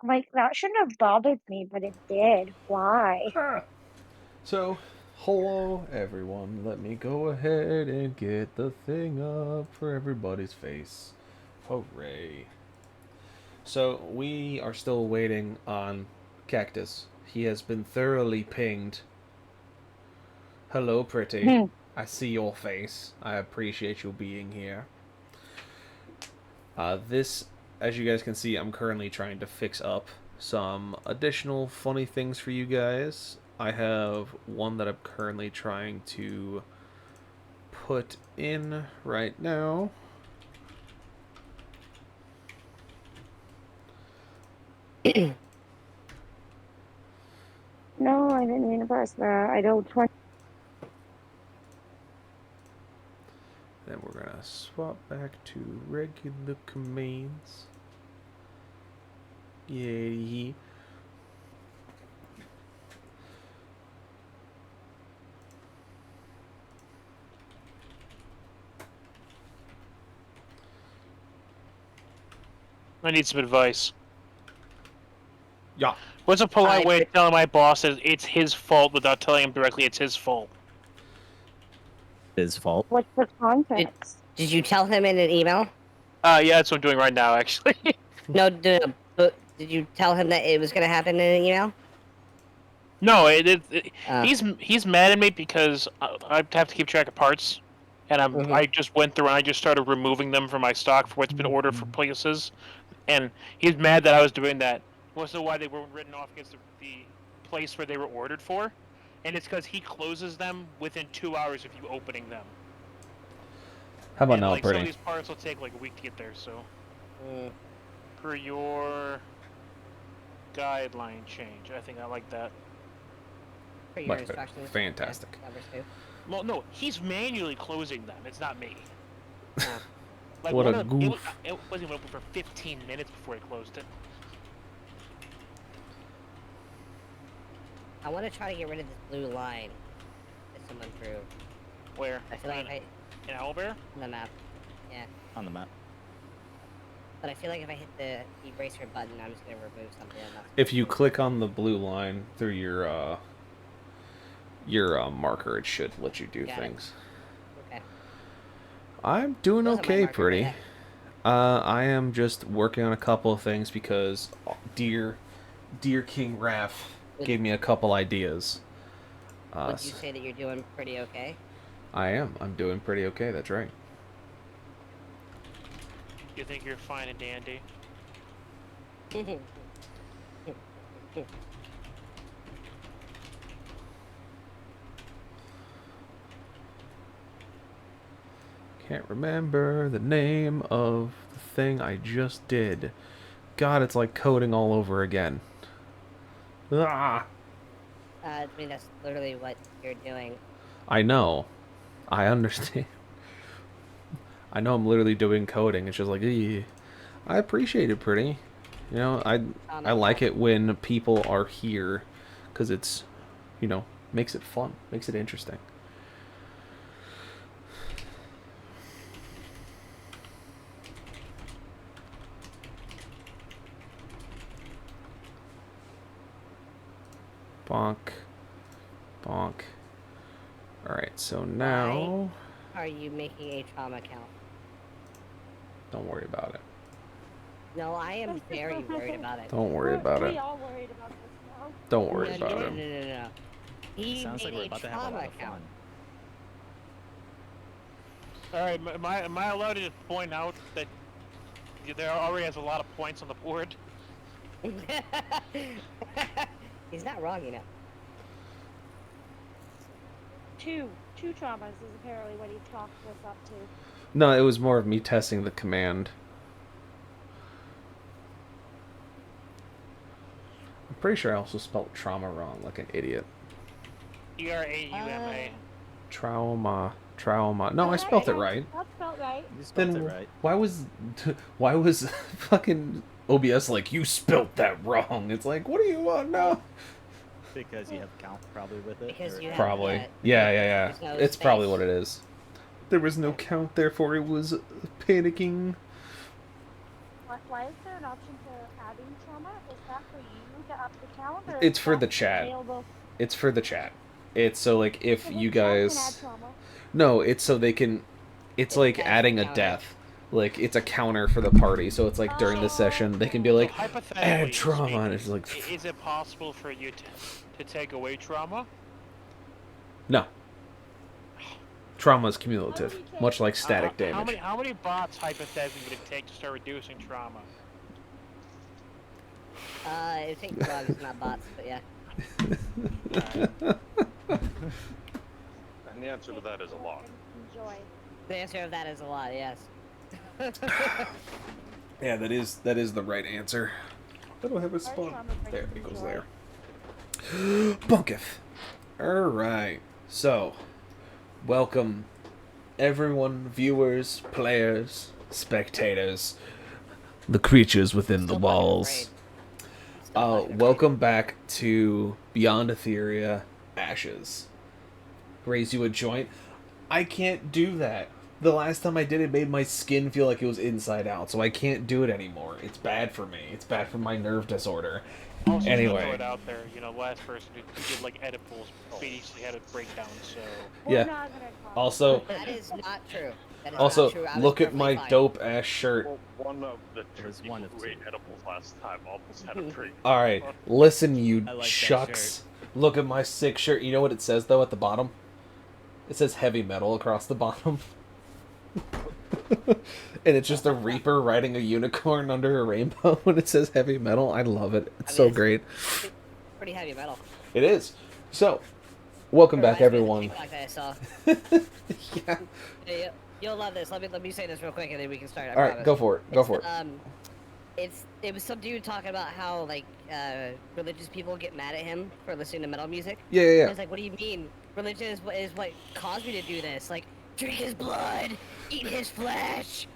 Like, that shouldn't have bothered me, but it did. Why? Huh. So, hello everyone. Let me go ahead and get the thing up for everybody's face. Hooray. So, we are still waiting on Cactus. He has been thoroughly pinged. Hello, pretty. I see your face. I appreciate you being here. This, as you guys can see, I'm currently trying to fix up some additional funny things for you guys. I have one that I'm currently trying to put in right now. No, I didn't mean to press that. I don't want. Then we're gonna swap back to regular commands. Yay. I need some advice. Yeah. What's a polite way of telling my boss that it's his fault without telling him directly it's his fault? His fault. What's the context? Did you tell him in an email? Yeah, that's what I'm doing right now, actually. No, but did you tell him that it was going to happen in an email? No, he's mad at me because I have to keep track of parts, and I just went through and I just started removing them from my stock for what's been ordered for places, and he's mad that I was doing that. Well, so why they weren't written off against the place where they were ordered for, and it's because he closes them within 2 hours of you opening them. How about and, now, like, pretty? Some of these parts will take like a week to get there, so. Per your guideline change, I think I like that. For your Much better. instructions. Fantastic. Yeah, Well, no, he's manually closing them. It's not me. Like, What a goof. It wasn't even open for 15 minutes before he closed it. I want to try to get rid of this blue line that someone drew. Where? I feel like in Owlbear? On the map. Yeah. On the map. But I feel like if I hit the eraser button, I'm just gonna remove something. If you click on the blue line through your marker, it should let you do things. Okay. I'm doing okay, pretty. I am just working on a couple of things because dear King Raph gave me a couple ideas. Would you say that you're doing pretty okay? I am. I'm doing pretty okay. That's right. You think you're fine and dandy? Can't remember the name of the thing I just did. God, it's like coding all over again. Ah! I mean, that's literally what you're doing. I know. I understand. I know I'm literally doing coding. It's just like, I appreciate it, pretty. You know, I like it when people are here, because it's, you know, makes it fun, makes it interesting. Bonk. Bonk. Alright, so now... Why are you making a trauma count? Don't worry about it. No, I am very worried about it. Don't worry about it. We all worried about this now. Don't worry about it. No. He sounds like we're about to have a lot of fun. Alright, am I allowed to just point out that there already has a lot of points on the board? He's not wrong, you know. Two traumas is apparently what he chalked this up to. No, it was more of me testing the command. I'm pretty sure I also spelled trauma wrong, like an idiot. Trauma. Trauma. No, I spelled it right. That's spelled right. You spelled Then it right. why was fucking OBS like, you spelled that wrong? It's like, what do you want now? Because you have count probably with it. Because you have Probably. that. Yeah. No It's space. probably what it is. There was no count, therefore it was panicking. Why is there an option to add adding trauma? Is that for you to up the count? Or It's is for that the chat. available? It's for the chat. It's so like if So you the chat can add guys. trauma. No, it's so they can. It's It like has adding a counter. death. Like it's a counter for the party. So it's like during the session they can be like, So hypothetically add trauma, speaking, and it's like, is it possible for you to take away trauma? no. Trauma is cumulative, much like static damage. How many bots hypothetically would it take to start reducing trauma? It would take drugs, not bots, but yeah. And the answer to that is a lot. Enjoy. The answer of that is a lot, yes. Yeah, that is the right answer. I don't have a spawn. trauma brings There, it goes joy. there. Bunketh. Alright, so, welcome everyone, viewers, players, spectators, the creatures within the Still fucking walls. afraid. Still fucking afraid. Welcome back to Beyond Etheria Ashes. Raise you a joint. I can't do that. The last time I did it made my skin feel like it was inside out, so I can't do it anymore. It's bad for me. It's bad for my nerve disorder. Also, Anyway. to throw it out there, last person who did like edibles basically had a breakdown. So We're Yeah. not gonna talk. Also, That is not true. That is also not true. I was look at perfectly my fine. dope ass shirt. Well, one of the two was people one of who two. ate edibles last time almost had a break. All right, listen, you I like that shucks. Look at my sick shirt. You know what it says though at the bottom? It says heavy metal across the bottom. And it's just a reaper riding a unicorn under a rainbow and it says heavy metal. I love it. It's so it's- great. Pretty heavy metal. It is. So, welcome back Reminds me of everyone. the TikTok that I saw. Yeah. Yeah, you'll love this. Let me say this real quick and then we can start. I All right, promise. go for it. Go for it. It was some dude talking about how like religious people get mad at him for listening to metal music. Yeah, yeah, And yeah. it's like, what do you mean? Religion is what caused me to do this. Like, drink his blood, eat his flesh.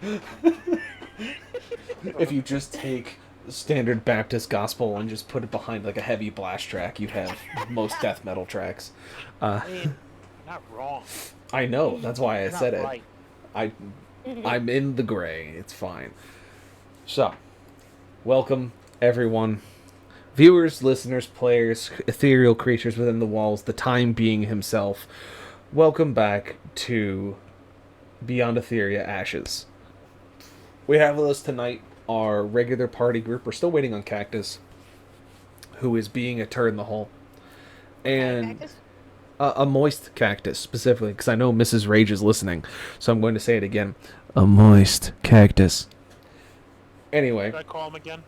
If you just take standard Baptist gospel and just put it behind like a heavy blast track, you have most death metal tracks. I mean, not wrong. I know. That's why I You're said not it. right. I'm in the gray. It's fine. So, welcome everyone. Viewers, listeners, players, ethereal creatures within the walls, the time being himself. Welcome back to Beyond Etheria Ashes. We have with us tonight our regular party group. We're still waiting on Cactus, who is being a turd in the hole. And Cactus? a moist cactus, specifically, because I know Mrs. Rage is listening, so I'm going to say it again. A moist cactus. Anyway, Should I call him again?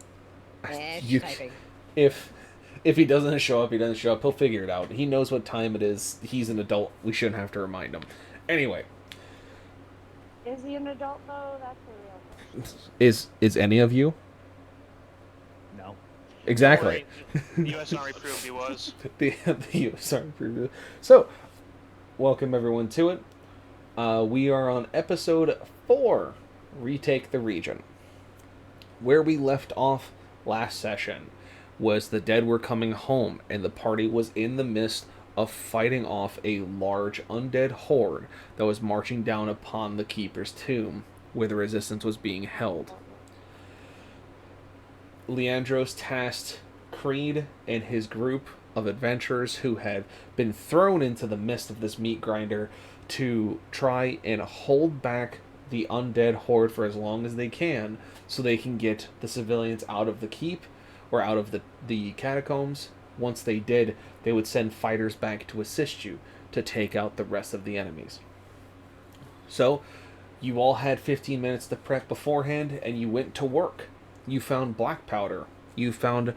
Yeah, she's you- typing. if he doesn't show up, he doesn't show up. He'll figure it out. He knows what time it is. He's an adult. We shouldn't have to remind him. Anyway, Is he an adult though? That's the real question. is any of you? No. Exactly. The U.S. Army proved he was. the sorry preview. So, welcome everyone to it. We are on episode 4, Retake the Region. Where we left off last session was the dead were coming home, and the party was in the midst of fighting off a large undead horde that was marching down upon the Keeper's tomb, where the resistance was being held. Leandros tasked Creed and his group of adventurers who had been thrown into the midst of this meat grinder to try and hold back the undead horde for as long as they can so they can get the civilians out of the keep or out of the catacombs. Once they did, they would send fighters back to assist you to take out the rest of the enemies. So, you all had 15 minutes to prep beforehand, and you went to work. You found black powder. You found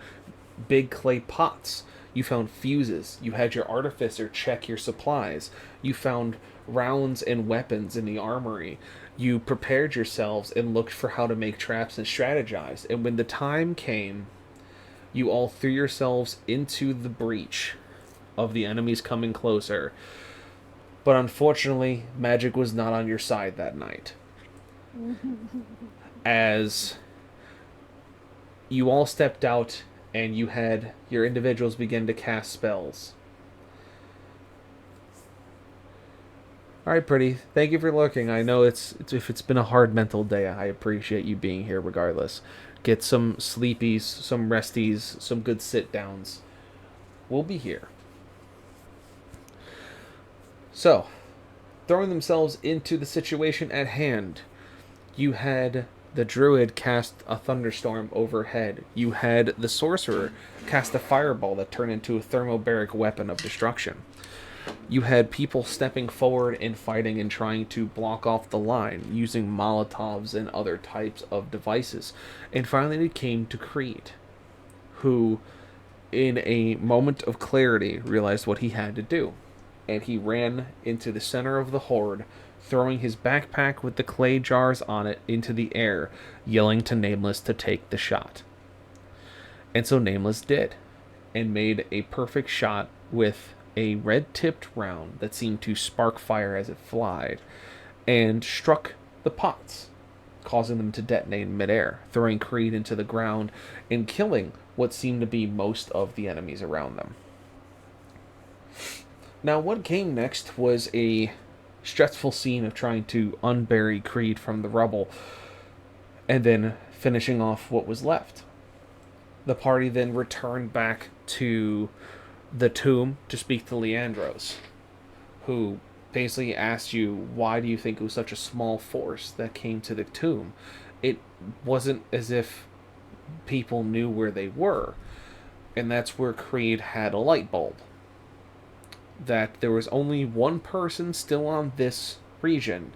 big clay pots. You found fuses. You had your artificer check your supplies. You found rounds and weapons in the armory. You prepared yourselves and looked for how to make traps and strategize. And when the time came, you all threw yourselves into the breach of the enemies coming closer. But unfortunately, magic was not on your side that night. As you all stepped out and you had your individuals begin to cast spells. Alright, pretty. Thank you for looking. I know if it's been a hard mental day, I appreciate you being here regardless. get some sleepies, some resties, some good sit-downs, we'll be here. So, throwing themselves into the situation at hand, you had the druid cast a thunderstorm overhead. You had the sorcerer cast a fireball that turned into a thermobaric weapon of destruction. You had people stepping forward and fighting and trying to block off the line using Molotovs and other types of devices. And finally it came to Creed, who, in a moment of clarity, realized what he had to do. And he ran into the center of the horde, throwing his backpack with the clay jars on it into the air, yelling to Nameless to take the shot. And so Nameless did, and made a perfect shot with a red-tipped round that seemed to spark fire as it flied, and struck the pots, causing them to detonate in midair, throwing Creed into the ground and killing what seemed to be most of the enemies around them. Now, what came next was a stressful scene of trying to unbury Creed from the rubble, and then finishing off what was left. The party then returned back to the tomb to speak to Leandros, who basically asked you, why do you think it was such a small force that came to the tomb? It wasn't as if people knew where they were, and that's where Creed had a light bulb. That there was only one person still on this region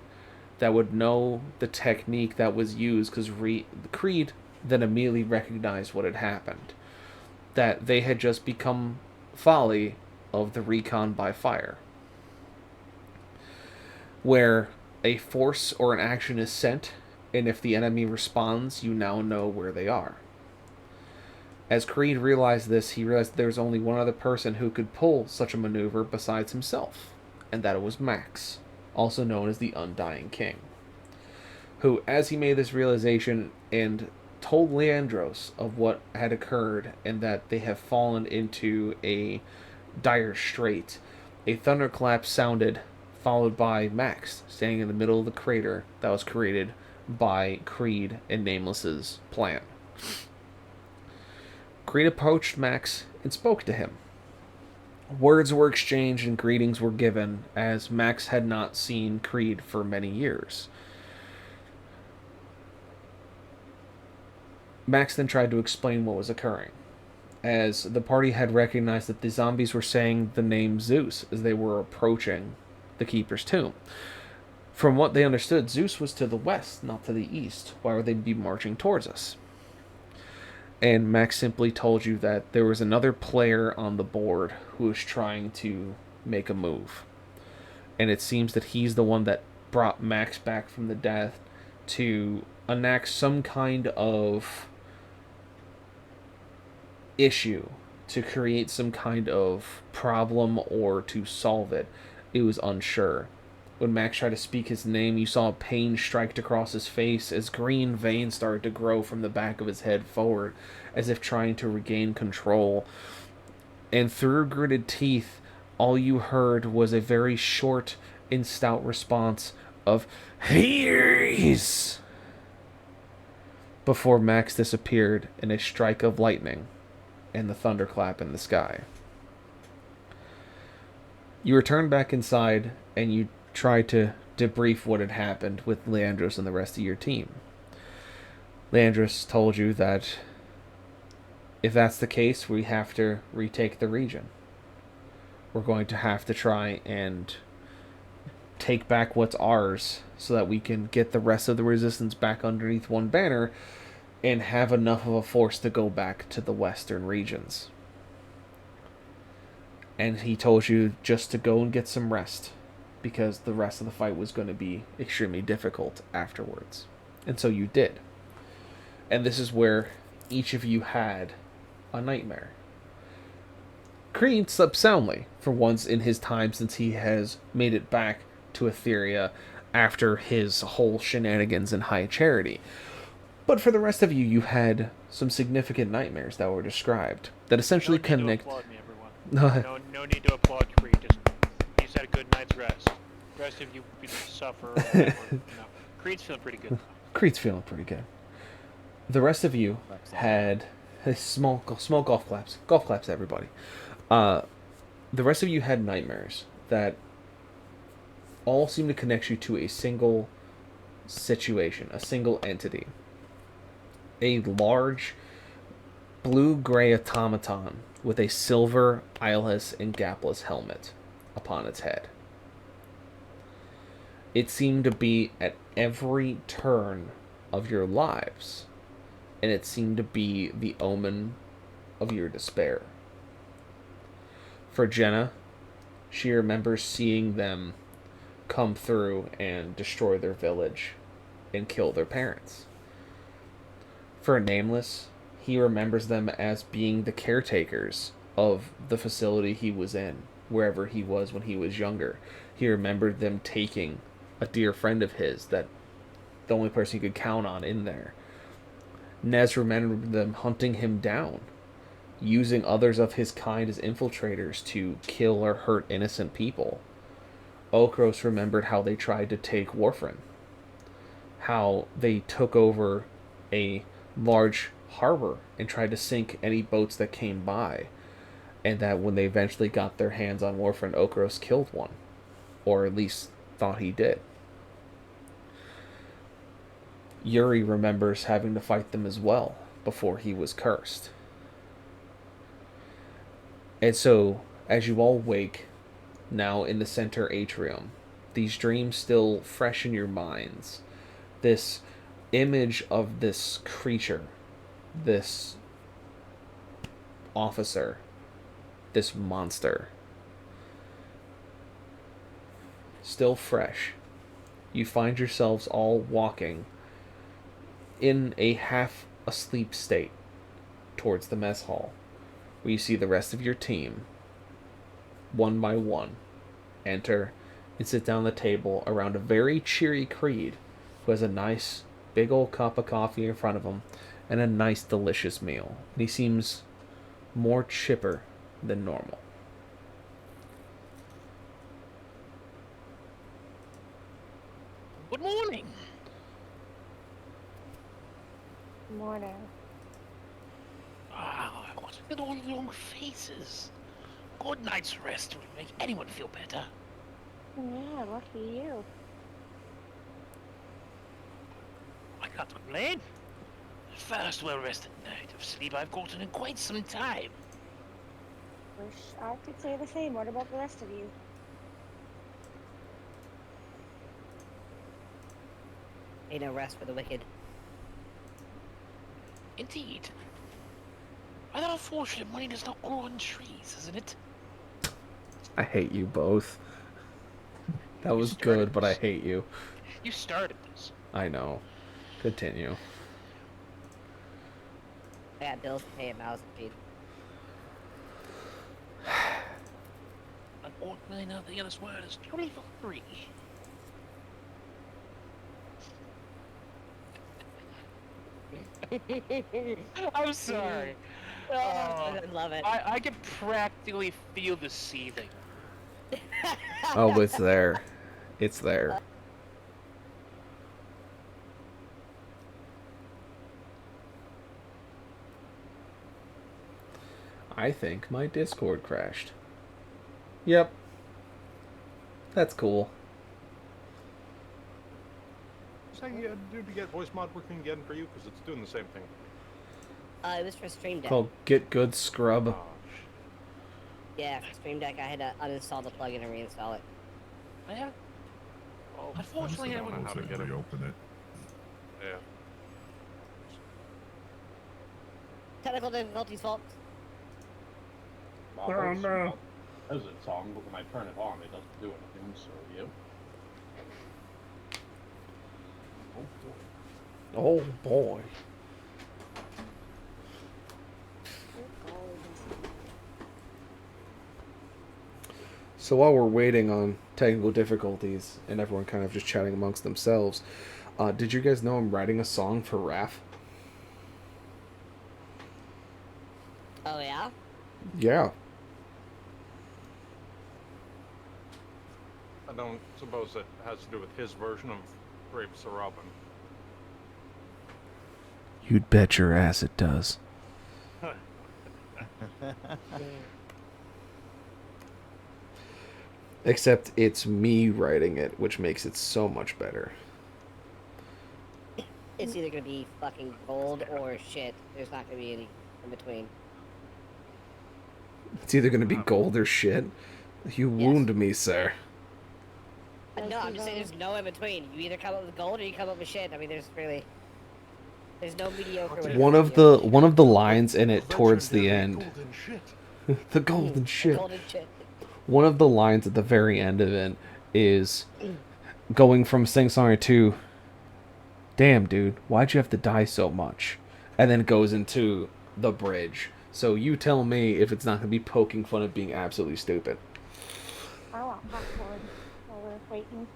that would know the technique that was used, because Creed then immediately recognized what had happened. That they had just become folly of the recon by fire, where a force or an action is sent, and if the enemy responds, you now know where they are. As Creed realized this, he realized there was only one other person who could pull such a maneuver besides himself, and that it was Max, also known as the Undying King, who, as he made this realization and told Leandros of what had occurred and that they have fallen into a dire strait, a thunderclap sounded, followed by Max standing in the middle of the crater that was created by Creed and Nameless's plan. Creed approached Max and spoke to him. Words were exchanged and greetings were given, as Max had not seen Creed for many years. Max then tried to explain what was occurring, as the party had recognized that the zombies were saying the name Zeus as they were approaching the Keeper's tomb. From what they understood, Zeus was to the west, not to the east. Why would they be marching towards us? And Max simply told you that there was another player on the board who was trying to make a move. And it seems that he's the one that brought Max back from the death to enact some kind of issue, to create some kind of problem or to solve it. It was unsure. When Max tried to speak his name, you saw pain strike across his face as green veins started to grow from the back of his head forward, as if trying to regain control. And through gritted teeth, all you heard was a very short and stout response of "Here's," before Max disappeared in a strike of lightning and the thunderclap in the sky. You returned back inside and you tried to debrief what had happened with Leandros and the rest of your team. Leandros told you that if that's the case, we have to retake the region. We're going to have to try and take back what's ours so that we can get the rest of the resistance back underneath one banner and have enough of a force to go back to the western regions. And he told you just to go and get some rest, because the rest of the fight was going to be extremely difficult afterwards. And so you did. And this is where each of you had a nightmare. Creed slept soundly for once in his time since he has made it back to Etheria after his whole shenanigans in High Charity. But for the rest of you, you had some significant nightmares that were described that essentially connect. No need to applaud me, everyone. No need to applaud Creed. Just had a good night's rest. The rest of you suffer. No. Creed's feeling pretty good. Creed's feeling pretty good. the rest of you had small golf claps. Golf claps, everybody. The rest of you had nightmares that all seem to connect you to a single situation, a single entity. A large blue-gray automaton with a silver eyeless and gapless helmet upon its head. It seemed to be at every turn of your lives, and it seemed to be the omen of your despair. For Jenna, she remembers seeing them come through and destroy their village and kill their parents. For Nameless, he remembers them as being the caretakers of the facility he was in, wherever he was when he was younger. He remembered them taking a dear friend of his, that the only person he could count on in there. Nez remembered them hunting him down, using others of his kind as infiltrators to kill or hurt innocent people. Okros remembered how they tried to take Warfarin, how they took over a large harbor and tried to sink any boats that came by, and that when they eventually got their hands on Warfarin, Okros killed one, or at least thought he did. Yuri remembers having to fight them as well before he was cursed. And so, as you all wake, now in the center atrium, these dreams still fresh in your minds, this image of this creature, this officer, this monster, still fresh. You find yourselves all walking in a half asleep state towards the mess hall, where you see the rest of your team, one by one, enter and sit down at the table around a very cheery Creed, who has a nice big old cup of coffee in front of him and a nice delicious meal. And he seems more chipper than normal. Good morning. Morning. Ah, what at all the long faces. Good night's rest will make anyone feel better. Yeah, lucky you. I can't complain. First well-rested night of sleep I've gotten in quite some time. Wish I could say the same. What about the rest of you? Ain't no rest for the wicked. Indeed. Rather unfortunate money does not grow on trees, isn't it? I hate you both. That was good, but I hate you. You started this. I know. Continue. I got bills to pay at Mouse and feed. Unfortunately, now the other word is purely for free. I'm sorry. Oh, I love it. I can practically feel the seething. Oh, it's there. It's there. I think my Discord crashed. Yep. That's cool. Saying you had to do to get voice mod working again for you, because it's doing the same thing. It was for Stream Deck. Called Get Good Scrub. Oh, Yeah, for Stream Deck, I had to uninstall the plugin and reinstall it. Yeah. oh, Unfortunately, I don't know wouldn't. how to get it. Reopen it. Yeah. Technical difficulties, folks. Oh no. There's a song, but when I turn it on, it doesn't do anything, so yeah. Oh boy. Oh boy. So while we're waiting on technical difficulties and everyone kind of just chatting amongst themselves, did you guys know I'm writing a song for Raph? Oh, yeah? Yeah. I don't suppose it has to do with his version of Rapes of Robin. You'd bet your ass it does. Except it's me writing it, which makes it so much better. It's either gonna be fucking gold or shit. There's not gonna be any in between. It's either going to be gold or shit. You wound me, sir. No, I'm just saying there's no in between. You either come up with gold or you come up with shit. I mean, there's no mediocre. One of the lines in it towards the end. The golden shit. Golden shit. One of the lines at the very end of it is going from Sing Song to, damn, dude, why'd you have to die so much? And then it goes into the bridge. So you tell me if it's not going to be poking fun at being absolutely stupid. I want popcorn while we're waiting.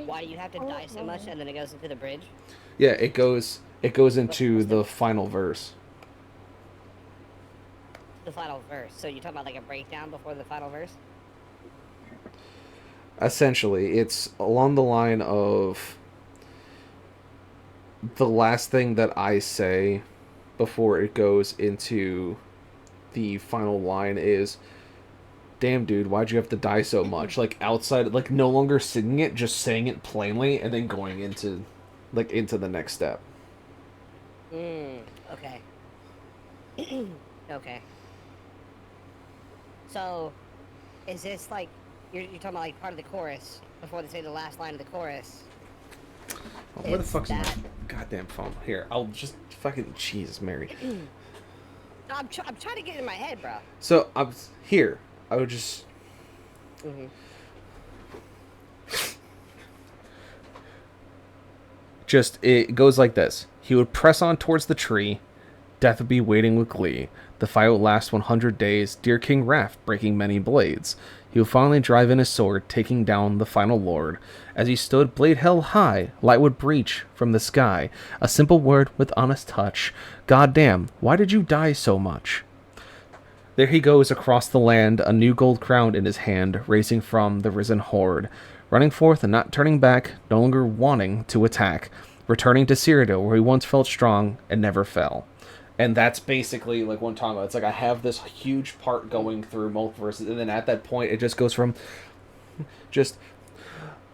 Why do you have to die so much and then it goes into the bridge? Yeah, it goes into the final verse. The final verse. So you're talking about like a breakdown before the final verse? Essentially, it's along the line of the last thing that I say before it goes into the final line is, damn, dude, why'd you have to die so much? Like, outside, like, no longer singing it, just saying it plainly, and then going into the next step. Okay. Okay. So, is this, like, you're talking about, like, part of the chorus, before they say the last line of the chorus? Oh, where the fuck's my goddamn phone? Here, I'll just fucking... Jesus, Mary. No, I'm trying to get it in my head, bro. So, here. I would just... Just, it goes like this. He would press on towards the tree. Death would be waiting with glee. The fight would last 100 days. Dear King Wrath, breaking many blades. He would finally drive in his sword, taking down the final lord. As he stood, blade held high, light would breach from the sky. A simple word with honest touch. Goddamn, why did you die so much? There he goes across the land, a new gold crown in his hand, racing from the risen horde. Running forth and not turning back, no longer wanting to attack. Returning to Cyrodiil, where he once felt strong and never fell. And that's basically like what I'm talking about. It's like I have this huge part going through multiple verses, and then at that point it just goes from just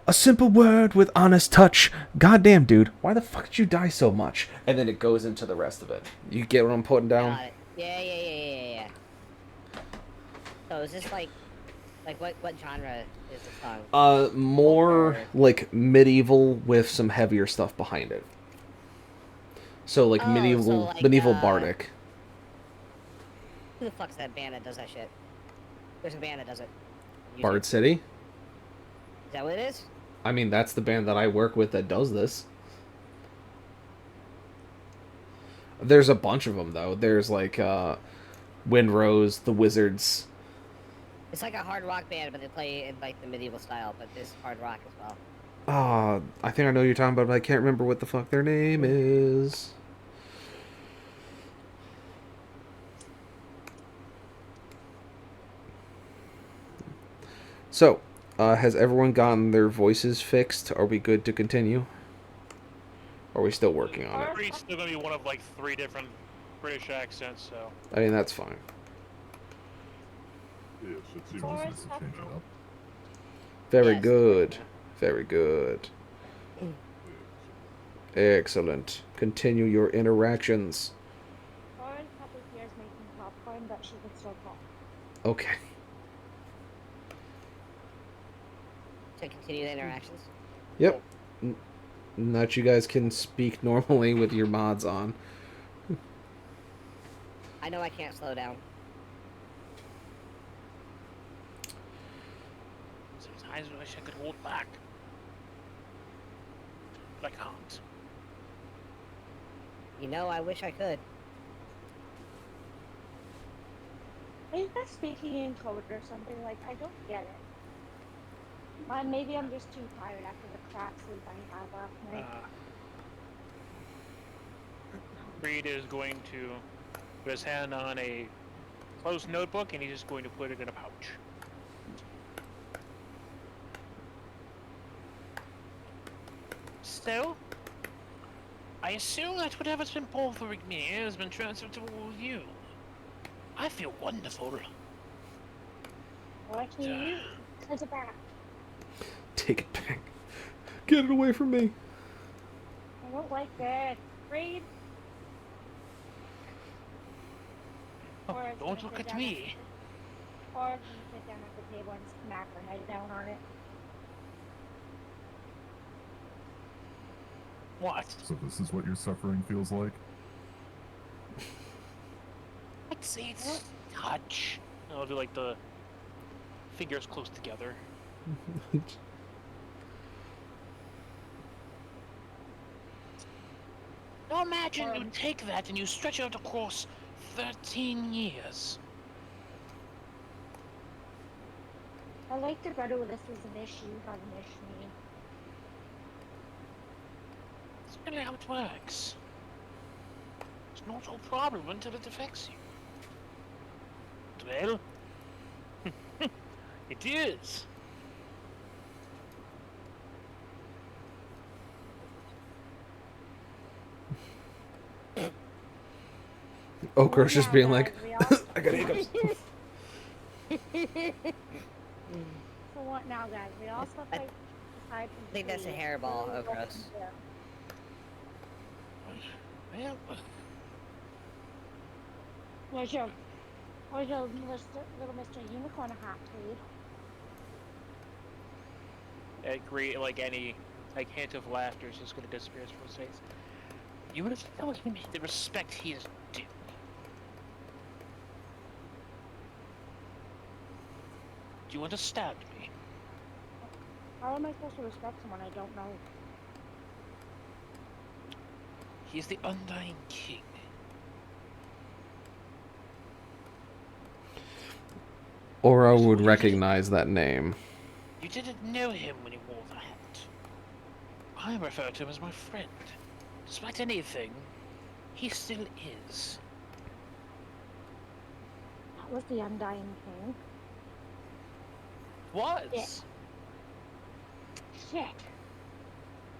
a simple word with honest touch. Goddamn, dude, why the fuck did you die so much? And then it goes into the rest of it. You get what I'm putting down? Got it. Yeah. So is this like what genre is this song? More like medieval with some heavier stuff behind it. So like medieval bardic. Who the fuck's that band that does that shit? There's a band that does it. Bard City? Is that what it is? I mean, that's the band that I work with that does this. There's a bunch of them, though. There's, like, Windrose, The Wizards. It's like a hard rock band, but they play in, like, the medieval style, but this hard rock as well. I think I know who you're talking about, but I can't remember what the fuck their name is. So, has everyone gotten their voices fixed? Are we good to continue? Or are we still working on it? It's still gonna be one of like 3 different British accents, so. I mean, that's fine. Yes, it seems easy to change it up. Very Yes. good. Very good. Excellent. Continue your interactions. Lauren probably here's making popcorn, but she can still talk. Okay. To continue the interactions. Yep. That you guys can speak normally with your mods on. I know I can't slow down. Sometimes I wish I could hold back. But I can't. You know, I wish I could. Are you guys speaking in code or something? Like, I don't get it. Maybe I'm just too tired after the crap sleep I had last night. Reed is going to put his hand on a closed notebook and he's just going to put it in a pouch. though. I assume that whatever's been bothering me has been transferred to all of you. I feel wonderful. Lucky you. Take it back. Take it back. Get it away from me. I don't like that. Read. Oh, don't look at me. Or it's gonna sit down at the table and smack her head down on it. What? So this is what your suffering feels like? I'd say it's touch. I'll do like the fingers close together. Now imagine you take that and you stretch it out across 13 years. I like the better when this was an issue, not an issue. That's really how it works. It's not a problem until it affects you. Well, it is. Okra's just being like, I got hiccups. So what now, guys? We all slept like aside from I think that's a hairball, Okras. Well, Where's your little Mr. Unicorn hat, please? I agree, like any hint of laughter is just going to disappear from his face. You would have told him the respect he is due. Do you understand me? How am I supposed to respect someone I don't know? He is the Undying King. Aura would recognize that name. You didn't know him when he wore the hat. I refer to him as my friend. Despite anything, he still is. That was the Undying King. Was? Shit.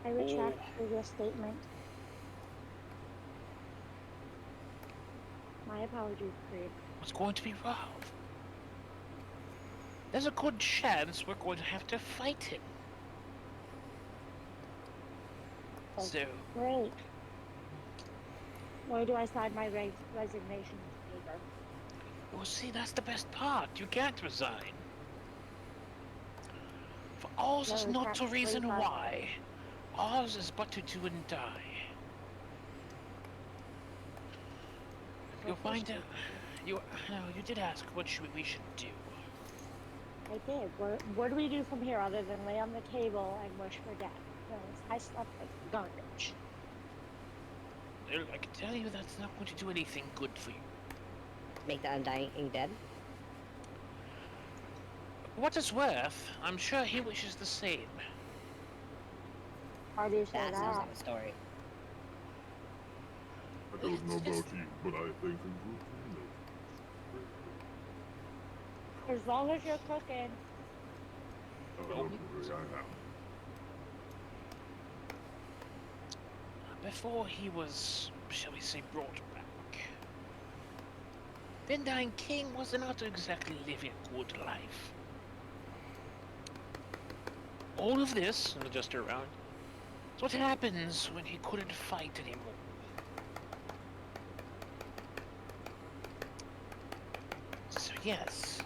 I retract previous statement. My apologies, Creed. What's going to be wrong? There's a good chance we're going to have to fight him. Oh, So, great. Where do I sign my resignation paper? well, see, that's the best part. You can't resign. For ours is No, not that's the reason very why. Ours is but to do and die. You'll find out. You did ask what we should do. I did. What do we do from here other than lay on the table and wish for death? Because I slept like garbage. Well, I can tell you that's not going to do anything good for you. Make the Undying King dead? For what it's worth, I'm sure he wishes the same. How do you say That that? sounds like a story. I don't know about you, but I think it would As long as you're cooking. Don't worry, I am. Before he was, shall we say, brought back, the Undying King was not exactly living a good life. All of this, and just around, is what happens when he couldn't fight anymore. So yes,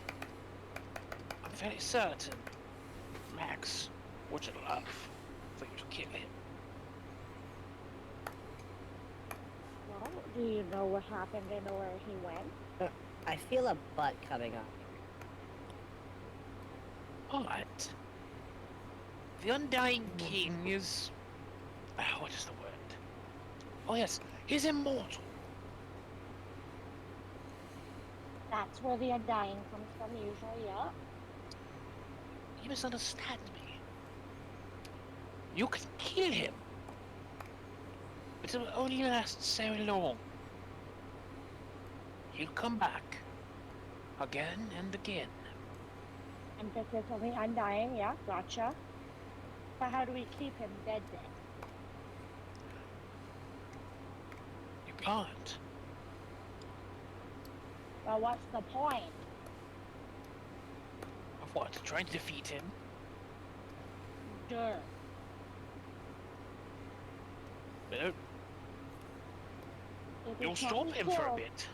I'm very certain Max would love for you to kill him. Well, do you know what happened and where he went? I feel a butt coming up. But the Undying King is... what is the word? Oh yes, he's immortal. That's where the Undying comes from usually, yeah. You misunderstand me. You can kill him. But it will only last so long. He'll come back. Again and again. And this is only Undying, yeah, gotcha. But how do we keep him dead then? can't. Well, what's the point? Of what? Trying to defeat him? Sure. No, If he you'll can't stop be him for a killed- bit.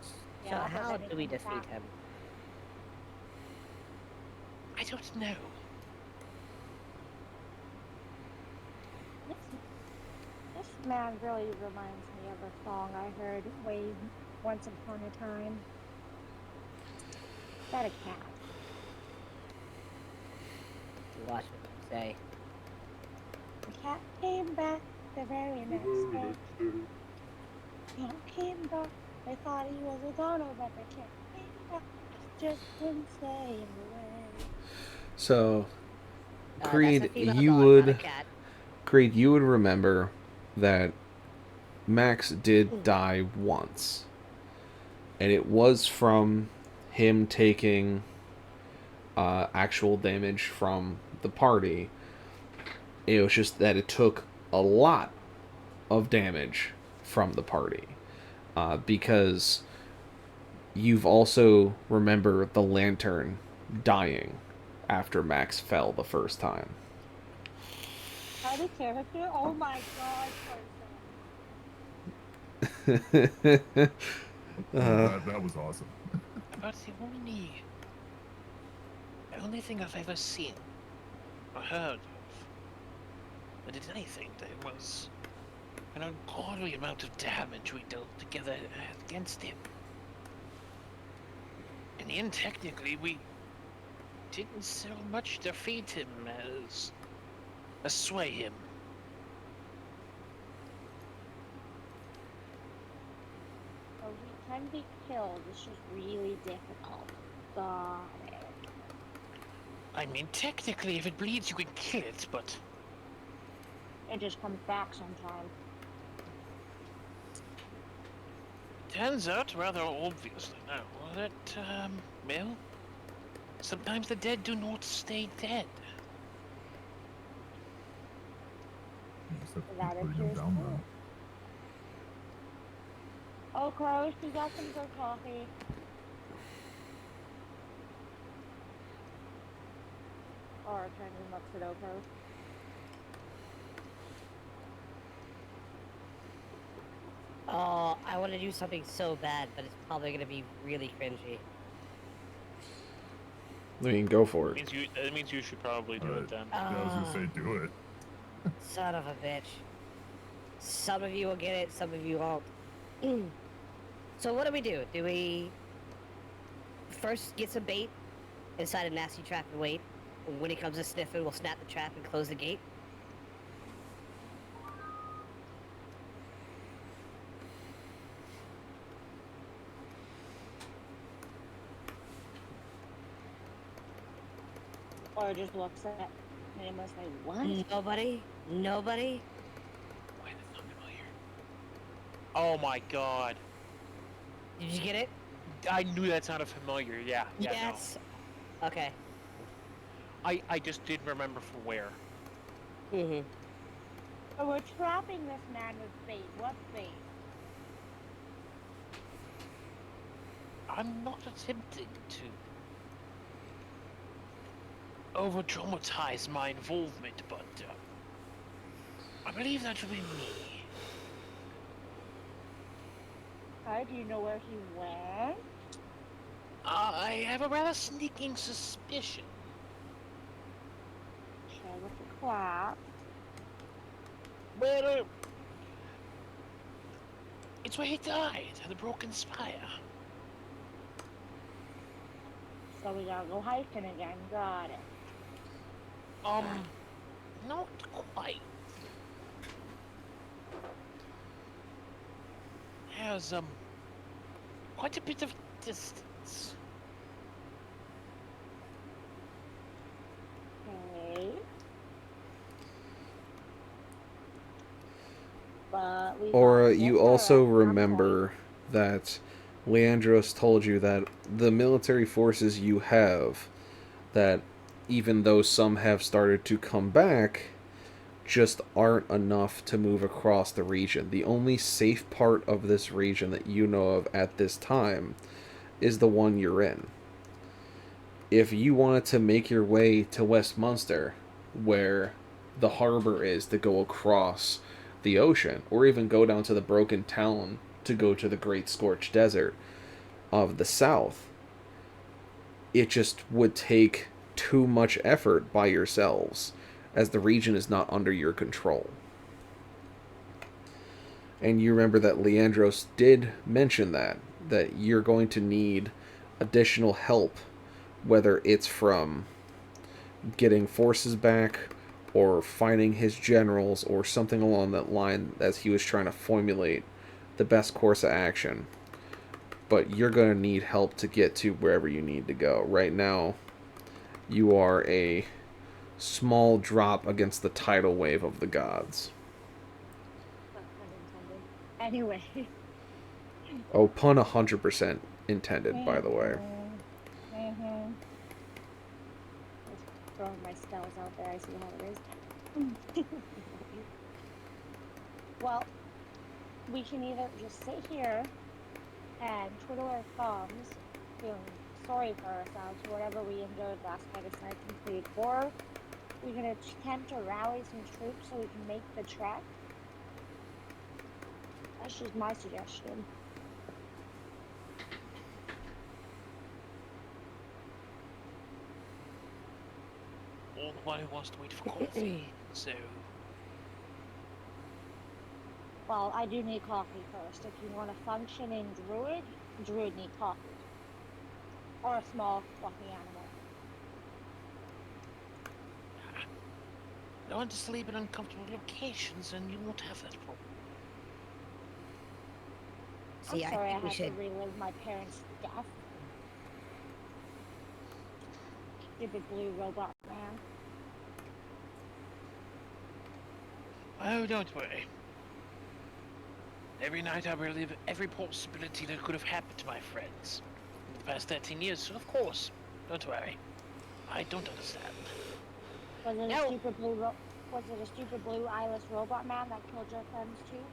So Yeah, but how then he do we comes defeat back. him? I don't know. This man really reminds me of a song I heard way once upon a time. Is that a cat? Watch what you say. The cat came back the very next day. Cat came back. They thought he was a goner, but the cat came back. Just couldn't stay away. So, That's a Creed, female you dog, would not a cat. Creed, you would remember that Max did die once, and it was from him taking actual damage from the party. It was just that it took a lot of damage from the party, because you've also remember the lantern dying after Max fell the first time. How the character? Oh my god, That was awesome. About the only thing I've ever seen or heard of that did anything there was an ungodly amount of damage we dealt together against him. In the end, technically, we didn't so much defeat him as sway him. So he can be killed. It's just really difficult. Got it. I mean, technically, if it bleeds, you can kill it, but It just comes back sometime. turns out, rather obviously now, that, well, sometimes the dead do not stay dead. You just have to That keep putting them appears down true. now. Oh, Crow, she got some good coffee. Or turn him up to Crow. Oh, I want to do something so bad, but it's probably going to be really cringy. I mean, go for it. That means you should probably do it then. Yeah, I was gonna say do it. Son of a bitch. Some of you will get it, some of you won't. So what do? Do we first get some bait inside a nasty trap and wait? When he comes to sniff it, we'll snap the trap and close the gate? Or just looks at him and say, what? Nobody? Nobody? Why that's not familiar? Oh my god. Did you get it? I knew that sounded familiar, yeah. Yeah, Yes. Okay. no. I just didn't remember from where. Mm-hmm. So we're trapping this man with bait. What bait? I'm not attempting to over-dramatize my involvement, but I believe that would be me. How do you know where he went? I have a rather sneaking suspicion. Okay, with the clap. Well, it's where he died, at the Broken Spire. So we gotta go hiking again. Got it. Not quite. There's, quite a bit of distance. Okay. But we Or gotta you get there also at some remember that Leandros told you that the military forces you have, that even though some have started to come back, just aren't enough to move across the region. The only safe part of this region that you know of at this time is the one you're in. If you wanted to make your way to Westminster, where the harbor is to go across the ocean, or even go down to the Broken Talon to go to the Great Scorched Desert of the south, it just would take too much effort by yourselves, as the region is not under your control. And you remember that Leandros did mention that you're going to need additional help, whether it's from getting forces back or finding his generals or something along that line, as he was trying to formulate the best course of action. But you're going to need help to get to wherever you need to go. Right now, you are a small drop against the tidal wave of the gods. Anyway. Oh, pun 100% intended, by the way. Mm-hmm. Just throwing my spells out there, I see how it is. Well, we can either just sit here and twiddle our thumbs, feeling sorry for ourselves for whatever we endured last night as night complete, or we can attempt to rally some troops so we can make the trek. That's just my suggestion. Or the one who wants to wait for coffee. So. Well, I do need coffee first. If you want a functioning druid need coffee. Or a small, fluffy animal. I want to sleep in uncomfortable locations, and you won't have that problem. See, I'm sorry I think we had should. to relive my parents' death. Stupid blue robot man. Oh, don't worry. Every night I relive every possibility that could have happened to my friends in the past 13 years, so of course, don't worry. I don't understand. Was it No. a stupid blue eyeless robot man that killed your friends too?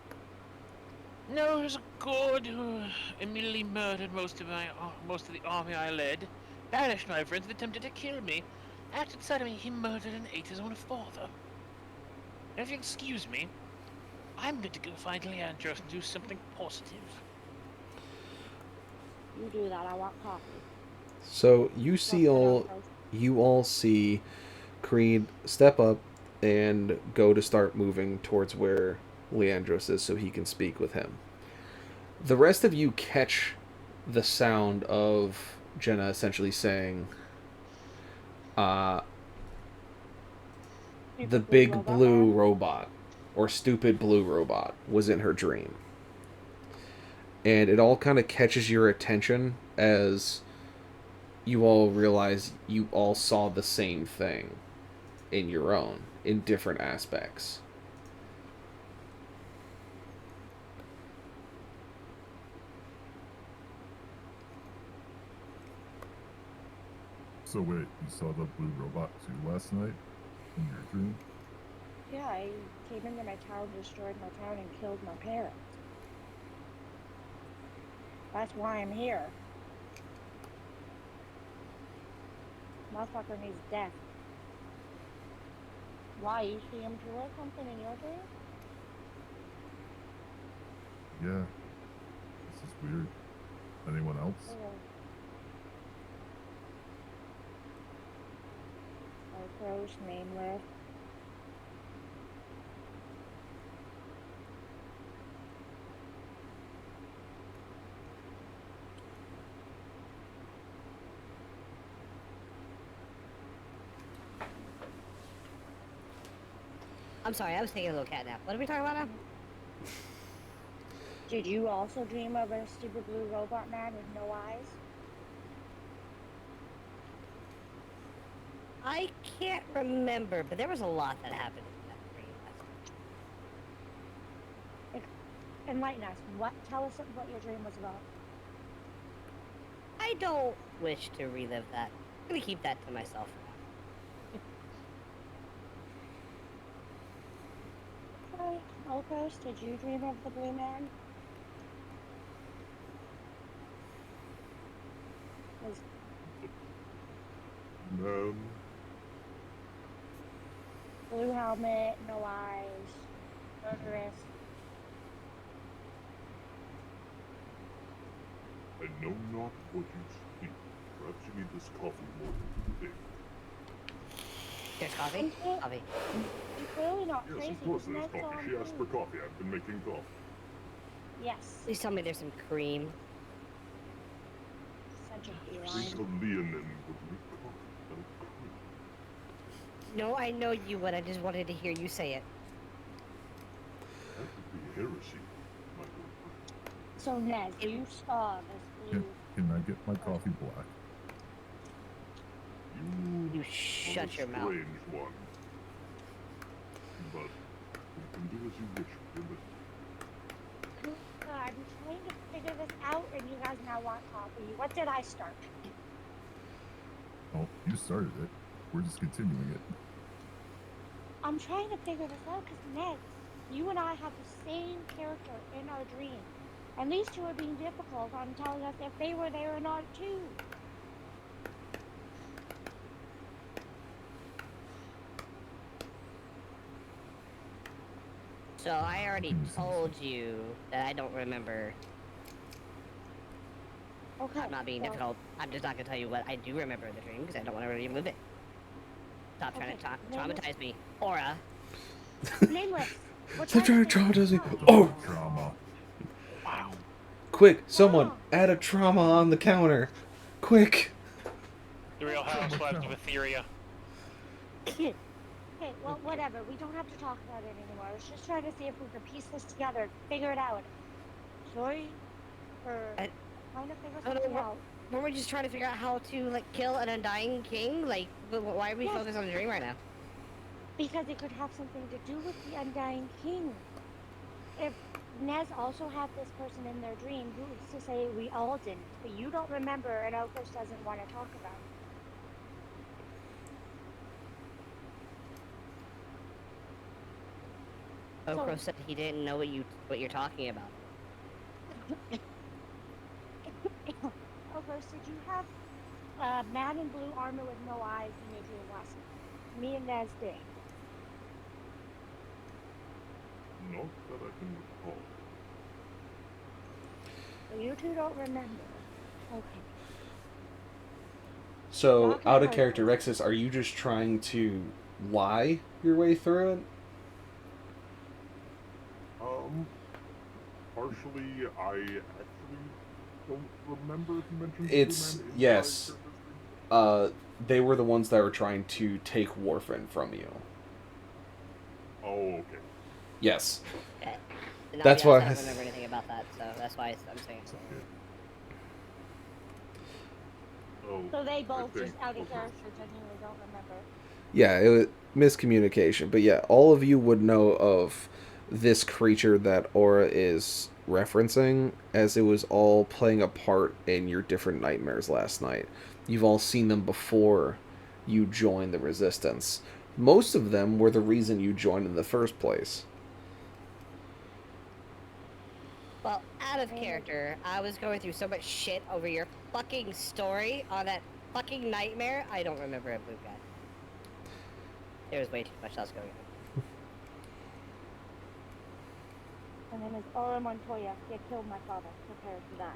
No, it was a god who immediately murdered most of the army I led, banished my friends, and attempted to kill me. After deciding he murdered and ate his own father. Now, if you excuse me, I'm going to go find Leandros and do something positive. You do that, I want coffee. So you all see Creed step up and go to start moving towards where Leandros is so he can speak with him. The rest of you catch the sound of Jenna essentially saying, the big blue robot, or stupid blue robot, was in her dream. And it all kind of catches your attention as you all realize you all saw the same thing in your own, in different aspects. So wait, you saw the blue robot too last night in your dream? Yeah, I came into my town, destroyed my town, and killed my parents. That's why I'm here. Motherfucker needs death. Why? You see him too or something in your dream? Yeah. This is weird. Anyone else? Gross, nameless. I'm sorry, I was taking a little cat nap. What are we talking about now? Did you also dream of a stupid blue robot man with no eyes? I can't remember, but there was a lot that happened in that dream. Enlighten us. Tell us what your dream was about. I don't wish to relive that. I'm gonna keep that to myself. Okay. Okos, did you dream of the blue man? Was blue helmet, no eyes, murderous. I know not what you speak. Perhaps you need this coffee more than you think. There's coffee? I'm Coffee. clearly not Yes, crazy. of course Isn't there's that coffee. so She asked for untrue? coffee. I've been making coffee. Yes. Please tell me there's some cream. Such a Think feline. of Leonin would make coffee without cream. No, I know you would. I just wanted to hear you say it. That would be heresy, my lord. So Nez, you saw this blue. Can I get my coffee black? You are shut a your mouth. strange one. But you can do as you wish with your lips. I'm trying to figure this out, and you guys now want coffee. What did I start? Oh, you started it. We're just continuing it. I'm trying to figure this out because Ned, you and I have the same character in our dream, and these two are being difficult on telling us if they were there or not too. So I already told you that I don't remember. Okay. I'm not being so- difficult. I'm just not gonna tell you what I do remember in the dream because I don't want to relive it. Stop trying to traumatize me, Aura. Nameless. We're Stop trying to figure traumatize me. this out. Oh! Drama. Wow. Quick, someone, Wow. add a trauma on the counter. Quick. The Real Housewives of Etheria. Okay, well, whatever. We don't have to talk about it anymore. I was just trying to see if we could piece this together, figure it out. Sorry for trying to figure something out. Weren't we just trying to figure out how to like kill an undying king? Like, why are we focused on the dream right now? Because it could have something to do with the Undying King. If Nez also had this person in their dream, who's to say we all didn't? But you don't remember, and Okos doesn't want to talk about it. Okro said he didn't know what you're talking about. Okos, did you have a man in blue armor with no eyes in your dream last night? Me and Nez did. Not that I can recall. So you two don't remember. Okay. So, Not out of gonna character, hurt. Rexus, are you just trying to lie your way through it? Partially, I actually don't remember if you mentioned It's- Blue Man in yes. my character's dream. They were the ones that were trying to take Warfin from you. Oh, okay. Yes. And That's I'll be why honest, I don't remember anything about that, so that's why I'm saying so. Oh, So they I both think just out of both of us. character genuinely don't remember. Yeah, it was miscommunication. But yeah, all of you would know of this creature that Aura is referencing, as it was all playing a part in your different nightmares last night. You've all seen them before you joined the Resistance. Most of them were the reason you joined in the first place. Well, out of character, I was going through so much shit over your fucking story on that fucking nightmare. I don't remember a blue guy. There was way too much else going on. My name is Aura Montoya. You killed my father. Prepare to die.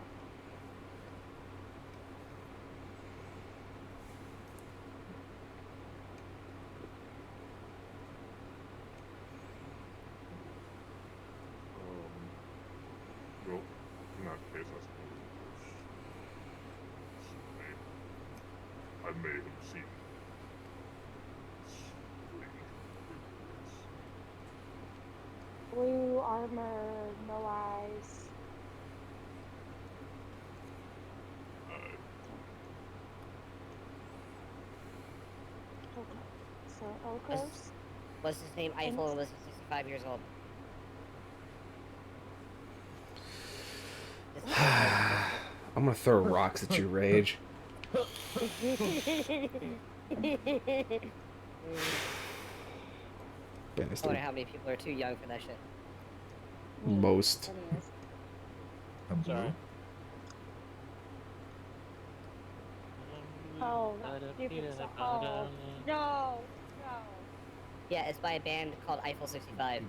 Well, in that case, I suppose I may have seen strange creatures. Blue armor, no eyes. Okay. So Okos. Was his name Eiffel and was he 65 years old? I'm gonna throw rocks at you, Rage. Banister. wonder how many people are too young for that shit. Most. Anyways. I'm Sorry. blue. Oh, that stupid song. Oh, no, no. Yeah, it's by a band called Eiffel 65.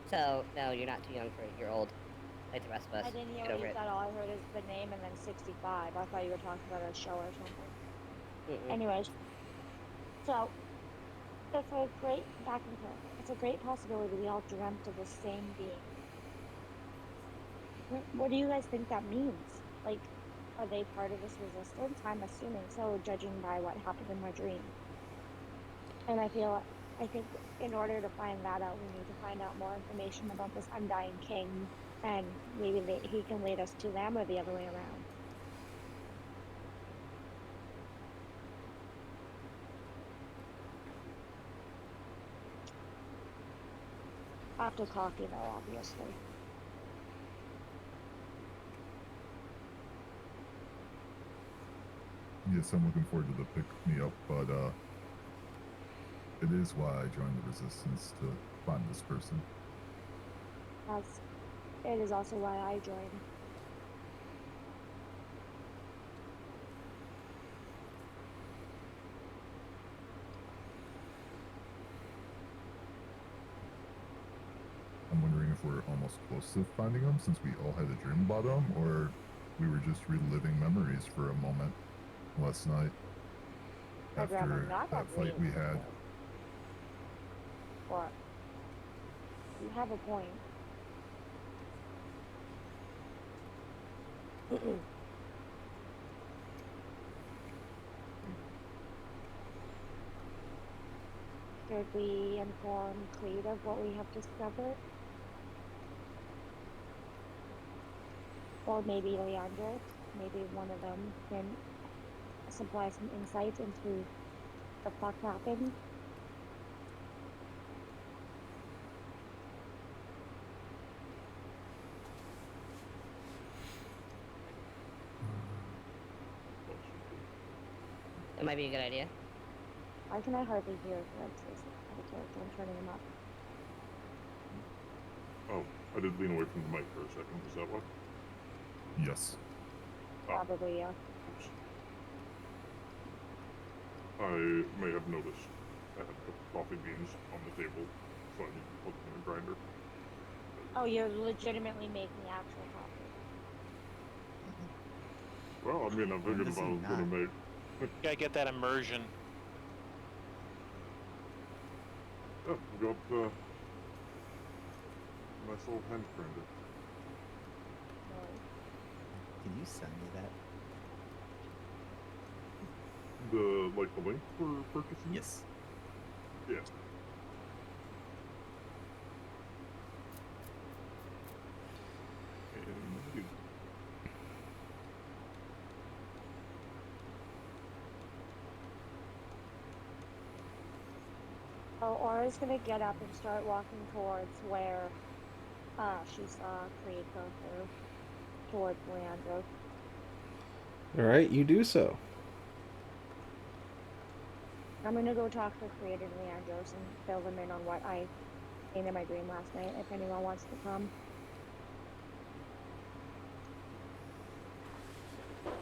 So, no, you're not too young for it. You're old. Like the rest of us. I didn't hear Get what over you it. said. All I heard is the name and then 65. I thought you were talking about a show or something. Mm-mm. Anyways, so it's a great back and forth. It's a great possibility we all dreamt of the same being. What do you guys think that means? Like, are they part of this resistance? I'm assuming so, judging by what happened in my dream. And I think in order to find that out, we need to find out more information about this undying king, and maybe he can lead us to them or the other way around. After coffee, though, obviously. Yes, I'm looking forward to the pick me up, but it is why I joined the resistance to find this person. It is also why I joined. I'm wondering if we're almost close to finding him since we all had a dream about him, or we were just reliving memories for a moment last night I'd rather after not that have fight we dreams, had. But you have a point. Should we inform Creed of what we have discovered? Or maybe Leandro? Maybe one of them can supply some insight into the fuck happened? That might be a good idea. Why can I hardly hear Francis out of character? I'm turning him up. Oh, I did lean away from the mic for a second. Is that what? Yes. Probably, yeah. Oops. I may have noticed I had coffee beans on the table, so I need to put them in a grinder. Oh, you're legitimately making actual coffee. Well, I mean, I'm thinking does he about gonna not? make. Gotta get that immersion. Yeah, we got nice little hand grinder. Can you send me that? The link for purchasing? Yes. Yeah. And Oh, Aura's gonna get up and start walking towards where she saw Creed go through, towards Leandro. Alright, you do so. I'm gonna go talk to Creed and Leandros and fill them in on what I seen in my dream last night, if anyone wants to come.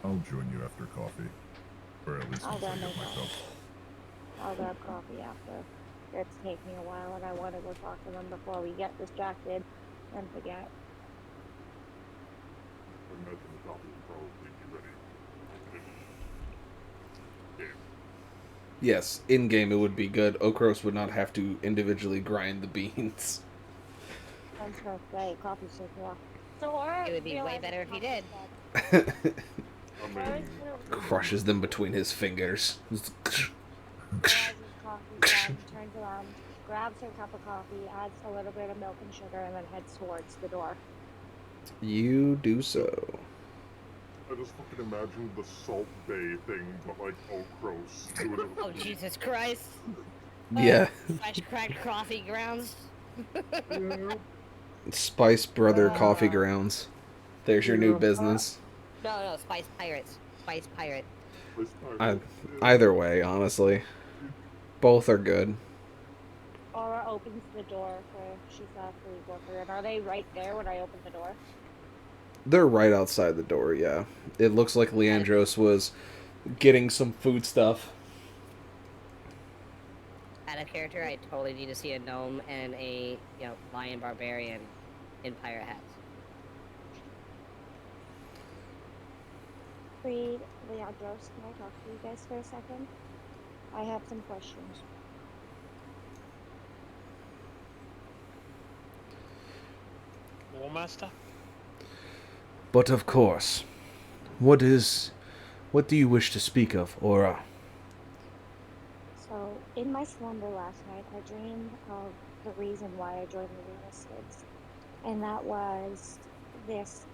I'll join you after coffee. Or at least I'll once I grab get my my cup. I'll grab coffee after. It's taking a while and I want to go talk to them before we get distracted and forget. I imagine the coffee will probably be ready. Yeah. Yes, in game it would be good. Okros would not have to individually grind the beans. I was gonna say, coffee's so cool. So Aura It would be way realizes better if he coffee's did. dead. I Aura's mean, gonna Crushes them between his fingers. realizes coffee's dead and turns around, grabs her cup of coffee, adds a little bit of milk and sugar, and then heads towards the door. You do so. I just fucking imagined the Salt Bay thing, but like gross. Doing it Oh, Jesus Christ. Yeah. Fresh cracked coffee grounds. Yeah. Spice Brother Coffee Grounds. There's your new business. No, Spice Pirates. Spice Pirate. Waste I, time. either way, honestly. Both are good. Aura opens the door for she saw a food worker. And are they right there when I open the door? They're right outside the door, yeah. It looks like Leandros was getting some food stuff. Out of character, I totally need to see a gnome and a lion barbarian in pirate hats. Creed, Leandros, can I talk to you guys for a second? I have some questions. Warmaster? But of course. What do you wish to speak of, Aura? So, in my slumber last night, I dreamed of the reason why I joined the Resistance. And that was this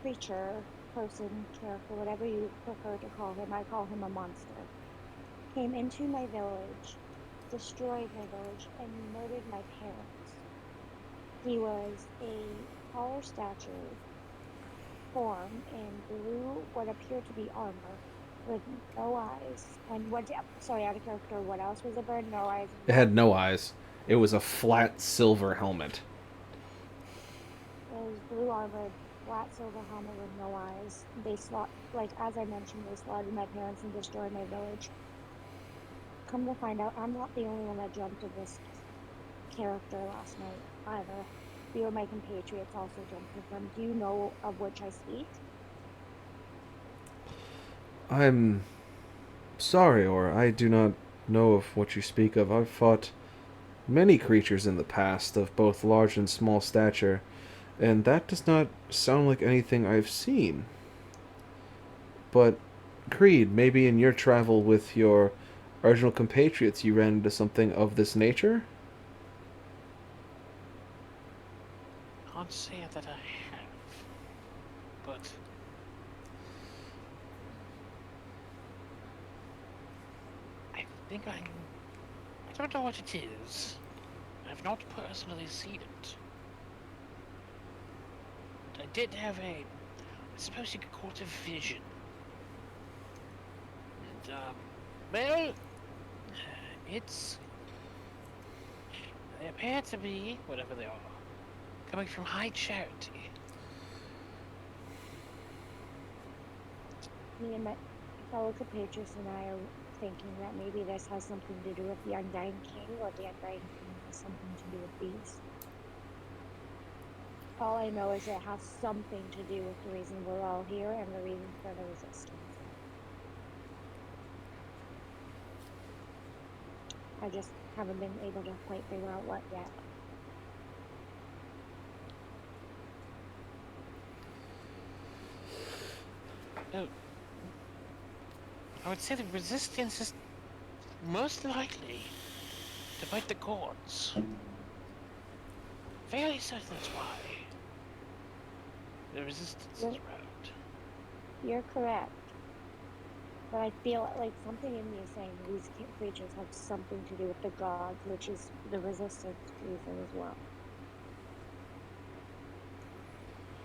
creature, person, character, whatever you prefer to call him. I call him a monster. Came into my village, destroyed my village, and murdered my parents. He was a taller stature, form in blue, what appeared to be armor, with no eyes. And what? Sorry, out of character. What else was a bird? No eyes. It had no eyes. It was a flat silver helmet. It was blue armored, flat silver helmet with no eyes. They as I mentioned, they slaughtered my parents and destroyed my village. Come to find out, I'm not the only one that jumped at this character last night either. A few of my compatriots also jumped with them. Do you know of which I speak? I'm sorry, Aura. I do not know of what you speak of. I've fought many creatures in the past of both large and small stature, and that does not sound like anything I've seen. But, Creed, maybe in your travel with your original compatriots you ran into something of this nature? Can't say that I have, but I think I don't know what it is. I've not personally seen it. I did have I suppose you could call it a vision. And, well, they appear to be, whatever they are, coming from high charity. Me and my fellow compatriots and I are thinking that maybe this has something to do with the Undying King, or the Undying King has something to do with these. All I know is it has something to do with the reason we're all here and the reason for the Resistance. I just haven't been able to quite figure out what yet. Oh, I would say the Resistance is most likely to fight the courts. Fairly certain that's why the Resistance is around. You're correct. But I feel like something in me is saying these creatures have something to do with the gods, which is the Resistance reason as well.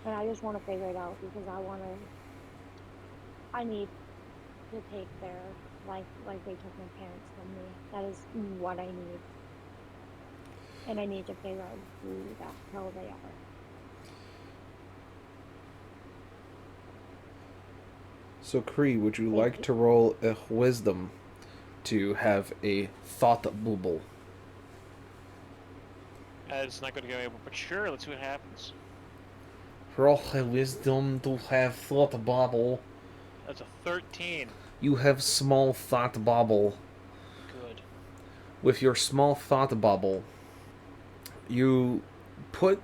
And I just want to figure it out because I need to take their life like they took my parents from me. That is what I need. And I need to figure out who the hell they are. So, Kree, would you like to roll a wisdom to have a thought bubble? It's not going to go able, but sure, let's see what happens. Roll a wisdom to have thought bubble. That's a 13. You have small thought bubble. Good. With your small thought bubble, you put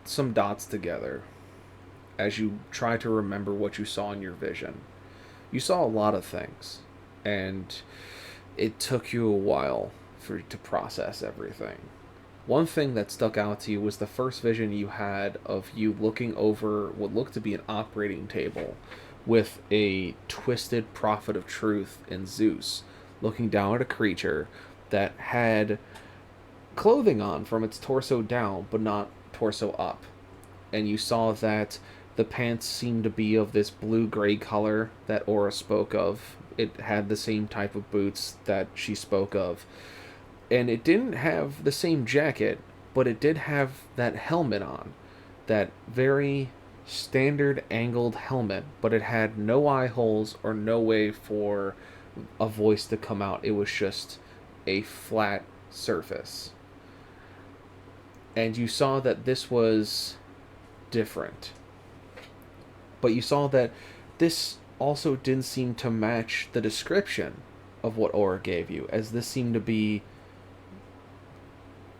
some dots together as you try to remember what you saw in your vision. You saw a lot of things, and it took you a while to process everything. One thing that stuck out to you was the first vision you had of you looking over what looked to be an operating table with a twisted prophet of truth and Zeus looking down at a creature that had clothing on from its torso down, but not torso up. And you saw that the pants seemed to be of this blue-gray color that Aura spoke of It had the same type of boots that she spoke of. And it didn't have the same jacket, but it did have that helmet on. That very standard angled helmet, but it had no eye holes or no way for a voice to come out. It was just a flat surface. And you saw that this was different. But you saw that this also didn't seem to match the description of what Aura gave you, as this seemed to be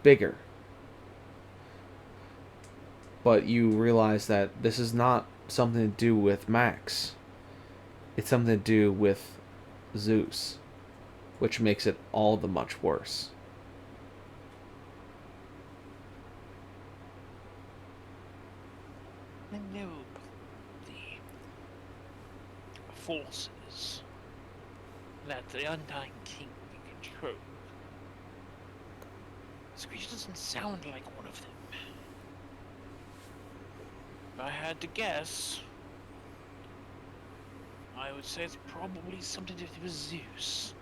bigger. But you realize that this is not something to do with Max. It's something to do with Zeus, which makes it all the much worse. I knew the forces that the Undying King controlled. This creature doesn't sound like one of them. If I had to guess, I would say it's probably something to do with Zeus.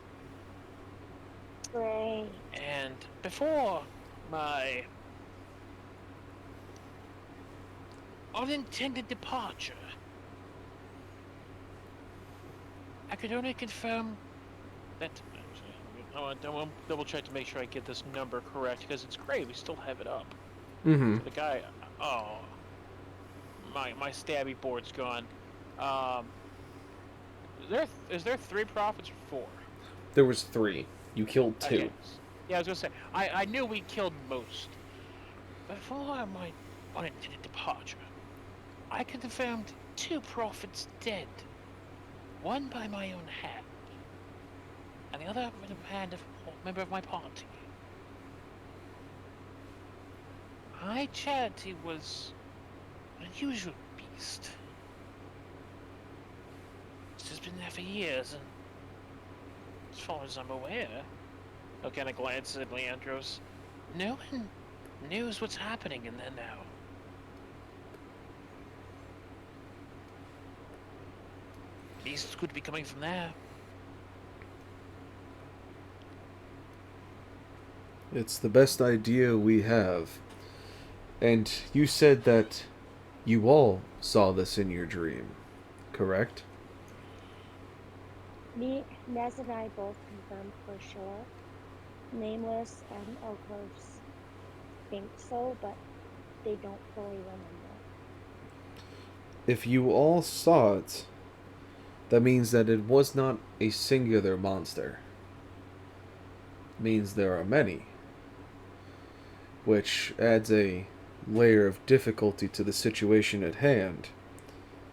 Great. And before my unintended departure, I could only confirm that. I want to double check to make sure I get this number correct, because it's great. We still have it up. Mm-hmm. The guy. Oh, my stabby board's gone. Is there 3 prophets or 4? There was 3. You killed 2. Okay. Yeah, I was gonna say I knew we killed most. Before my unintended departure, I confirmed 2 prophets dead. One by my own hand, and the other by the hand of a member of my party. My charity was an unusual beast. This has been there for years, and as far as I'm aware, I kind of glances at Leandros. No one knows what's happening in there now. Beasts could be coming from there. It's the best idea we have. And you said that you all saw this in your dream, correct? Me, Nez and I both confirmed for sure. Nameless and Okos think so, but they don't fully remember. If you all saw it, that means that it was not a singular monster. It means there are many. Which adds a layer of difficulty to the situation at hand,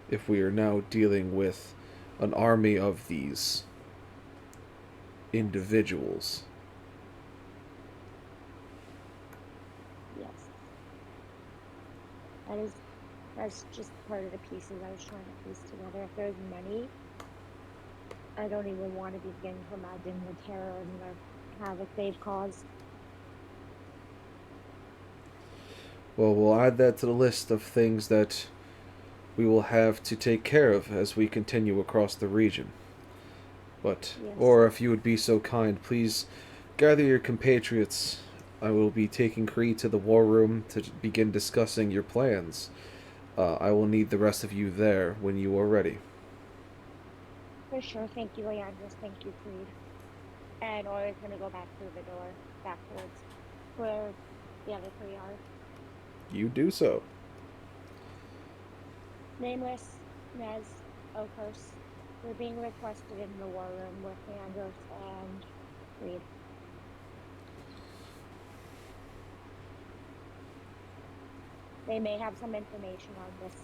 if we are now dealing with an army of these individuals. Yes. That's just part of the pieces I was trying to piece together. If there's many, I don't even want to begin to imagine the terror and the havoc they've caused. Well, we'll add that to the list of things that we will have to take care of as we continue across the region. But, Yes. or if you would be so kind, please gather your compatriots. I will be taking Kree to the war room to begin discussing your plans. I will need the rest of you there when you are ready. For sure. Thank you, Leandros. Thank you, Creed. And Aura's going to go back through the door, back towards where the other 3 are. You do so. Nameless, Nez, Okos. We're being requested in the war room with Leandros and Creed. They may have some information on this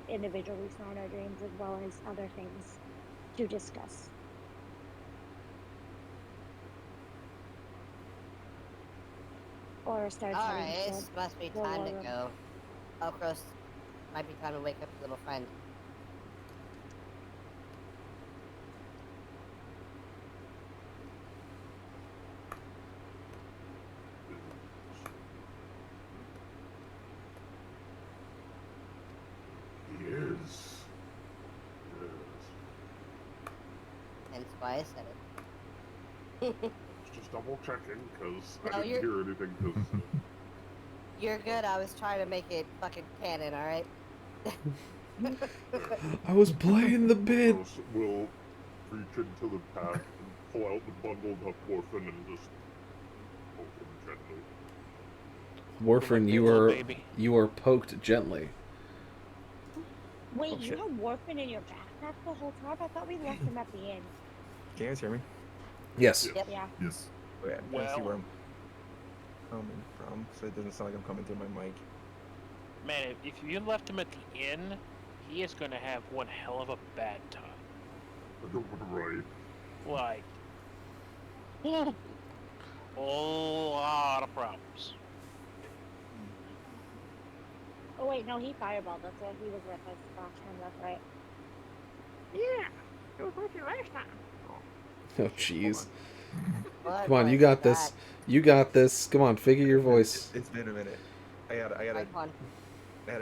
individual we saw in our dreams, as well as other things to discuss. Or start Alright, heading this to must be the time war to room. go. Okros, might be time to wake up your little friend. He is. Yes. hence why I said it. Just double checking, because No, I didn't hear anything, because... You're good. I was trying to make it fucking canon, alright? I was playing the bit. We'll reach into the pack and pull out the bundled up morphine and just poke him gently. Warfarin, you are poked gently. Wait, Oh, you shit. had Warfin in your backpack the whole time? I thought we left him at the inn. Can you guys hear me? Yes. Yep. Yeah. Yes. Oh, yeah, I see Well- where I'm coming from, so it doesn't sound like I'm coming through my mic. Man, if you left him at the inn, he is going to have one hell of a bad time. Right. Like, a lot of problems. Oh wait, no, he fireballed us. So he was with us last time. That's right. Yeah, it was with you last time. Oh, jeez. But Come on, when you I got came this. You got this. Come on, figure your voice. It's been a minute. I back, gotta icon.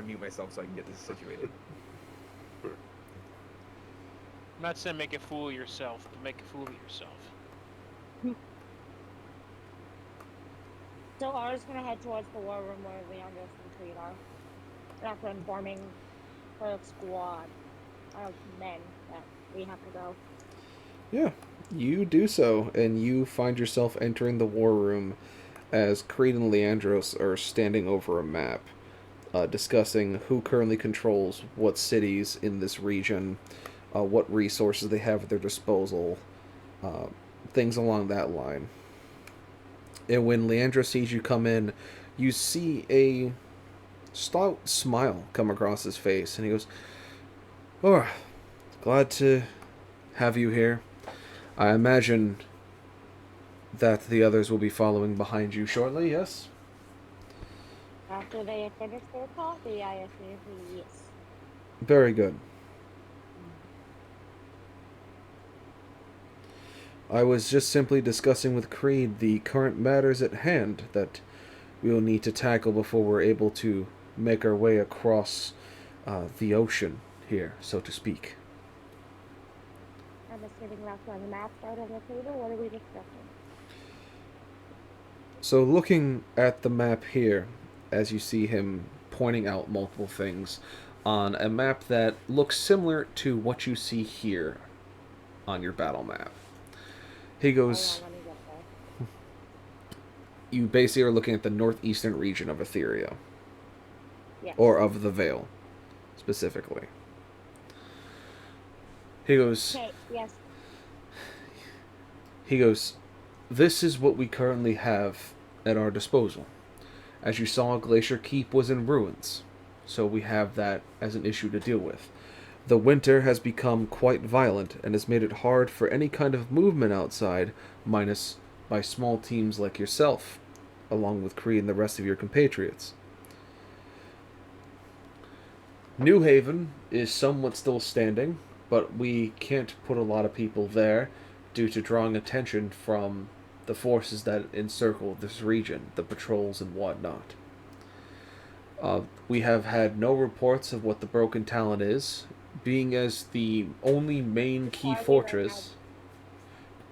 mute myself so I can get this situated. I'm not saying make a fool of yourself, but make a fool of yourself. So R's gonna head towards the war room where Leandros and Creed are. After informing the squad of men that we have to go. Yeah, you do so, and you find yourself entering the war room as Creed and Leandros are standing over a map, discussing who currently controls what cities in this region, what resources they have at their disposal, things along that line. And when Leandros sees you come in, you see a stout smile come across his face, and he goes, "Oh, glad to have you here. I imagine that the others will be following behind you shortly, yes?" After they finish their coffee, I assume yes. Very good. I was just simply discussing with Creed the current matters at hand that we will need to tackle before we're able to make our way across the ocean here, so to speak. I'm assuming that's where the map's right on the table. What are we discussing? So looking at the map here, as you see him pointing out multiple things on a map that looks similar to what you see here on your battle map. He goes, Hold on, let me get there. you basically are looking at the northeastern region of Etheria. Yes. Or of the Vale, specifically. He goes, Okay, yes. He goes, this is what we currently have at our disposal. As you saw, Glacier Keep was in ruins, so we have that as an issue to deal with. The winter has become quite violent and has made it hard for any kind of movement outside, minus by small teams like yourself, along with Kree and the rest of your compatriots. New Haven is somewhat still standing, but we can't put a lot of people there due to drawing attention from the forces that encircle this region, the patrols and whatnot. We have had no reports of what the Broken Talon is, being as the only main key fortress.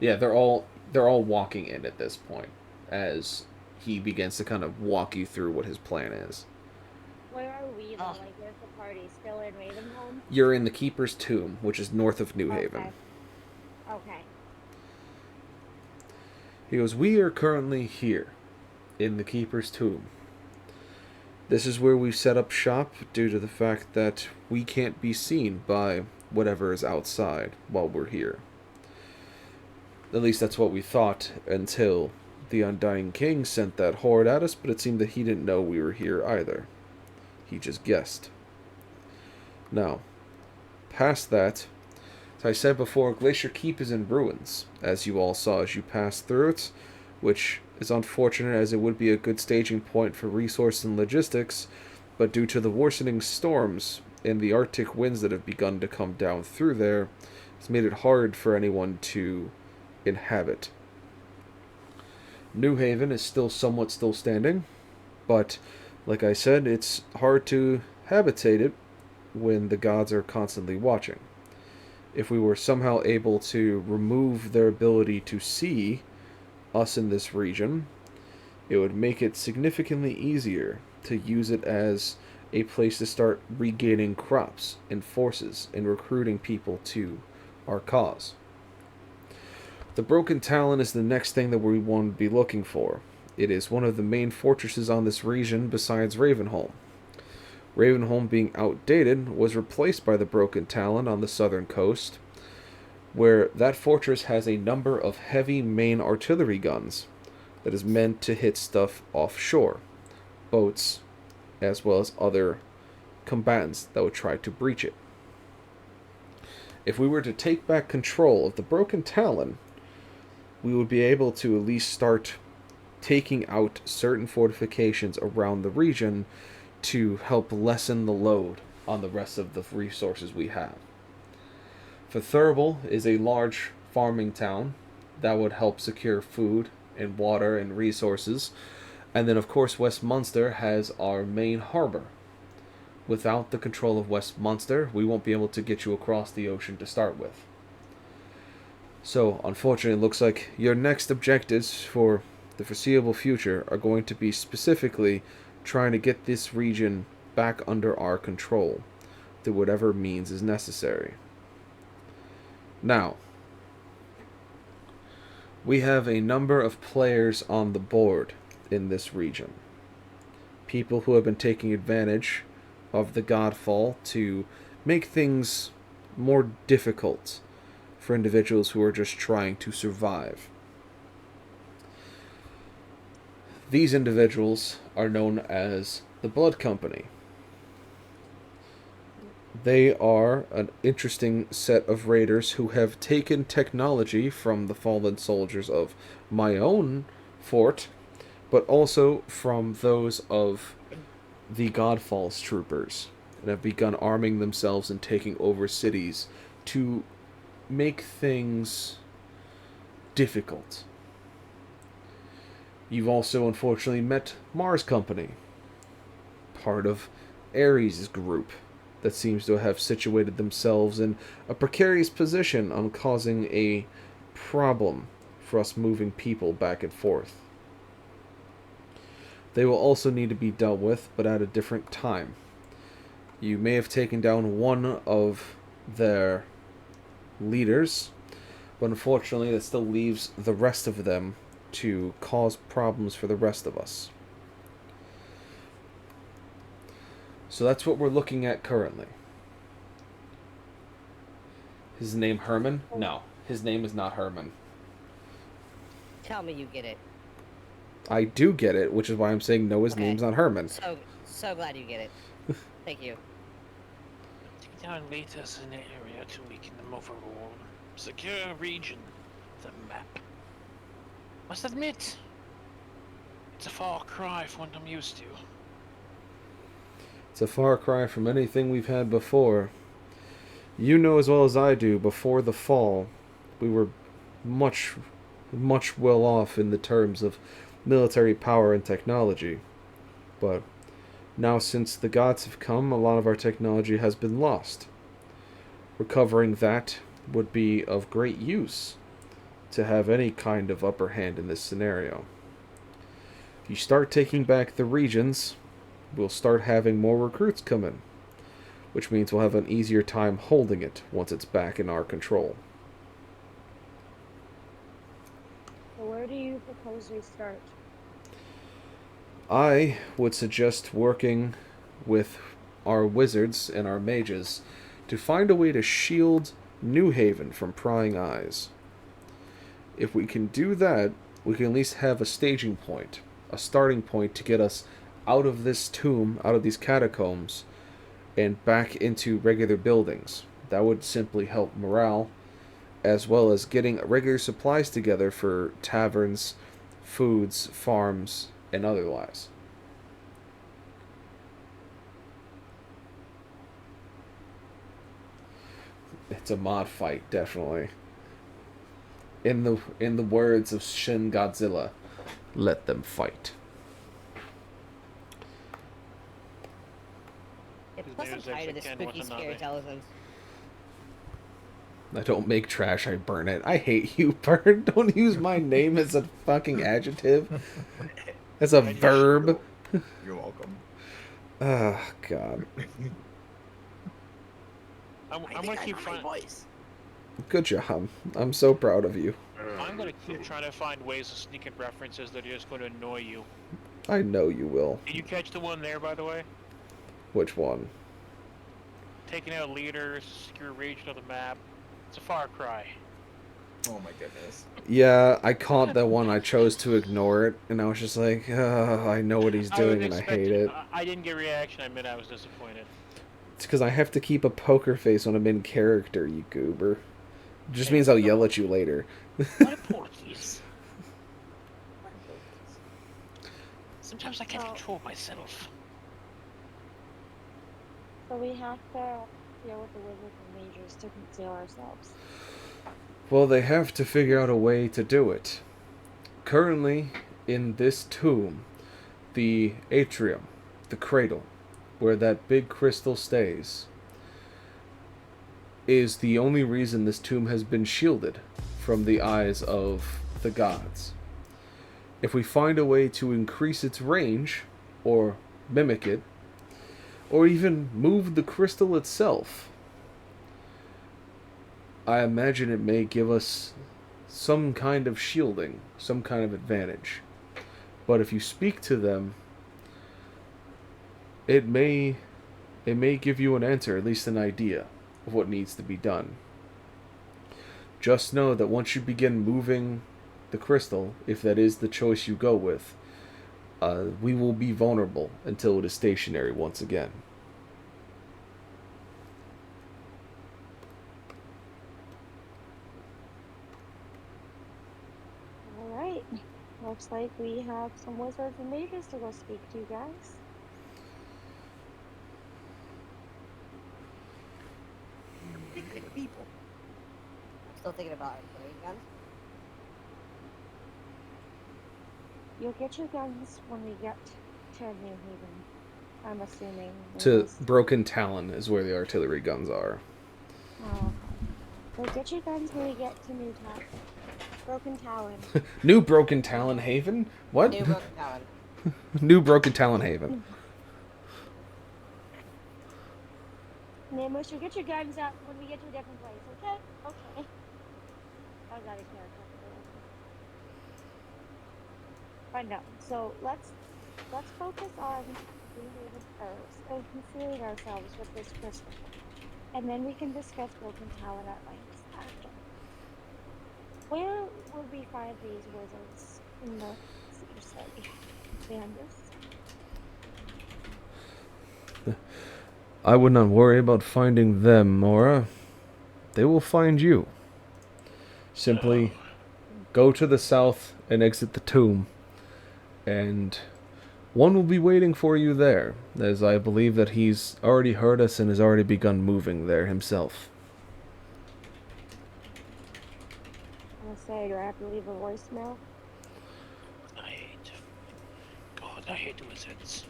Yeah, they're all walking in at this point, as he begins to kind of walk you through what his plan is. Where are we though? Like, where's the party? Still in Ravenholm? You're in the Keeper's Tomb, which is north of New Haven. Okay. He goes, we are currently here, in the Keeper's Tomb. This is where we set up shop due to the fact that we can't be seen by whatever is outside while we're here. At least that's what we thought until the Undying King sent that horde at us, but it seemed that he didn't know we were here either. He just guessed. Now, past that, as I said before, Glacier Keep is in ruins, as you all saw as you passed through it, which is unfortunate as it would be a good staging point for resource and logistics, but due to the worsening storms and the Arctic winds that have begun to come down through there, it's made it hard for anyone to inhabit. New Haven is still somewhat still standing, but like I said, it's hard to habitate it when the gods are constantly watching. if we were somehow able to remove their ability to see us in this region, it would make it significantly easier to use it as a place to start regaining crops and forces and recruiting people to our cause. The Broken Talon is the next thing that we want to be looking for. It is one of the main fortresses on this region besides Ravenholm. Ravenholm, being outdated, was replaced by the Broken Talon on the southern coast, where that fortress has a number of heavy main artillery guns that is meant to hit stuff offshore, boats, as well as other combatants that would try to breach it. If we were to take back control of the Broken Talon, we would be able to at least start taking out certain fortifications around the region to help lessen the load on the rest of the resources we have. For Thurble is a large farming town that would help secure food and water and resources. And then, of course, Westmunster has our main harbor. Without the control of Westmunster, we won't be able to get you across the ocean to start with. So, unfortunately, it looks like your next objectives for the foreseeable future are going to be specifically trying to get this region back under our control through whatever means is necessary. Now, we have a number of players on the board in this region. People who have been taking advantage of the Godfall to make things more difficult for individuals who are just trying to survive. These individuals are known as the Blood Company. They are an interesting set of raiders who have taken technology from the fallen soldiers of my own fort, but also from those of the Godfall's troopers, and have begun arming themselves and taking over cities to make things difficult. You've also unfortunately met Mars Company, part of Ares' group, that seems to have situated themselves in a precarious position on causing a problem for us moving people back and forth. They will also need to be dealt with, but at a different time. You may have taken down one of their leaders, but unfortunately that still leaves the rest of them to cause problems for the rest of us. So that's what we're looking at currently. His name Herman? No, his name is not Herman. Tell me you get it. I do get it, which is why I'm saying no, his Okay. name's not Herman. So glad you get it. Thank you. Take down Vetus in the area to weaken them overall. Secure region. The map. Must admit, it's a far cry from what I'm used to. It's a far cry from anything we've had before. You know as well as I do, before the fall, we were much well off in the terms of military power and technology. But now since the gods have come, a lot of our technology has been lost. Recovering that would be of great use to have any kind of upper hand in this scenario. If you start taking back the regions, we'll start having more recruits come in, which means we'll have an easier time holding it once it's back in our control. So where do you propose we start? I would suggest working with our wizards and our mages to find a way to shield New Haven from prying eyes. If we can do that, we can at least have a staging point, a starting point to get us out of this tomb, out of these catacombs, and back into regular buildings. That would simply help morale, as well as getting regular supplies together for taverns, foods, farms, and otherwise. It's a mod fight, definitely. In the words of Shin Godzilla, let them fight. Yeah, plus I'm tired of this spooky, scary televisions. I don't make trash, I burn it. I hate you, Bird. Don't use my name as a fucking adjective. As a verb. You're welcome. Oh, God. I'm gonna keep trying. Good job. I'm so proud of you. I'm gonna keep trying to find ways to sneak in references that are just going to annoy you. I know you will. Did you catch the one there, by the way? Which one? Taking out leaders, secure region of the map. It's a far cry. Oh my goodness. Yeah, I caught that one. I chose to ignore it, and I was just like, I know what he's doing, and I hate it. I didn't get a reaction. I admit I was disappointed. It's because I have to keep a poker face when I'm in character, you goober. It just means I'll yell at you later. What a porkies. Sometimes I can't control myself. So we have to deal with the wizards and mages to conceal ourselves. Well, they have to figure out a way to do it. Currently, in this tomb, the atrium, the cradle, where that big crystal stays, is the only reason this tomb has been shielded from the eyes of the gods. If we find a way to increase its range, or mimic it, or even move the crystal itself, I imagine it may give us some kind of shielding, some kind of advantage. But if you speak to them, it may give you an answer, at least an idea of what needs to be done. Just know that once you begin moving the crystal, if that is the choice you go with, we will be vulnerable until it is stationary once again. Alright. Looks like we have some wizards and mages to go speak to, guys. Good people. I'm still thinking about it. Guns. You'll get your guns when we get to New Haven. I'm assuming. To Broken Talon is where the artillery guns are. Oh, okay. We'll get your guns when we get to Broken Talon. New Broken Talon Haven? What? New Broken Talon. New Broken Talon Haven. Namos, you'll get your guns out when we get to a different place, okay? Okay. I got a character. Fine, no. So let's focus on New Haven first and concealing ourselves with this crystal. And then we can discuss Broken Talon at length after. Where would we find these wizards in the city? Bandits? I would not worry about finding them, Mora. They will find you. Simply go to the south and exit the tomb, and one will be waiting for you there, as I believe that he's already heard us and has already begun moving there himself. I'm gonna say, do I have to leave a voicemail? I hate wizards.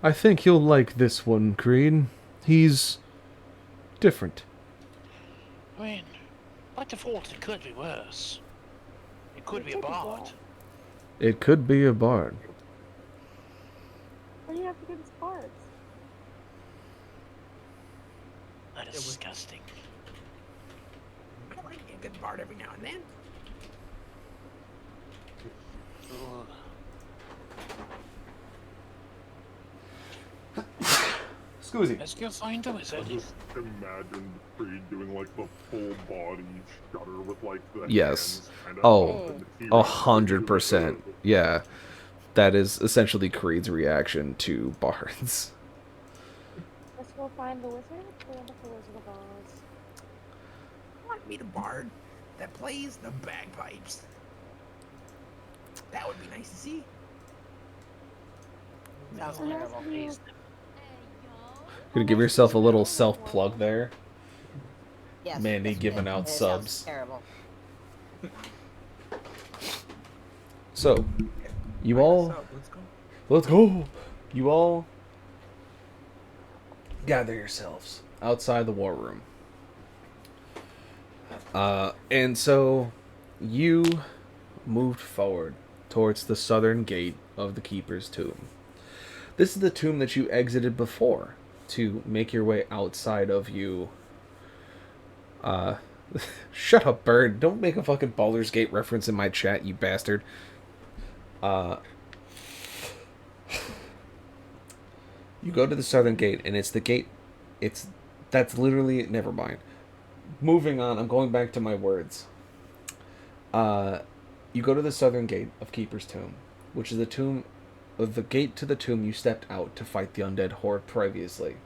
I think you'll like this one, Creed. He's different. I mean, by default, it could be worse. It could be a bard. It could be a bard. What do you have against bards? That is disgusting. I like a good bard every now and then. Ugh. Excuse me. Let's go find the I wizard. just imagine Creed doing like the full body shudder with like the Yes. hands kind of Oh, up and the feet 100%. Yeah. That is essentially Creed's reaction to bards. Let's go find the wizard. We're the Wizard of Oz. I want to meet a bard that plays the bagpipes. That would be nice to see. Sounds So terrible. that's you. Gonna give yourself a little self-plug there. Yes, Mandy giving out it sounds subs. Terrible. So, you all... Let's go. Let's go! You all gather yourselves outside the war room. And so you moved forward towards the southern gate of the Keeper's Tomb. This is the tomb that you exited before to make your way outside of you. Shut up, bird. Don't make a fucking Baldur's Gate reference in my chat, you bastard. You go to the southern gate, and it's the gate. That's literally, never mind. Moving on, I'm going back to my words. You go to the southern gate of Keeper's Tomb, which is the gate to the tomb you stepped out to fight the undead horde previously.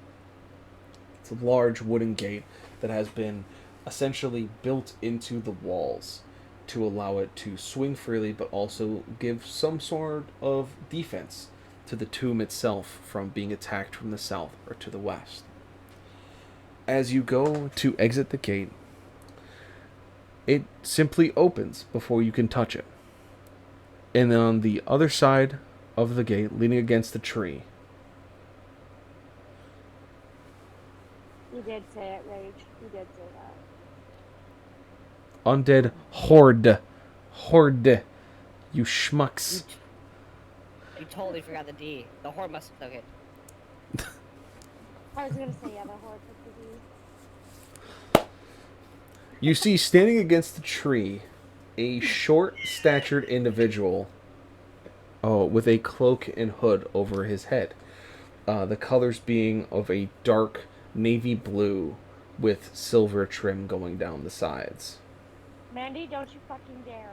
It's a large wooden gate that has been essentially built into the walls to allow it to swing freely, but also give some sort of defense to the tomb itself from being attacked from the south or to the west. As you go to exit the gate, it simply opens before you can touch it. And then on the other side of the gate, leaning against the tree, You did say it, Rage. You did say that. undead horde. Horde. You schmucks. You totally forgot the D. The horde must have took it. I was gonna say, yeah, the horde took the D. You see, standing against the tree, a short-statured individual with a cloak and hood over his head. The colors being of a dark navy blue with silver trim going down the sides. Mandy, don't you fucking dare.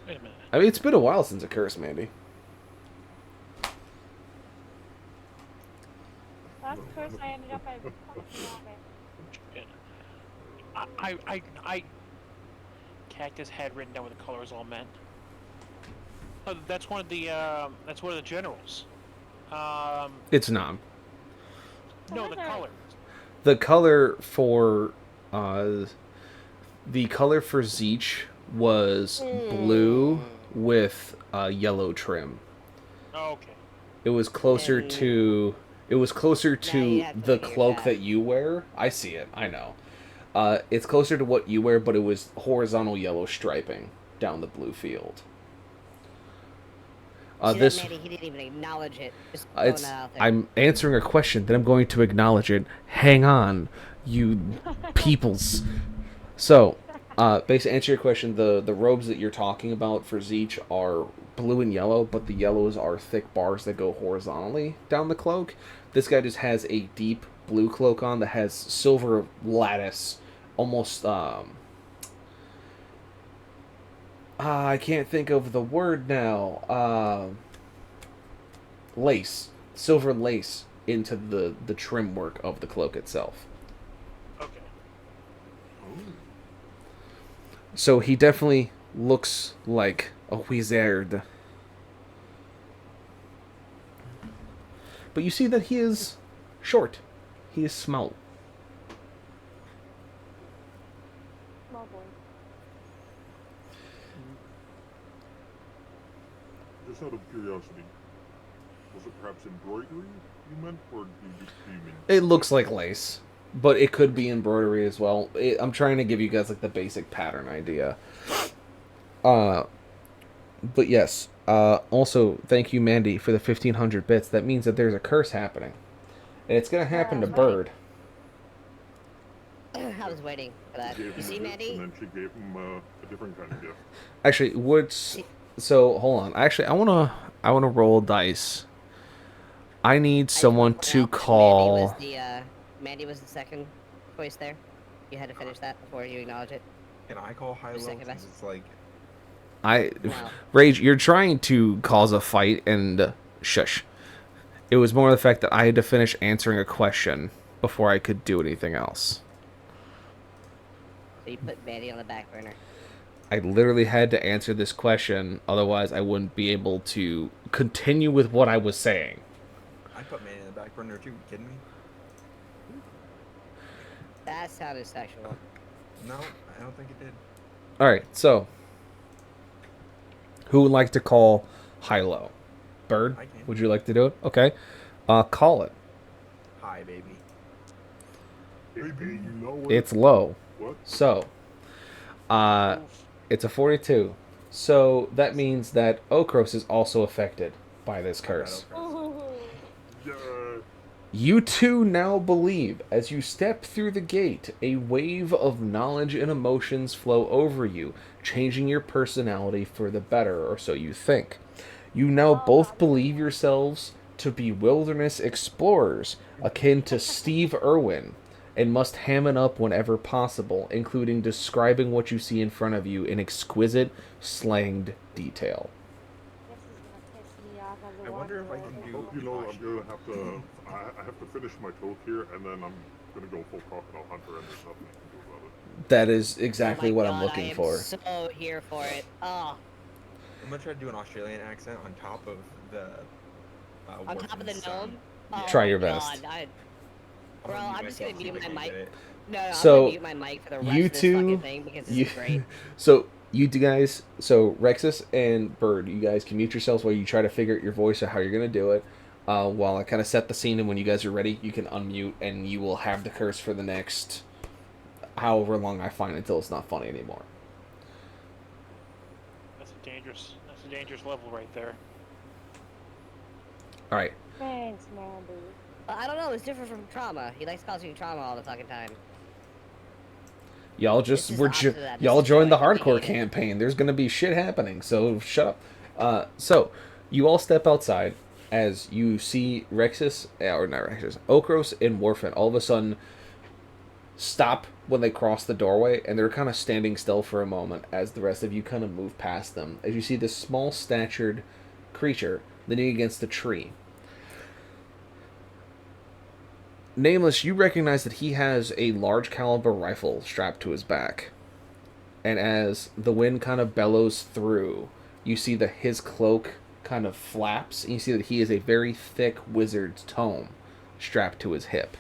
Wait a minute. I mean, it's been a while since a curse, Mandy. Last curse I ended up at fucking love it. I Cactus had written down what the colors all meant. Oh, that's one of the generals. It's not. No, the color. The color for Zeech was blue with yellow trim. Oh, okay. It was closer to the cloak that. that you wear. I see it. I know. It's closer to what you wear, but it was horizontal yellow striping down the blue field. See that, Mandy, he didn't even acknowledge it. Just throwing that out there. I'm answering a question, then I'm going to acknowledge it. Hang on, you peoples. So, basically, to answer your question, the robes that you're talking about for Zeech are blue and yellow, but the yellows are thick bars that go horizontally down the cloak. This guy just has a deep blue cloak on that has silver lattice, almost, I can't think of the word now. Lace. Silver lace into the trim work of the cloak itself. Okay. So he definitely looks like a wizard. But you see that he is short. He is small. Small boy. Just out of curiosity, was it perhaps embroidery you meant, or do you mean? It looks like lace, but it could be embroidery as well. I'm trying to give you guys like the basic pattern idea. But yes. Also, thank you, Mandy, for the 1,500 bits. That means that there's a curse happening, and it's gonna happen to Bird. I was waiting for that. You see, Mandy? And then she gave him a different kind of gift. Actually, so hold on. Actually, I wanna roll dice. I need someone to call. Mandy was the second choice there. You had to finish that before you acknowledge it. Can I call high low? Second Since it's like Wow. Rage, you're trying to cause a fight, and shush. It was more the fact that I had to finish answering a question before I could do anything else. So you put Mandy on the back burner. I literally had to answer this question, otherwise I wouldn't be able to continue with what I was saying. I put Manny in the back burner too. You kidding me? That sounded sexual. No, I don't think it did. Alright, so who would like to call high-low? Bird? I can. Would you like to do it? Okay. Call it. Hi, baby. Baby, you know what? It's low. What? So, It's a 42. So that means that Okros is also affected by this curse. Yeah. You two now believe, as you step through the gate, a wave of knowledge and emotions flow over you, changing your personality for the better, or so you think. You now both believe yourselves to be wilderness explorers, akin to Steve Irwin, and must ham it up whenever possible, including describing what you see in front of you in exquisite, slanged detail. This is gonna piss me off as a I wonder if I one-year-old. can Well, do. you know, I'm gonna have to. I have to finish my talk here, and then I'm gonna go full crocodile hunter, and there's nothing you can do about it. That is exactly Oh my what God, I'm looking I am for. so here for it. Oh, I'm gonna try to do an Australian accent on top of the. on top of the Warfen's sound. gnome. Oh Try my your God, best. Bro, mute I'm just gonna myself, see mute if I my can mic. get it. No, I'm So, gonna mute my mic for the rest you of this two, fucking thing because this you, is great. so you two guys, so Rexus and Bird, you guys can mute yourselves while you try to figure out your voice or how you're gonna do it. While I kind of set the scene, and when you guys are ready, you can unmute, and you will have the curse for the next however long I find until it's not funny anymore. That's a dangerous level right there. All right. Thanks, man, dude. I don't know. It's different from trauma. He likes causing you trauma all the fucking time. Y'all This just is were the opposite of that. This y'all is joined the joy. We hardcore hate it. campaign. There's gonna be shit happening, so shut up. So you all step outside as you see Rexus, or not Rexus, Okros and Warfin all of a sudden stop when they cross the doorway, and they're kind of standing still for a moment as the rest of you kind of move past them. As you see this small statured creature leaning against a tree. Nameless, you recognize that he has a large caliber rifle strapped to his back. And as the wind kind of bellows through, you see that his cloak kind of flaps, and you see that he is a very thick wizard's tome strapped to his hip.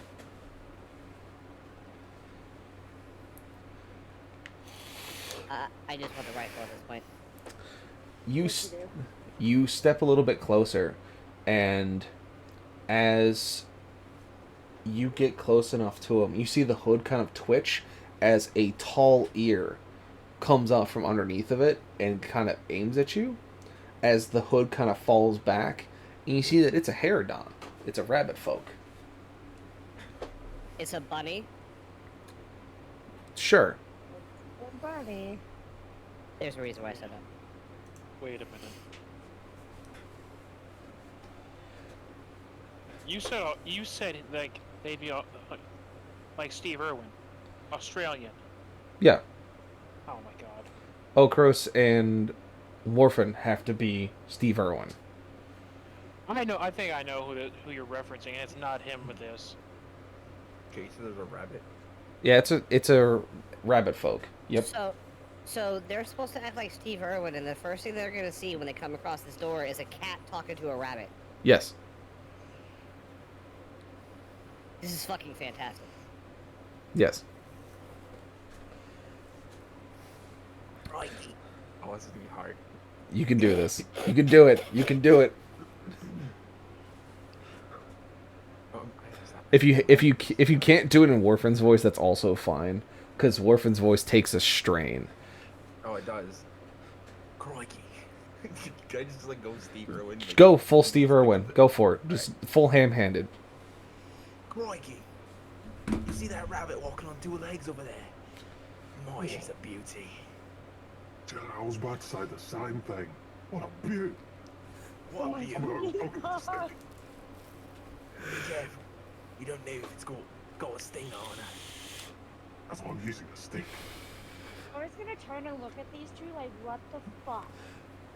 I just want the rifle at this point. You step a little bit closer, and as you get close enough to him, you see the hood kind of twitch as a tall ear comes out from underneath of it and kind of aims at you. As the hood kind of falls back, and you see that it's a Herodon. It's a rabbit folk. It's a bunny. Sure. Good buddy. There's a reason why I said that. Wait a minute. You said like they'd be like Steve Irwin, Australian. Yeah. Oh my God. Okros and Warfin have to be Steve Irwin. I know. I think I know who you're referencing, and it's not him with this. Okay, so there's a rabbit. Yeah, it's a rabbit folk. Yep. So they're supposed to act like Steve Irwin, and the first thing they're gonna see when they come across this door is a cat talking to a rabbit. Yes. This is fucking fantastic. Yes. Right. Oh, this is gonna be hard. You can do this. You can do it. You can do it. If you can't do it in Warfin's voice, that's also fine, because Warfin's voice takes a strain. Oh, it does. Crikey. Can I just like go Steve Irwin? Like, Go full Steve Irwin. Go for it. Just full ham-handed. Crikey. You see that rabbit walking on two legs over there? My, she's a beauty. Yeah, I was about to say the same thing. What a beaut. What a my beauty. I'm gonna go with the stick. Be careful. You don't know if it's got a stinger on it. That's why I'm using a stick. I was gonna turn and look at these two like, what the fuck?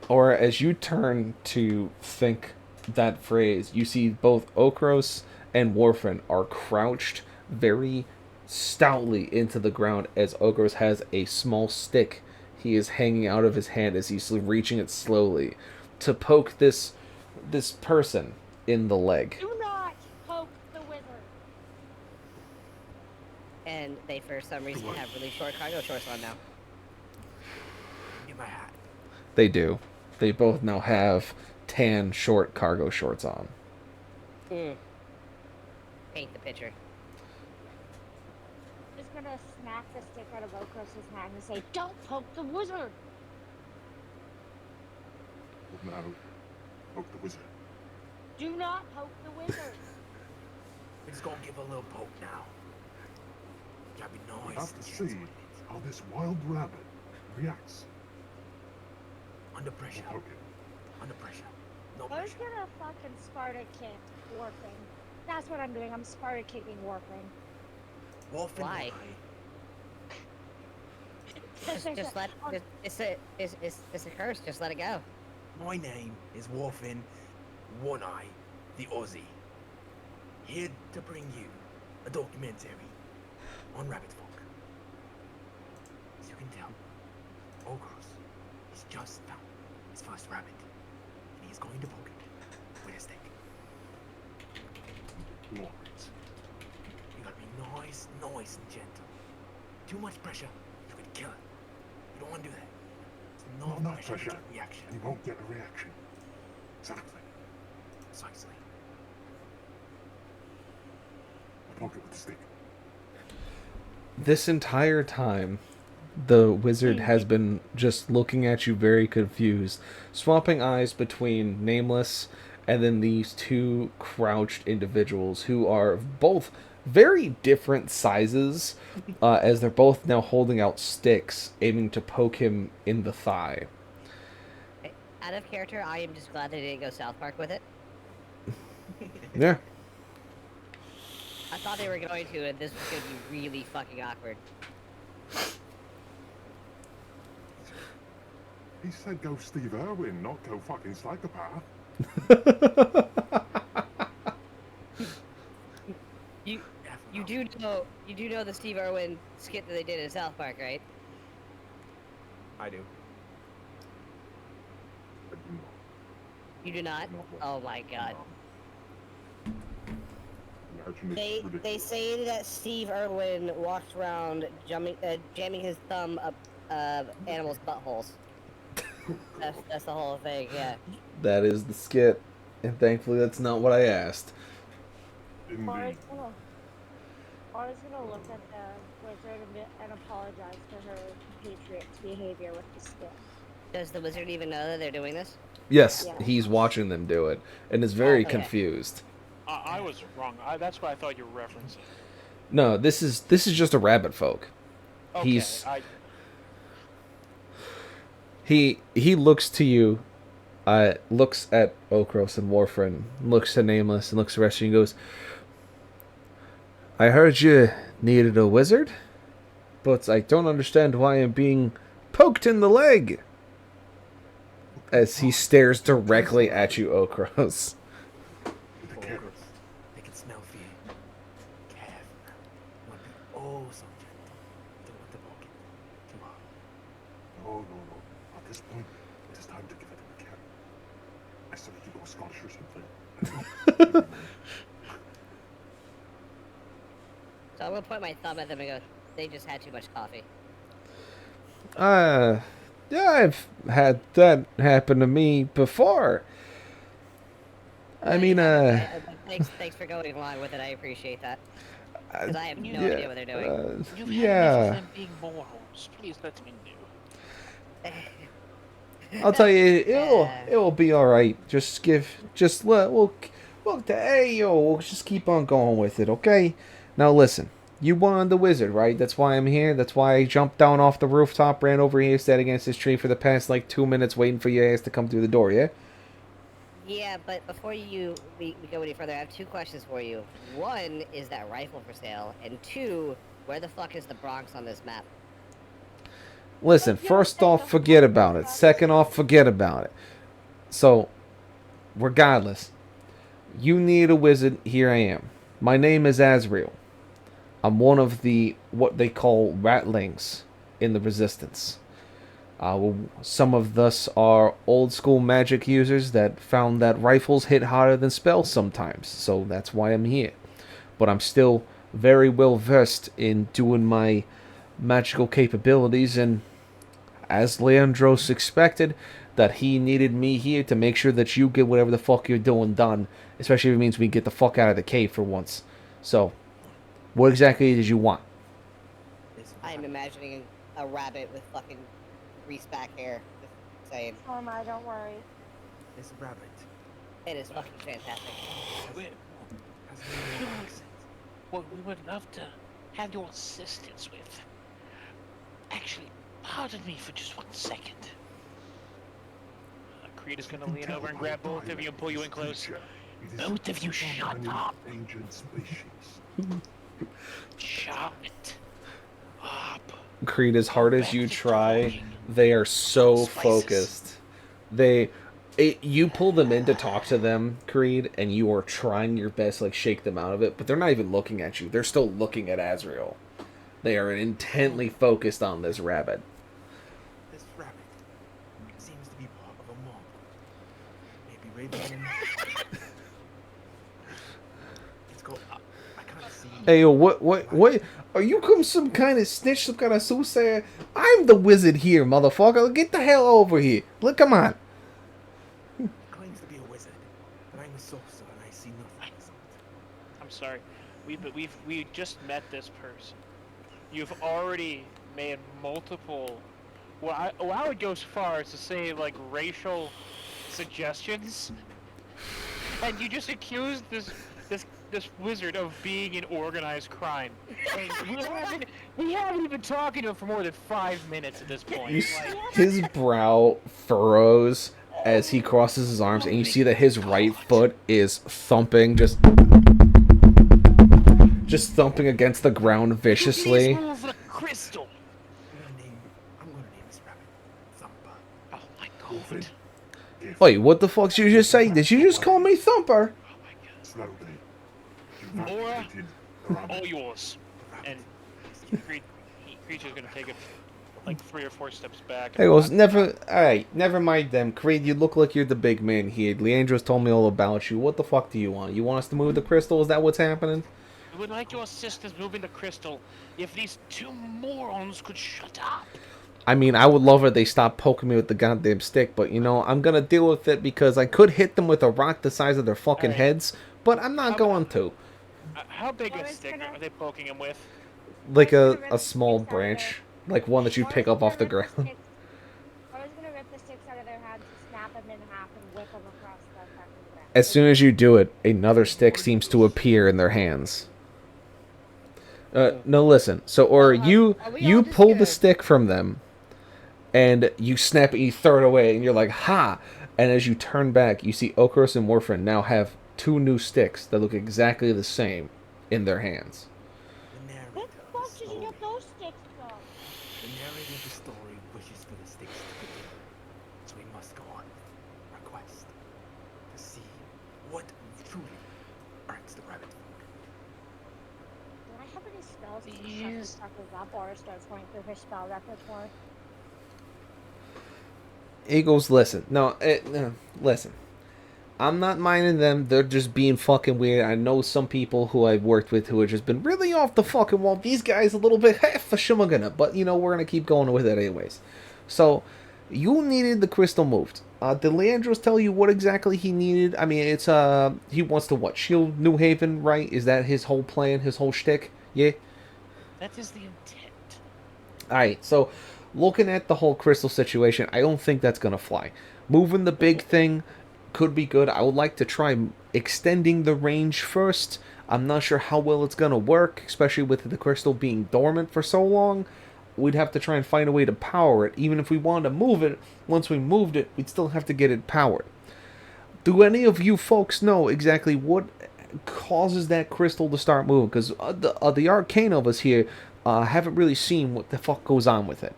Or as you turn to think that phrase, you see both Okros and Warfin are crouched very stoutly into the ground as Okros has a small stick he is hanging out of his hand as he's reaching it slowly to poke this person in the leg. Do not poke the wizard. And they, for some reason, have really short cargo shorts on now. Get my hat. They do. They both now have tan short cargo shorts on. Paint the picture. just gonna snap the stick out of Okros's hand and say, "Don't poke the wizard." Well, now, poke the wizard. Do not poke the wizard. We're just gonna give a little poke now. Gotta be We nice. have to see how this wild rabbit reacts. Under pressure. We'll poke it. Under pressure. No I'm pressure. gonna fucking Sparta kick Warping. That's what I'm doing. I'm Sparta kicking Warping. Wolf and Why? Just let it's a curse. Just let it go. My name is Wolfin One Eye, the Aussie. Here to bring you a documentary on rabbit folk. As you can tell, Ogros has just found his first rabbit, and he's going to poke it with a stick. Right. You gotta be nice and gentle. Too much pressure, you could kill it. You don't want to do that. So Not enough to pressure. get reaction. And you won't get a reaction. Exactly. Precisely. I poke it with the stick. This entire time, the wizard has been just looking at you very confused, swapping eyes between Nameless and then these two crouched individuals who are both very different sizes, as they're both now holding out sticks, aiming to poke him in the thigh. Out of character, I am just glad they didn't go South Park with it. Yeah. I thought they were going to, and this was going to be really fucking awkward. He said go Steve Irwin, not go fucking psychopath. You do know the Steve Irwin skit that they did in South Park, right? I do. I do not. You do not? Not what- Oh my god. Imagine They it's ridiculous. say that Steve Irwin walked around jamming his thumb up animals' buttholes. That's the whole thing, yeah. That is the skit, and thankfully that's not what I asked. Indeed. Laura's gonna look at the wizard and apologize for her compatriot's behavior with the stick. Does the wizard even know that they're doing this? Yes, Yeah. he's watching them do it, and is very Okay. confused. I was wrong. That's what I thought you were referencing. No, this is just a rabbit folk. Okay, He's he looks to you, looks at Okros and Warfrin, looks at Nameless, and looks at the rest of you and goes, I heard you needed a wizard, but I don't understand why I'm being poked in the leg. As he stares directly at you, Okros. With the carrots. They can smell fear. Careful now. You want to be oh so gentle. Don't want to poke it too hard. No. At this point, it is time to give it a carrot. I said we could go Scottish or something. So I'm gonna point my thumb at them and go, they just had too much coffee. Yeah, I've had that happen to me before. I mean, Thanks for going along with it. I appreciate that. Because I have no yeah, idea what they're doing. You've had enough yeah. of them being morons. Please let me know. I'll tell you, it'll be all right. We'll just keep on going with it, okay? Now listen, you wanted the wizard, right? That's why I'm here. That's why I jumped down off the rooftop, ran over here, sat against this tree for the past 2 minutes, waiting for your ass to come through the door. Yeah. Yeah, but before we go any further, I have two questions for you. One, is that rifle for sale? And two, where the fuck is the Bronx on this map? Listen, first off, forget about it. Second off, forget about it. So, regardless, you need a wizard, here I am. My name is Azrael. I'm one of the, what they call ratlings in the Resistance. Some of us are old school magic users that found that rifles hit harder than spells sometimes, so that's why I'm here. But I'm still very well versed in doing my magical capabilities, and as Leandros expected, that he needed me here to make sure that you get whatever the fuck you're doing done, especially if it means we get the fuck out of the cave for once. So, what exactly did you want? I am imagining a rabbit with fucking greased back hair. Just saying. Oh my, don't worry. This rabbit It is fucking fantastic. has Wait. a New accent. What we would love to have your assistance with. Actually, pardon me for just 1 second. Creed is gonna lean over and grab both of you and pull you in close. Both of you shut up. Endangered species. Shut up. Creed, as hard as you try, they are so focused. You pull them in to talk to them, Creed, and you are trying your best to like shake them out of it, but they're not even looking at you. They're still looking at Azrael. They are intently focused on this rabbit. This rabbit seems to be part of a mob. Maybe Raven. Let's go up. I can't see. Hey, yo, what? Are you some kind of snitch, some kind of soothsayer? I'm the wizard here, motherfucker. Get the hell over here. Look, come on. He claims to be a wizard, but I'm a sorcerer and I see nothing. I'm sorry. We just met this person. You've already made multiple. Well, I would go as far as to say like racial suggestions, and you just accused this wizard of being in organized crime. And we haven't even been talking to him for more than 5 minutes at this point. His brow furrows as he crosses his arms, and you see that his right foot is thumping, just thumping against the ground viciously. Crystal. I'm gonna name this rabbit Thumper. Oh my god. Wait, what the fuck did you just say? Did you just call me Thumper? Oh my god. Slowly. Laura, all yours. And Creature's gonna take it like 3 or 4 steps back. Hey, well, never mind them. Creed, you look like you're the big man here. Leandro's told me all about you. What the fuck do you want? You want us to move the crystal? Is that what's happening? We would like your assistance moving the crystal. If these 2 morons could shut up. I mean, I would love it if they stopped poking me with the goddamn stick, but you know, I'm gonna deal with it because I could hit them with a rock the size of their fucking heads, but I'm not going to. How big a stick are they poking him with? Like a small branch, like one that you pick up off the ground. I was gonna rip the sticks out of their hands, snap them in half, and whip them across the fucking ground. As soon as you do it, another stick seems to appear in their hands. No, listen. So, or you pull the stick from them, and you snap it, you throw it away, and you're like, ha! And as you turn back, you see Ocaros and Morphin now have 2 new sticks that look exactly the same in their hands. Where the fuck did you get those sticks from? The narrator of the story wishes for the sticks to continue, so we must go on our quest to see what truly irks the rabbit folk. Do I have any spells to shut these suckers up, or start going through her spell repertoire? Eagles, listen. No, listen. I'm not minding them. They're just being fucking weird. I know some people who I've worked with who have just been really off the fucking wall. These guys a little bit for shumagana, but you know, we're gonna keep going with it anyways. So, you needed the crystal moved. Did Leandros tell you what exactly he needed? I mean, it's he wants to what? Shield New Haven, right? Is that his whole plan, his whole shtick? Yeah. That is the intent. Alright, so looking at the whole crystal situation, I don't think that's gonna fly. Moving the big thing could be good. I would like to try extending the range first. I'm not sure how well it's gonna work, especially with the crystal being dormant for so long. We'd have to try and find a way to power it. Even if we wanted to move it, once we moved it, we'd still have to get it powered. Do any of you folks know exactly what causes that crystal to start moving? Because the arcane of us here haven't really seen what the fuck goes on with it.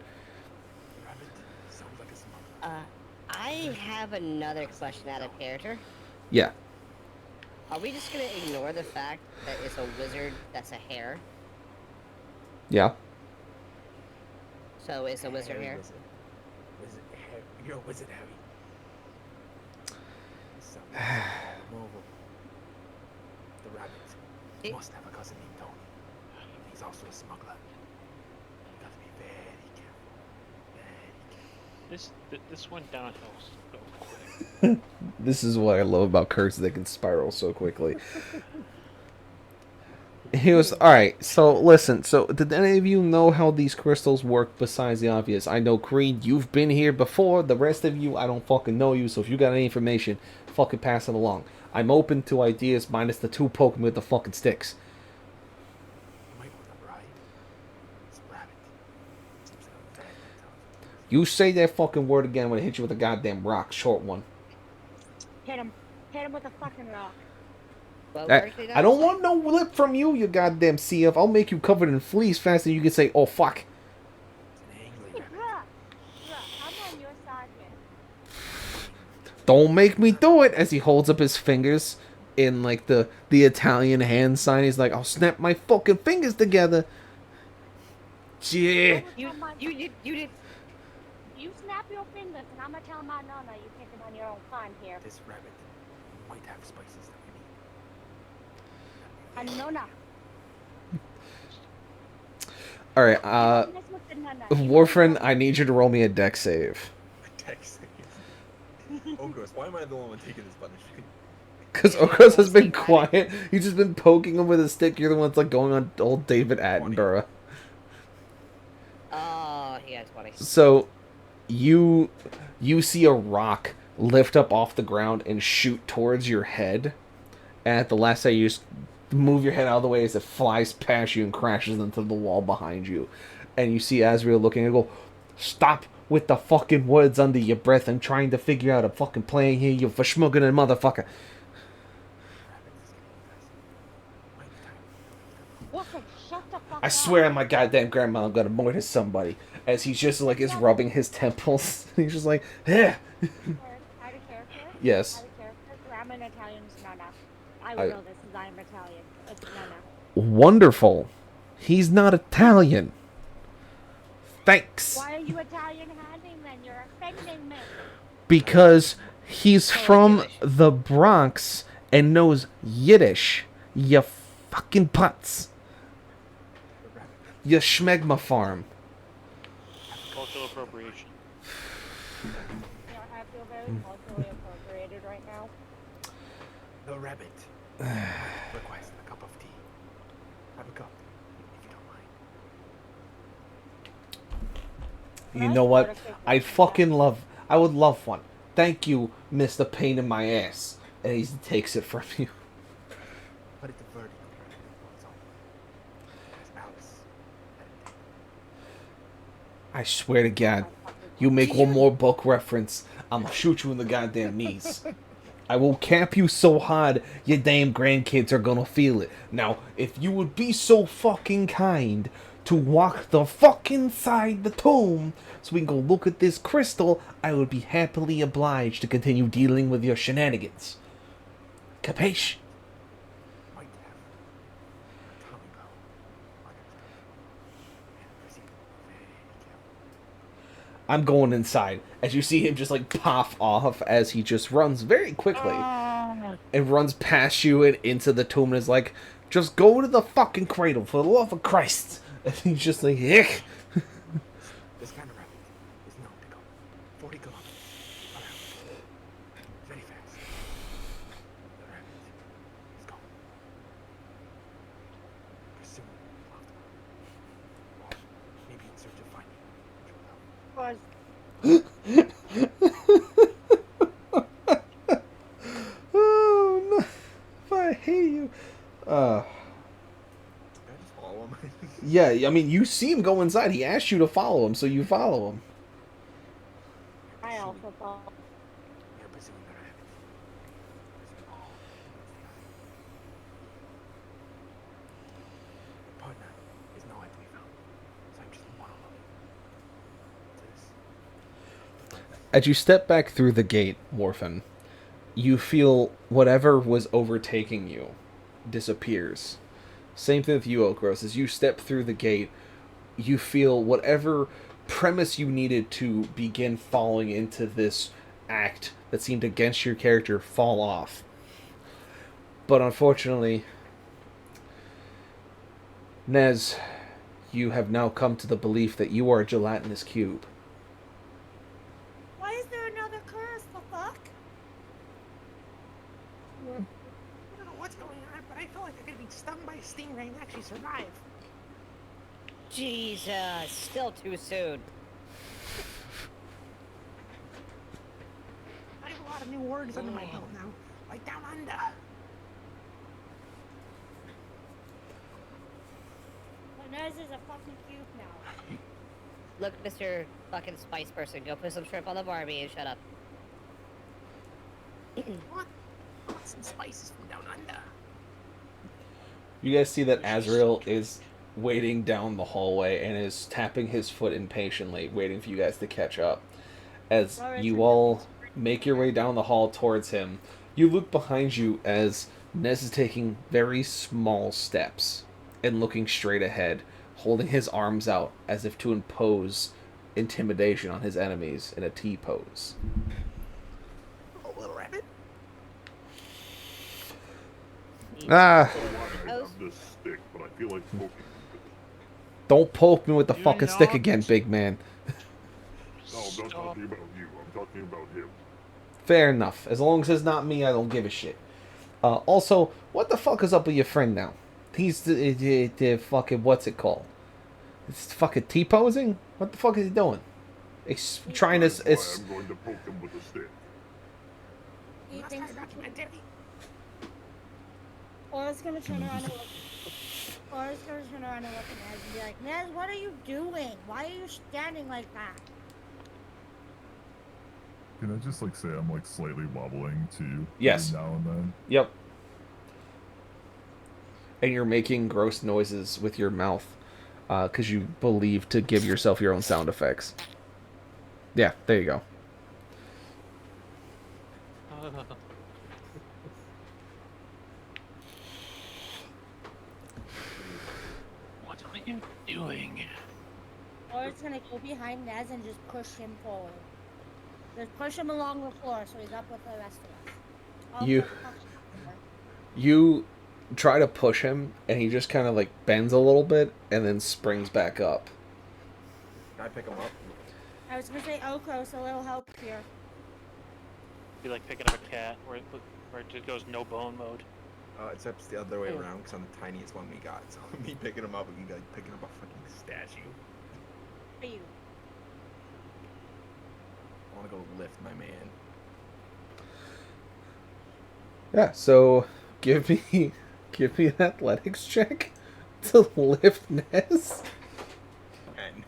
I have another question out of character. Yeah. Are we just gonna ignore the fact that it's a wizard that's a hare? Yeah. So it's a wizard hare? You're a wizard, Harry. The rabbit must have a cousin named Tony. He's also a smuggler. You have to be very careful. Very careful. This went downhill so quick. This is what I love about Kurtz. They can spiral so quickly. He was alright. So listen. So did any of you know how these crystals work? Besides the obvious, I know Creed. You've been here before. The rest of you, I don't fucking know you. So if you got any information, fucking pass it along. I'm open to ideas, minus the two Pokemon with the fucking sticks. You might want to ride. It's rabbit. Seems like a very intelligent. You say that fucking word again when I hit you with a goddamn rock, short one. Hit him. Hit him with a fucking rock. Well, I don't want no lip from you, you goddamn CF. I'll make you covered in fleas faster than you can say, oh fuck. It's an angry Hey, rabbit. bruh, I'm on your side here. Don't make me do it, as he holds up his fingers in like the Italian hand sign. He's like, I'll snap my fucking fingers together. Yeah. You did. You snap your fingers, and I'm gonna tell my nana you pick him on your own time here. This rabbit might have spices that we need. And nana. Alright, Mess with the nana. Warfren, I need you to roll me a deck save. Text. Oh, gross. Why am I the one taking this punishment? Because Okros has been quiet. He's just been poking him with a stick. You're the one that's like going on old David Attenborough. Oh, yeah, 20. So, you see a rock lift up off the ground and shoot towards your head. And at the last second, you just move your head out of the way as it flies past you and crashes into the wall behind you. And you see Azrael looking and go, stop with the fucking words under your breath and trying to figure out a fucking plan here, you verschmuggling motherfucker. Wolfen, shut the fuck I up. swear on my goddamn grandma I'm gonna murder somebody. As he's just like is rubbing his temples. He's just like, eh. Out of character? Yes. Out of character? I'm an Italian, it's nana. I I- will know this because I'm Italian. It's nana. Wonderful. He's not Italian. Thanks. Why are you Italian handing then? You're offending me. Because he's from the Bronx and knows Yiddish. You fucking putz. You schmegma farm. Cultural appropriation. You know, I feel very culturally appropriated right now. The rabbit request a cup of tea. Have a cup, if you don't mind. You know what? I would love one. Thank you, Mr. Pain in my ass. And he takes it from you. Put it to vertical. That's all. As Alice had intended. I swear to God, you make one more book reference, I'm gonna shoot you in the goddamn knees. I will cap you so hard, your damn grandkids are gonna feel it. Now, if you would be so fucking kind to walk the fuck inside the tomb so we can go look at this crystal, I would be happily obliged to continue dealing with your shenanigans. Capiche? Might have a time ago. And proceed very carefully. I'm going inside. As you see him just like pop off as he just runs very quickly. And runs past you and into the tomb and is like, just go to the fucking cradle for the love of Christ. And he's just like, ick. This kind of rabbit is known to go 40 kilometers around. Very fast. The rabbit is gone. Pursuing after. Or maybe in search of finding true love. Oh, no. I hate you. Can I just follow him? Yeah, I mean, you see him go inside. He asked you to follow him, so you follow him. I also thought. We are pursuing the rabbit. Pursuing all my partner is nowhere to be found, so I'm just monologuing to this. As you step back through the gate, Warfen, you feel whatever was overtaking you disappears. Same thing with you, Okros. As you step through the gate, you feel whatever premise you needed to begin falling into this act that seemed against your character fall off. But unfortunately, Nez, you have now come to the belief that you are a gelatinous cube. Why is there another curse? The fuck? I don't know what's going on, but I feel like I'm gonna be stung by a stingray next Jesus, still too soon. I have a lot of new words under my belt now. Like down under. Nez is a fucking cube now. Look, Mr. fucking spice person, go put some shrimp on the Barbie and shut up. What? I want some spices from down under. You guys see that Azrael is waiting down the hallway and is tapping his foot impatiently, waiting for you guys to catch up. As you all make your way down the hall towards him, you look behind you as Nez is taking very small steps and looking straight ahead, holding his arms out as if to impose intimidation on his enemies in a T pose. Oh, little rabbit. Ah, I have this stick, but I feel like poking it. don't poke me with the Do fucking stick not. again, big man. No, I'm not talking about you. I'm talking about him. Fair enough. As long as it's not me, I don't give a shit. Also, what the fuck is up with your friend now? He's the fucking, what's it called? It's fucking T-posing? What the fuck is he doing? It's trying to... That's why I'm going to poke him with a stick. He That's thinks my documentary. Or it's gonna turn around and look. Or it's gonna turn around and look at Nez and be like, Nez, what are you doing? Why are you standing like that? Can I just like say I'm like slightly wobbling too? Yes. Every now and then. Yep. And you're making gross noises with your mouth because you believe to give yourself your own sound effects. Yeah, there you go. What are you doing? Or it's gonna go behind Nez and just push him forward. Just push him along the floor so he's up with the rest of us. I'll You- put fucking- You try to push him, and he just kind of like bends a little bit and then springs back up. Can I pick him up? I was gonna say Okos, a little help here. Be like picking up a cat, where it just goes no bone mode. Except it's the other way around, because I'm the tiniest one we got. So me picking him up would be like picking up a fucking statue. For you. I want to go lift my man. Yeah, so give me an athletics check to lift Nez. And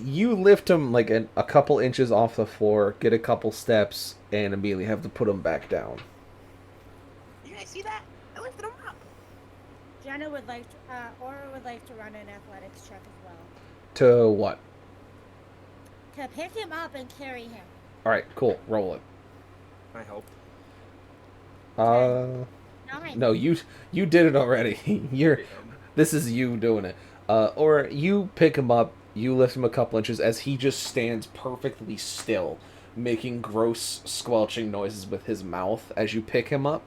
You lift him like a couple inches off the floor, get a couple steps, and immediately have to put him back down. you guys see that? I lifted him up. Jenna would like to, Aura would like to run an athletics check as well. To what? To pick him up and carry him. Alright, cool. Roll it. Can I help? Nine. No, you did it already. This is you doing it. Or you pick him up, you lift him a couple inches as he just stands perfectly still, making gross squelching noises with his mouth as you pick him up.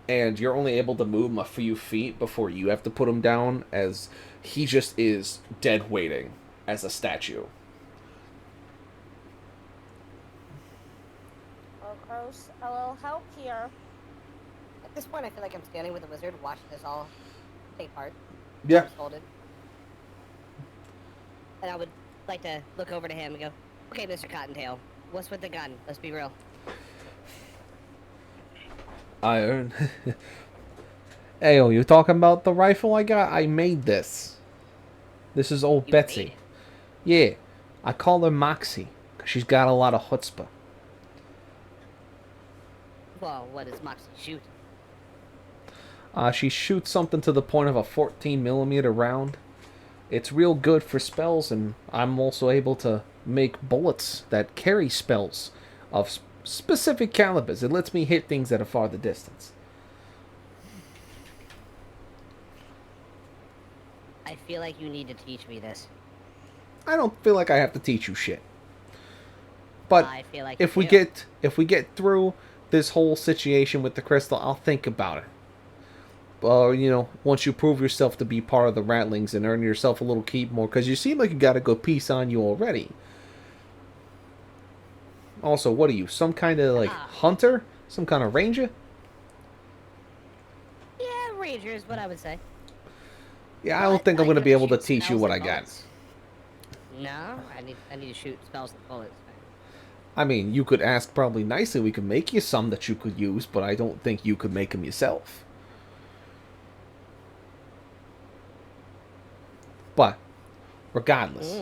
And you're only able to move him a few feet before you have to put him down, as he just is dead waiting as a statue. Okos, a little help here. At this point, I feel like I'm standing with the wizard watching this all take part. Yeah. Arms folded. And I would like to look over to him and go, okay, Mr. Cottontail, what's with the gun? Let's be real. Iron. Hey, oh, you talking about the rifle I got? I made this. This is old You Betsy. made Yeah, I call her Moxie, because she's got a lot of chutzpah. Well, what does Moxie shoot? She shoots something to the point of a 14mm round. It's real good for spells, and I'm also able to make bullets that carry spells of specific calibers. It lets me hit things at a farther distance. I feel like you need to teach me this. I don't feel like I have to teach you shit. But I feel like if you we do. get through this whole situation with the crystal, I'll think about it. Once you prove yourself to be part of the Rattlings and earn yourself a little keep more, because you seem like you got a good piece on you already. Also, what are you, some kind of hunter? Some kind of ranger? Yeah, Ranger is what I would say. Yeah, I don't think I'm But going to I be able to shoot teach you spells what and I got. bullets. No, I need to shoot spells and bullets. I mean, you could ask probably nicely. We could make you some that you could use, but I don't think you could make them yourself. But, regardless.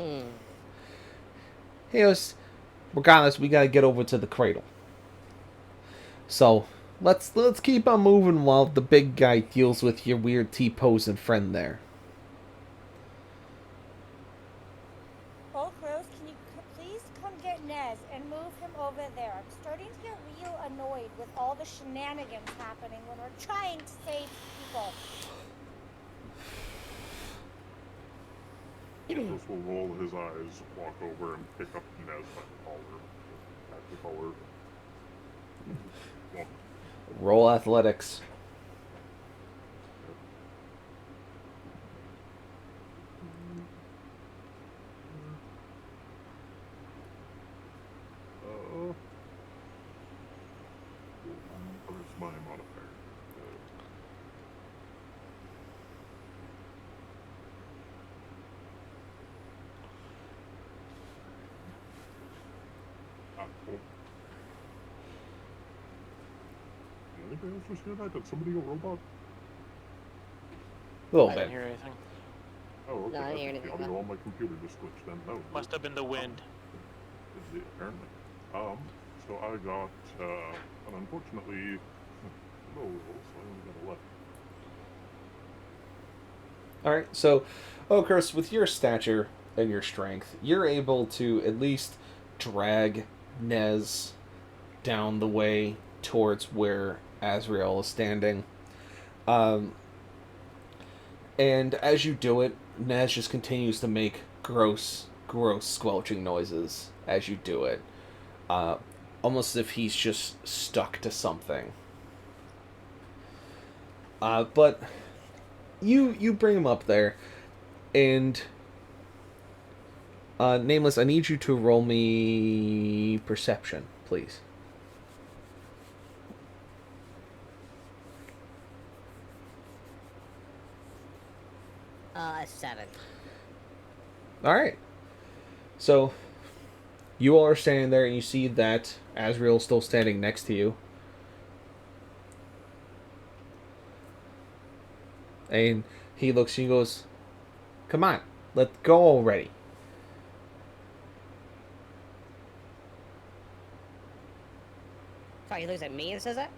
Regardless, we gotta get over to the cradle. So, let's keep on moving while the big guy deals with your weird T-posing friend there. Oh, Rose, can you please come get Nez and move him over there? I'm starting to get real annoyed with all the shenanigans happening when we're trying to save people. Chris will roll his eyes, walk over, and pick up Nez by the collar. At the collar. Well, Roll athletics. where's my modifier? Cool. Anybody else just hear that? Did somebody go robot? A little I bit. didn't hear anything. Oh, okay. No, I didn't hear The anything. audio on my computer just glitched then. No. Must have been the wind. Apparently. So I got, an unfortunately low roll, so I only got 11. Alright, so, Okros, with your stature and your strength, you're able to at least drag Nez down the way towards where Azrael is standing. And as you do it, Nez just continues to make gross squelching noises as you do it. Almost as if he's just stuck to something. But you bring him up there, and Nameless, I need you to roll me perception, please. A 7. Alright. So, you all are standing there, and you see that Azrael's still standing next to you. And he looks, and he goes, "Come on, let's go already." Sorry, he looks at me and says that?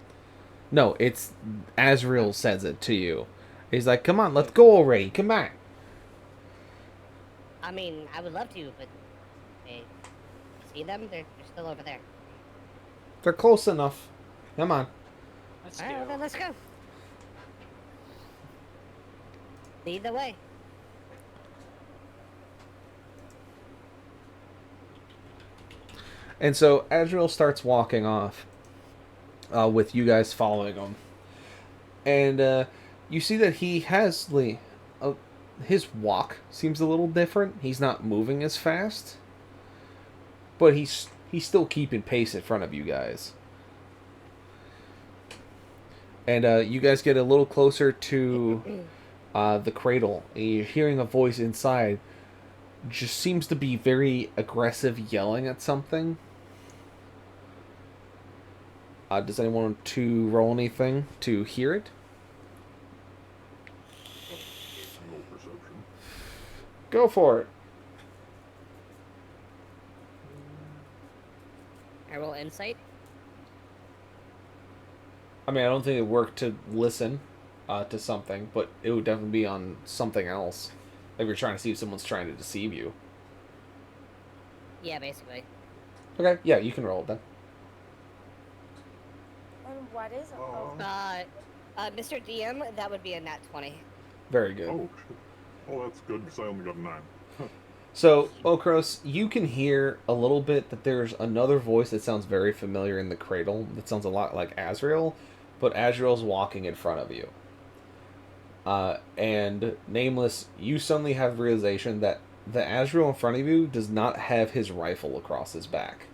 No, it's Azrael says it to you. He's like, "Come on, let's go already. Come on." I mean, I would love to, but... Hey, see them? They're still over there. They're close enough. Come on. Let's Alright, well go. then let's go. Lead the way. And so Azrael starts walking off, with you guys following him. And you see that he has his walk seems a little different. He's not moving as fast, but he's still keeping pace in front of you guys. And you guys get a little closer to the cradle, and you're hearing a voice inside. Just seems to be very aggressive, yelling at something. Does anyone want to roll anything to hear it? Roll perception. Go for it. I roll insight. I mean, I don't think it worked to listen to something, but it would definitely be on something else. Like you're trying to see if someone's trying to deceive you. Yeah, basically. Okay, yeah, you can roll it then. And what is it? Oh. Mr. DM, that would be a nat 20. Very good. Oh, that's good, because I only got 9. So, Okros, you can hear a little bit that there's another voice that sounds very familiar in the cradle. That sounds a lot like Azrael, but Azrael's walking in front of you. And Nameless, you suddenly have realization that the Azrael in front of you does not have his rifle across his back.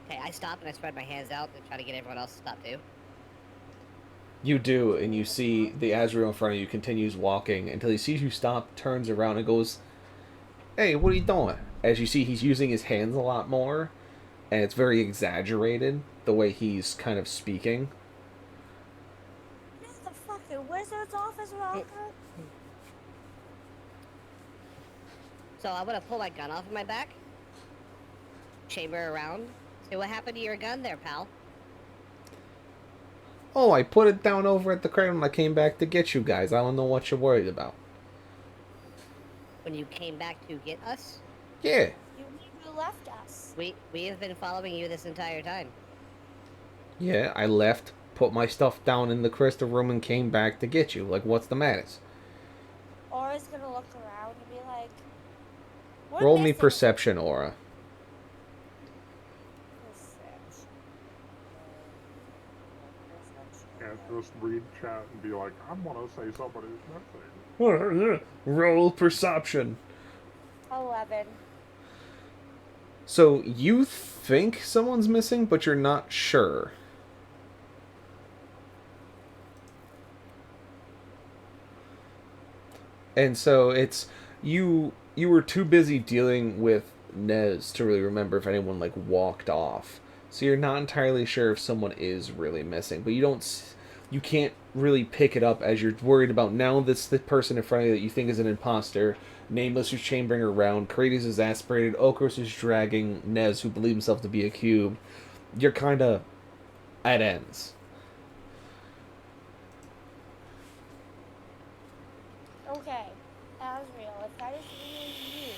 Okay, I stop and I spread my hands out to try to get everyone else to stop too. You do, and you see the Azrael in front of you continues walking until he sees you stop, turns around, and goes, "Hey, what are you doing?" As you see, he's using his hands a lot more, and it's very exaggerated the way he's kind of speaking. This is the fucking wizard's office, Rocker. So I'm gonna pull my gun off of my back, chamber around. See what happened to your gun there, pal? Oh, I put it down over at the crate when I came back to get you guys. I don't know what you're worried about. When you came back to get us? Yeah. You left us. We have been following you this entire time. Yeah, I left, put my stuff down in the crystal room, and came back to get you. Like, what's the matter? Aura's gonna look around and be like, Roll me perception, Aura. Can't just read chat and be like, I want to say somebody's message. Roll perception. 11. So you think someone's missing, but you're not sure. And so it's you were too busy dealing with Nez to really remember if anyone like walked off. So you're not entirely sure if someone is really missing, but you can't really pick it up as you're worried about now this the person in front of you that you think is an imposter. Nameless who's chambering around, Kratos is aspirated, Okros is dragging Nez, who believes himself to be a cube. You're kind of at ends. Okay, Azrael, if that is really you,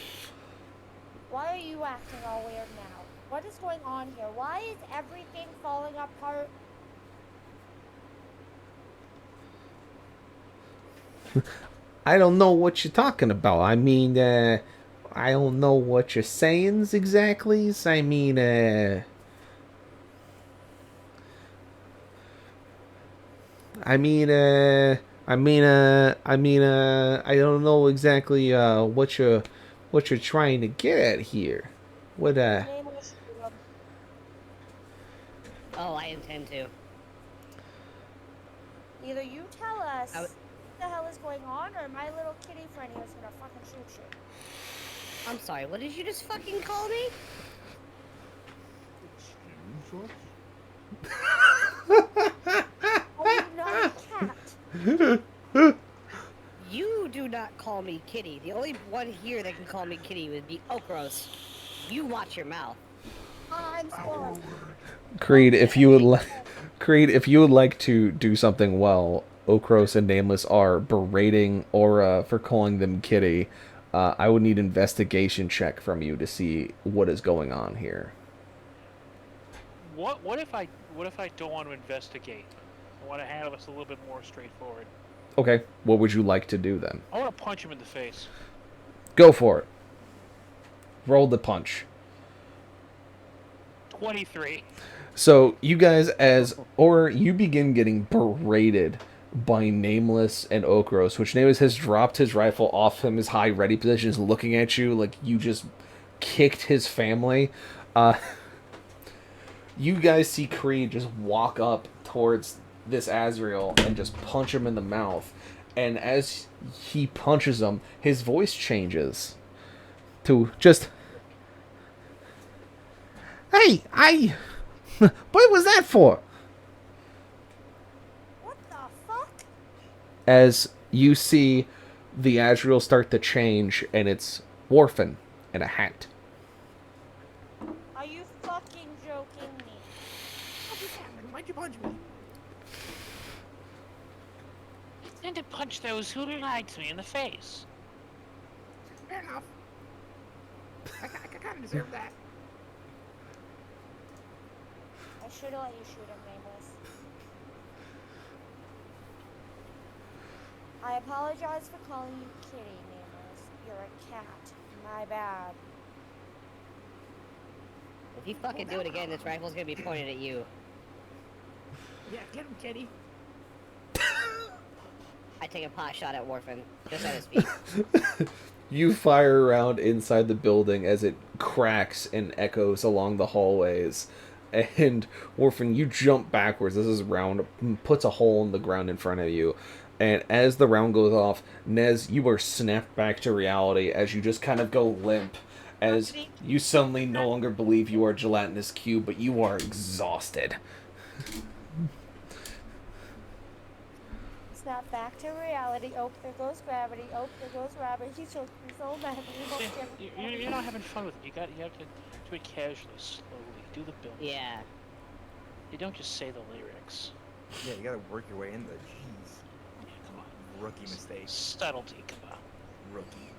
why are you acting all weird now? What is going on here? Why is everything falling apart? I don't know what you're talking about. I mean, I don't know what you're saying exactly. I mean, I don't know exactly what you're trying to get at here. What Oh, I intend to. Either you tell us what the hell is going on, or my little kitty friend here is gonna fucking shoot you. I'm sorry, what did you just fucking call me? Are you not a cat? You do not call me Kitty. The only one here that can call me Kitty would be Okros. You watch your mouth. I'm sorry. Creed, if you would like to do something well, Okros and Nameless are berating Aura for calling them Kitty. I would need investigation check from you to see what is going on here. What if I don't want to investigate? I want to handle this a little bit more straightforward. Okay, what would you like to do then? I want to punch him in the face. Go for it. Roll the punch. 23. So you guys, you begin getting berated by Nameless and Okros, which Nameless has dropped his rifle off him, his high ready position, is looking at you like you just kicked his family. You guys see Creed just walk up towards this Azrael and just punch him in the mouth. And as he punches him, his voice changes to just, "Hey, what was that for?" What the fuck? As you see the Azrael start to change, and it's Worfen in a hat. Are you fucking joking me? Why'd you punch me? And to punch those who liked me in the face. Fair enough. I kind of deserve that. I should have let you shoot him, Nameless. I apologize for calling you Kitty, Nameless. You're a cat. My bad. If you fucking do it again, this rifle's gonna be pointed at you. Yeah, get him, Kitty. I take a pot shot at Worfen, just at his feet. You fire around inside the building as it cracks and echoes along the hallways. And Orphan, you jump backwards as this round puts a hole in the ground in front of you. And as the round goes off, Nez, you are snapped back to reality as you just kind of go limp. As you suddenly no longer believe you are a gelatinous cube, but you are exhausted. Snap back to reality. Oh, there goes gravity. Oh, there goes rabbit. He choked me so bad. You're not having fun with it. You have to do it casually, slowly. Do the build. Yeah. You don't just say the lyrics. Yeah, you gotta work your way in there. Jeez. Yeah, come on. Rookie mistake. Subtlety, come on. Rookie.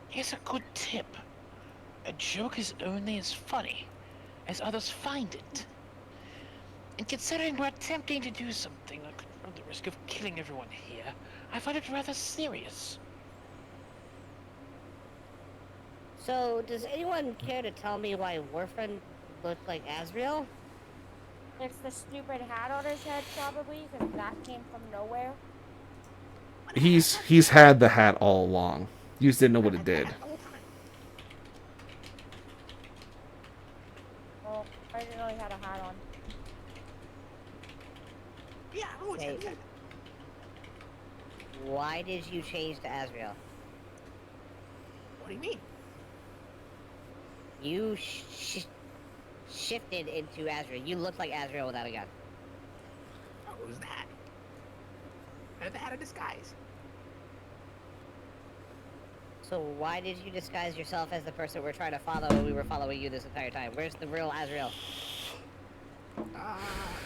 Here's a good tip. A joke is only as funny as others find it. And considering we're attempting to do something that could run the risk of killing everyone here, I find it rather serious. So, does anyone care to tell me why Warfriend looked like Azrael? It's the stupid hat on his head, probably, because that came from nowhere. He's had the hat all along. You just didn't know what it did. Oh, I didn't know he had a hat on. Yeah, I always had that. Why did you change to Azrael? What do you mean? You shifted into Azrael. You look like Azrael without a gun. Oh, what was that? I had the hat of disguise. So why did you disguise yourself as the person we're trying to follow when we were following you this entire time? Where's the real Azrael?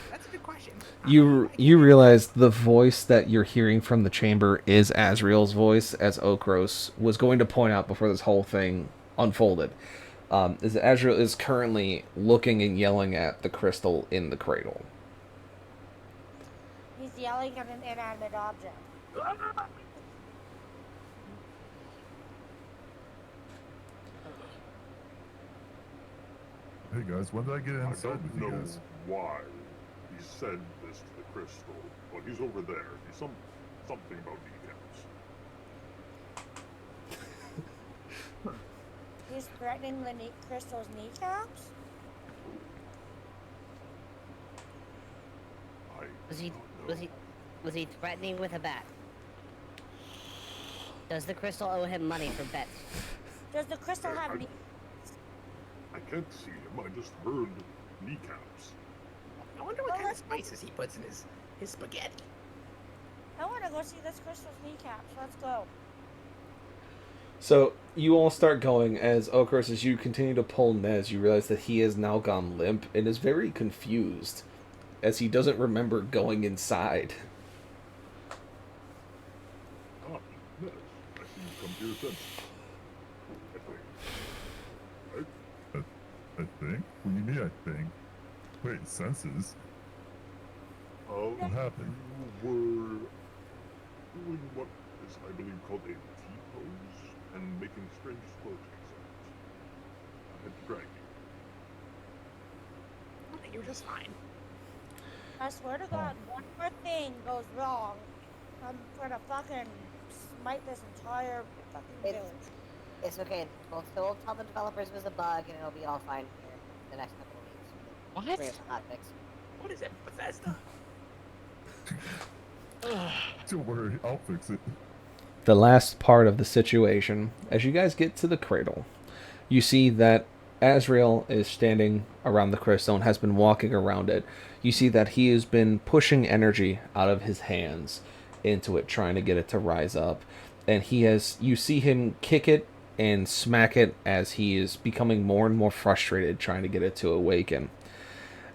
That's a good question. You realize the voice that you're hearing from the chamber is Azrael's voice, as Okros was going to point out before this whole thing unfolded. Is that Azrael is currently looking and yelling at the crystal in the cradle. He's yelling at an inanimate object. Hey guys, when did I get I inside don't with you know guys? why he said this to the crystal, but he's over there. He's something about kneecaps. He's threatening the crystal's kneecaps? I Was he don't know. was he threatening with a bat? Does the crystal owe him money for bets? Does the crystal have knee? I can't see him. I just heard kneecaps. I wonder what kind of spices he puts in his spaghetti. I want to go see this crystal's kneecaps. Let's go. So you all start going as Okros, as you continue to pull Nez, you realize that he has now gone limp and is very confused, as he doesn't remember going inside. Ah, yes. I see you come to your senses. I think? What do you mean, I think? Wait, senses? What happened? You were doing what is, I believe, called a T-pose and making strange floating sounds. I had to drag you. Okay, you're just fine. I swear to God, one more thing goes wrong, I'm gonna fucking smite this entire fucking village. It's okay. We'll still tell the developers it was a bug, and it'll be all fine here in the next couple of weeks. What? Bring us a hot fix. What is it, Bethesda? Don't worry, I'll fix it. The last part of the situation, as you guys get to the cradle, you see that Azrael is standing around the crystal and has been walking around it. You see that he has been pushing energy out of his hands into it, trying to get it to rise up. And you see him kick it and smack it as he is becoming more and more frustrated, trying to get it to awaken.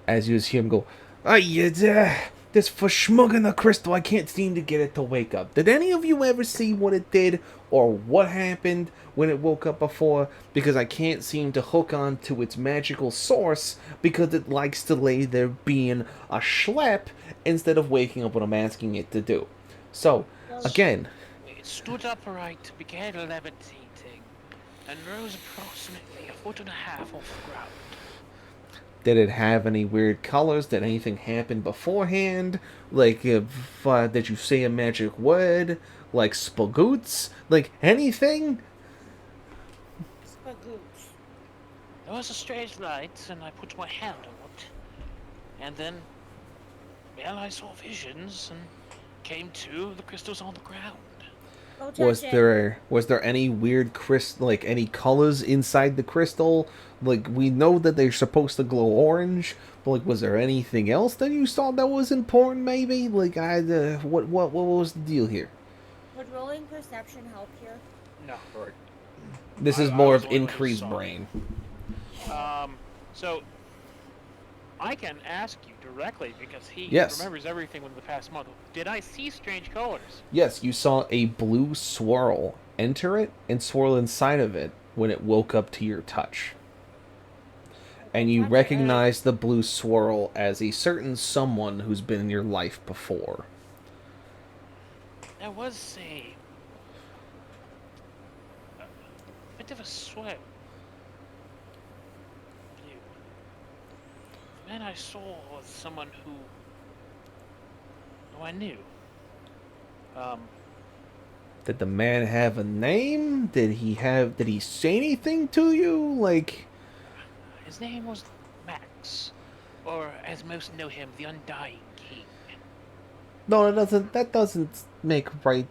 As you see him go, this for schmugging the crystal, I can't seem to get it to wake up. Did any of you ever see what it did or what happened when it woke up before? Because I can't seem to hook on to its magical source because it likes to lay there being a schlep instead of waking up what I'm asking it to do. So, again... It stood upright, began levitating, and rose approximately 1.5 feet off the ground. Did it have any weird colors? Did anything happen beforehand? Like, did you say a magic word? Like spagoots? Like, anything? Spagoots. There was a strange light, and I put my hand on it. And then, well, I saw visions and came to, the crystal's on the ground. Don't Was touch it. there any weird like any colors inside the crystal? Like, we know that they're supposed to glow orange, but like, was there anything else that you saw that was important? Maybe like what was the deal here? Would rolling perception help here? No. Right. This is I more was of the only one who increased saw it. brain. So I can ask you directly because he Yes. remembers everything within the past month. Did I see strange colors? Yes, you saw a blue swirl enter it and swirl inside of it when it woke up to your touch. And you Touch it. recognize the blue swirl as a certain someone who's been in your life before. There was a bit of a sweat. Blue. The man I saw was someone who I knew. Did the man have a name? Did he say anything to you? Like, His name was Max, or as most know him, the Undying King. no, that doesn't make right.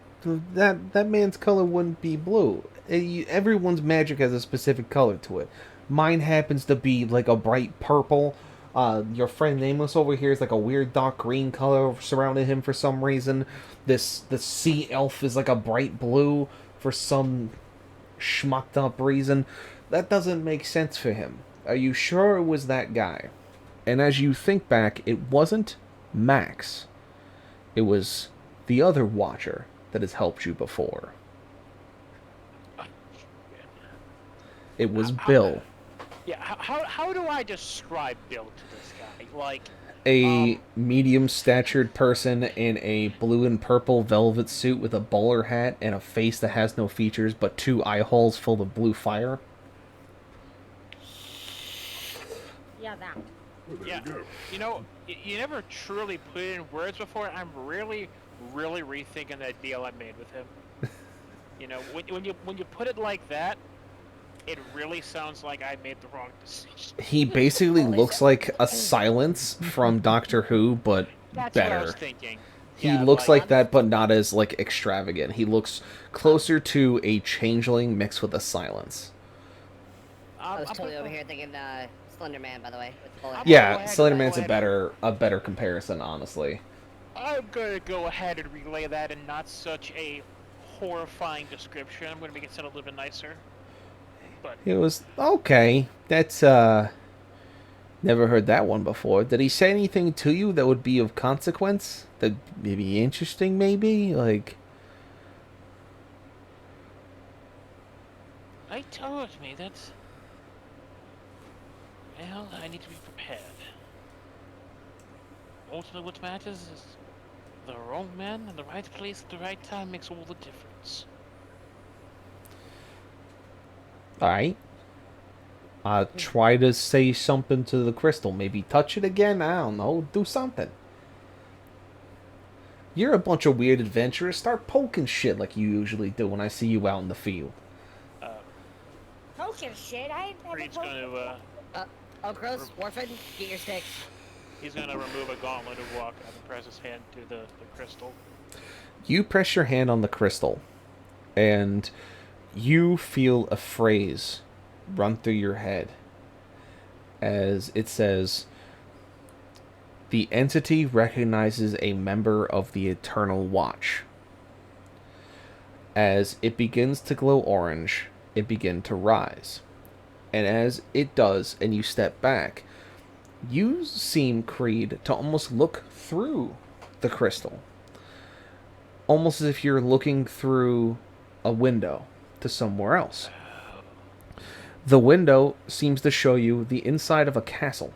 That man's color wouldn't be blue. Everyone's magic has a specific color to it. Mine happens to be like a bright purple. Your friend Nameless over here is like a weird dark green color surrounding him for some reason. The sea elf is like a bright blue for some schmucked up reason. That doesn't make sense for him. Are you sure it was that guy? And as you think back, it wasn't Max. It was the other Watcher that has helped you before. It was Bill. Yeah, how do I describe Bill to this guy? Like, A medium-statured person in a blue and purple velvet suit with a bowler hat and a face that has no features but 2 eye holes full of blue fire. Yeah, that. Well, there yeah, you go. you know, you never truly put it in words before. I'm really rethinking that deal I made with him. You know, when you put it like that, it really sounds like I made the wrong decision. He basically looks like a Silence from Doctor Who, but That's better. what I was thinking. He Yeah, looks like that, but not as like extravagant. He looks closer to a changeling mixed with a Silence. I was totally over here thinking Slender Man, by the way. With the bullet. Yeah, Slenderman's a better comparison, honestly. I'm gonna go ahead and relay that in not such a horrifying description. I'm gonna make it sound a little bit nicer. But It was okay. That's never heard that one before. Did he say anything to you that would be of consequence? That may be interesting, maybe? Like, he told me that, well, I need to be prepared. Ultimately, what matters is the wrong man in the right place at the right time makes all the difference. alright. Try to say something to the crystal. Maybe touch it again? I don't know. Do something. You're a bunch of weird adventurers. Start poking shit like you usually do when I see you out in the field. Poking shit. I ain't never Reed's poked. gonna, Oh, gross. Warfin, get your sticks. he's gonna remove a gauntlet of walk and press his hand to the crystal. You press your hand on the crystal, and you feel a phrase run through your head as it says, "The entity recognizes a member of the Eternal Watch." As it begins to glow orange, it begins to rise. And as it does, and you step back, you seem, Creed, to almost look through the crystal. Almost as if you're looking through a window to somewhere else. The window seems to show you the inside of a castle.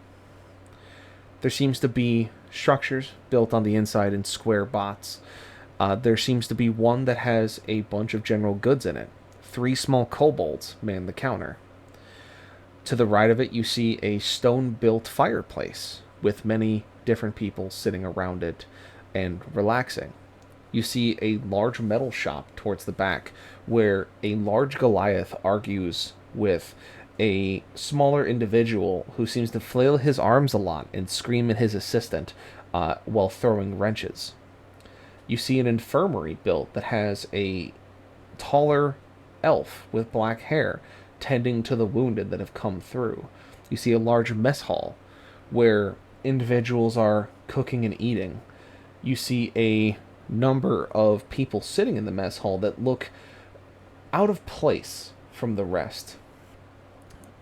There seems to be structures built on the inside in square bots. There seems to be one that has a bunch of general goods in it. 3 small kobolds man the counter. To the right of it, you see a stone-built fireplace with many different people sitting around it and relaxing. You see a large metal shop towards the back where a large Goliath argues with a smaller individual who seems to flail his arms a lot and scream at his assistant while throwing wrenches. You see an infirmary built that has a taller elf with black hair tending to the wounded that have come through. You see a large mess hall where individuals are cooking and eating. You see a number of people sitting in the mess hall that look out of place from the rest.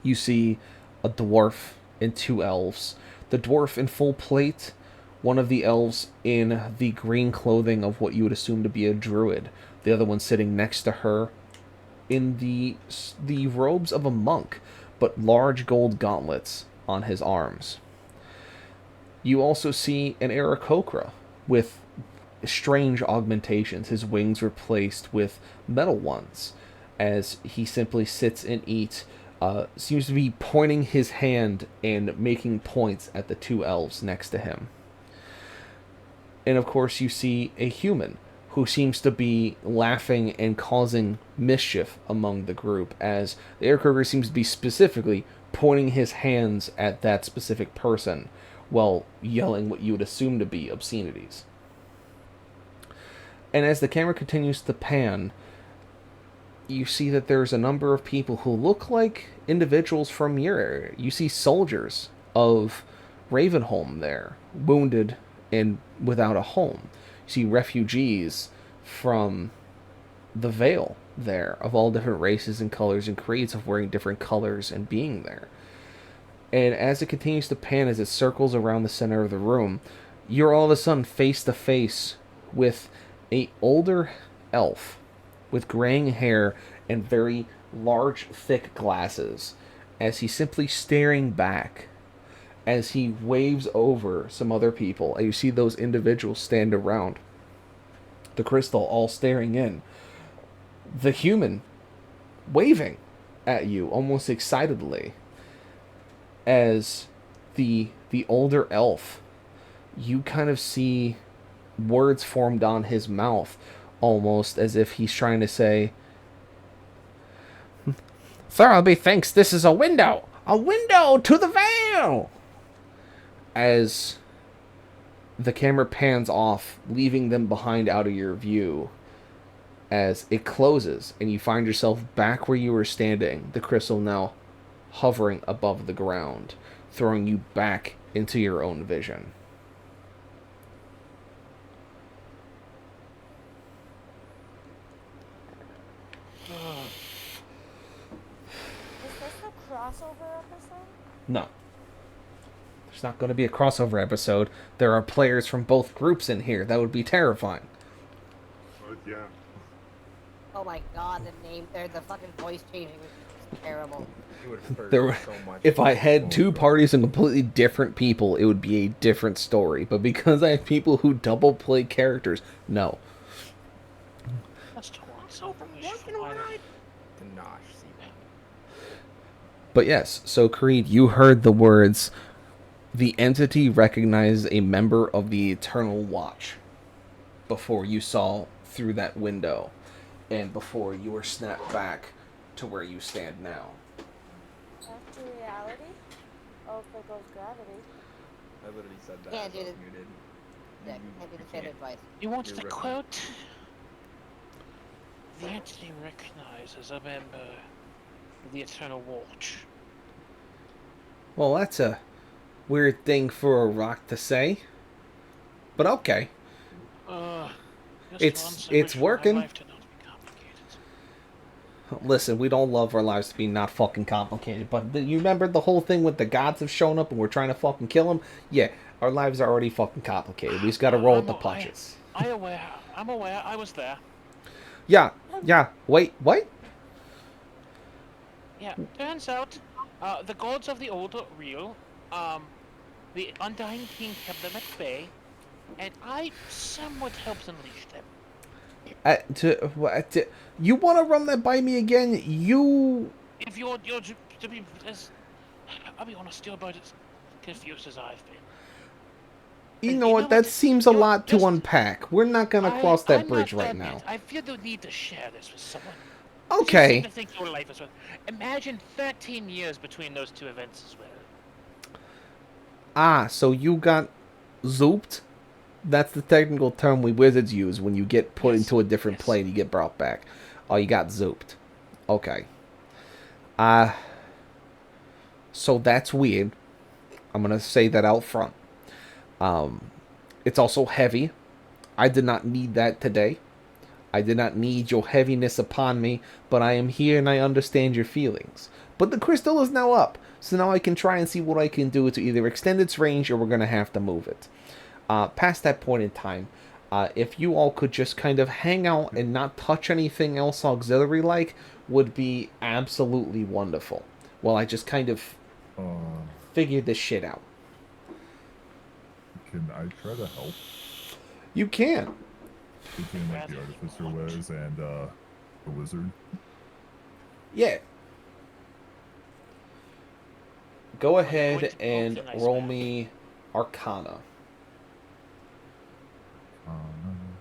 You see a dwarf and 2 elves. The dwarf in full plate, one of the elves in the green clothing of what you would assume to be a druid. The other one sitting next to her in the robes of a monk, but large gold gauntlets on his arms. You also see an Aarakocra with strange augmentations, his wings replaced with metal ones, as he simply sits and eats, seems to be pointing his hand and making points at the 2 elves next to him. And of course you see a human who seems to be laughing and causing mischief among the group, as the Aarakocra seems to be specifically pointing his hands at that specific person while yelling what you would assume to be obscenities. And as the camera continues to pan, you see that there's a number of people who look like individuals from your area. You see soldiers of Ravenholm there, wounded and without a home. You see refugees from the Vale there, of all different races and colors and creeds, of wearing different colors and being there. And as it continues to pan, as it circles around the center of the room, you're all of a sudden face to face with an older elf with graying hair and very large, thick glasses, as he's simply staring back as he waves over some other people. And you see those individuals stand around the crystal, all staring in. The human waving at you almost excitedly, as the older elf, you kind of see words formed on his mouth, almost as if he's trying to say, "Thurlby thinks this is a window to the Vale," as the camera pans off, leaving them behind out of your view. As it closes and you find yourself back where you were standing, the crystal now hovering above the ground, throwing you back into your own vision. Is this a crossover episode? No. There's not going to be a crossover episode. There are players from both groups in here. That would be terrifying. Yeah. Oh my god, the fucking voice changing was terrible. You would have There were, heard so much. if I had 2 parties and completely different people, it would be a different story. But because I have people who double play characters, no. That's But yes, so Creed, you heard the words, "The entity recognized a member of the Eternal Watch," before you saw through that window, and before you were snapped back to where you stand now. That's the reality? Oh, if there goes gravity. I literally said that. Yeah, as I dude. was muted. Yeah, can't do the same advice. You want You're the right. quote? The entity recognizes a member of the Eternal Watch. Well, that's a weird thing for a rock to say. But okay. It's working. My life to not be complicated. Listen, we don't love our lives to be not fucking complicated, but you remember the whole thing with the gods have shown up and we're trying to fucking kill them? Yeah, our lives are already fucking complicated. We just gotta roll with the punches. I'm aware. I was there. Yeah. Wait, what? Yeah, turns out, the gods of the old are real. The Undying King kept them at bay, and I somewhat helped unleash them. You want to run that by me again? If you're to be, I'll be honest, you're about as confused as I've been. You know what? That seems a lot to unpack. We're not gonna cross that bridge right now. I feel the need to share this with someone. You Okay. seem to think your life is worth. Imagine 13 years between those two events as well. Ah, so you got zooped? That's the technical term we wizards use when you get put into a different plane, you get brought back. Oh, you got zooped. Okay. So that's weird. I'm gonna say that out front. It's also heavy. I did not need that today. I did not need your heaviness upon me, but I am here and I understand your feelings. But the crystal is now up, so now I can try and see what I can do to either extend its range or we're gonna have to move it. Past that point in time, if you all could just kind of hang out and not touch anything else auxiliary-like, would be absolutely wonderful. Well, I just kind of figure this shit out. Can I try to help? You can. Between like the artificer ways and the wizard. Yeah. Go ahead and roll me Arcana. Um,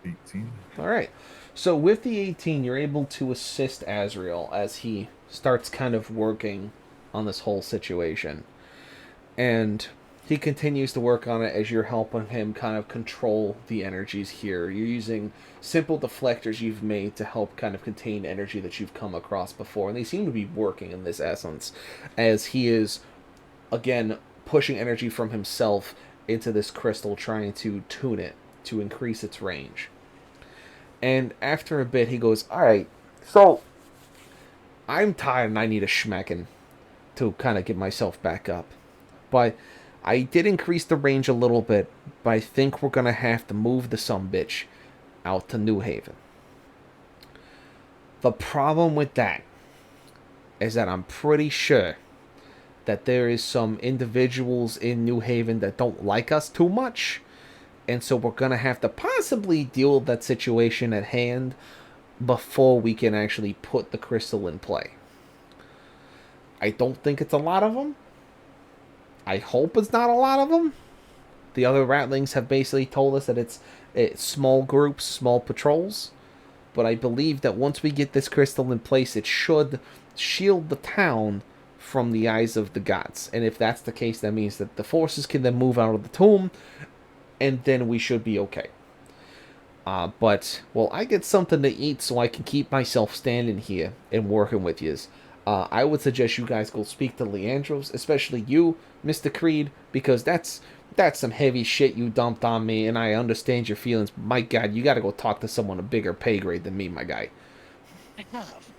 18. All right. So with the 18, you're able to assist Azrael as he starts kind of working on this whole situation. And he continues to work on it as you're helping him kind of control the energies here. You're using simple deflectors you've made to help kind of contain energy that you've come across before. And they seem to be working in this essence as he is, again, pushing energy from himself into this crystal, trying to tune it to increase its range. And after a bit, he goes, alright, so I'm tired and I need a schmeckin' to kind of get myself back up. But I did increase the range a little bit, but I think we're going to have to move the sumbitch out to New Haven. The problem with that is that I'm pretty sure that there is some individuals in New Haven that don't like us too much. And so we're going to have to possibly deal with that situation at hand before we can actually put the crystal in play. I don't think it's a lot of them. I hope it's not a lot of them. The other ratlings have basically told us that it's small groups, small patrols. But I believe that once we get this crystal in place, it should shield the town from the eyes of the gods. And if that's the case, that means that the forces can then move out of the tomb, and then we should be okay. But, well, I get something to eat so I can keep myself standing here and working with yous. I would suggest you guys go speak to Leandros, especially you, Mr. Creed, because that's some heavy shit you dumped on me, and I understand your feelings. My God, you gotta go talk to someone a bigger pay grade than me, my guy. I have.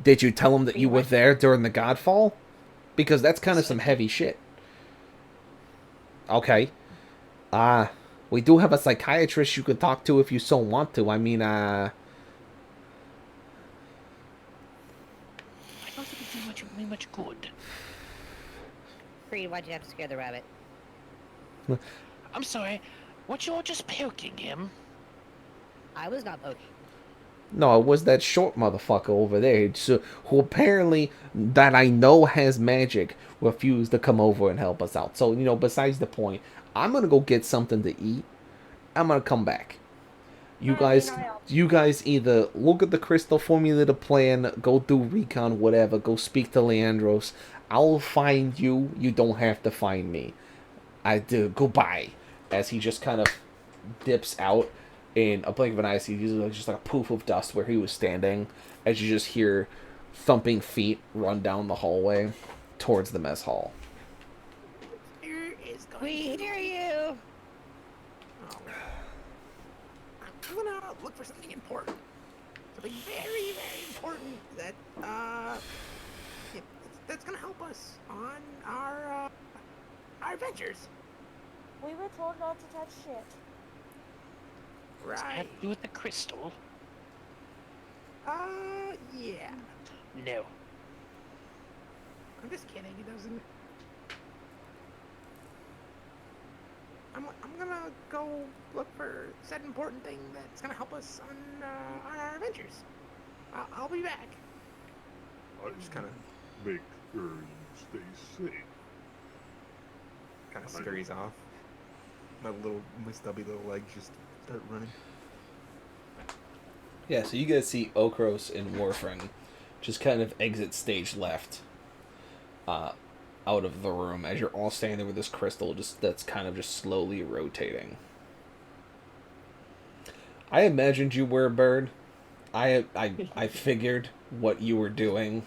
Did you tell him that you were there during the Godfall? Because that's kind of some heavy shit. Okay. We do have a psychiatrist you could talk to if you so want to. I mean, I don't think it do much good. Creed, why'd you have to scare the rabbit? I'm sorry. What, you all just poking him? I was not poking. no, it was that short motherfucker over there, who apparently, that I know has magic, refused to come over and help us out. So, besides the point, I'm gonna go get something to eat. I'm gonna come back. You guys either look at the crystal, formulate a plan, go do recon, whatever, go speak to Leandros. I'll find you. You don't have to find me. I do. Goodbye. As he just kind of dips out in a blink of an eye, so he's just like a poof of dust where he was standing, as you just hear thumping feet run down the hallway towards the mess hall. We hear you! I'm gonna look for something important. Something very, very important that, that's gonna help us on our adventures. We were told not to touch shit. Does it have Right. to do with the crystal? Yeah. No. I'm just kidding. It doesn't. I'm gonna go look for said important thing that's gonna help us on our adventures. I'll be back. I just kind of make sure you stay safe. kind of scurries off. My stubby little legs just start running. Yeah, so you guys see Okros and Warfren just kind of exit stage left out of the room as you're all standing there with this crystal that's kind of just slowly rotating. I imagined you were a bird. I figured what you were doing,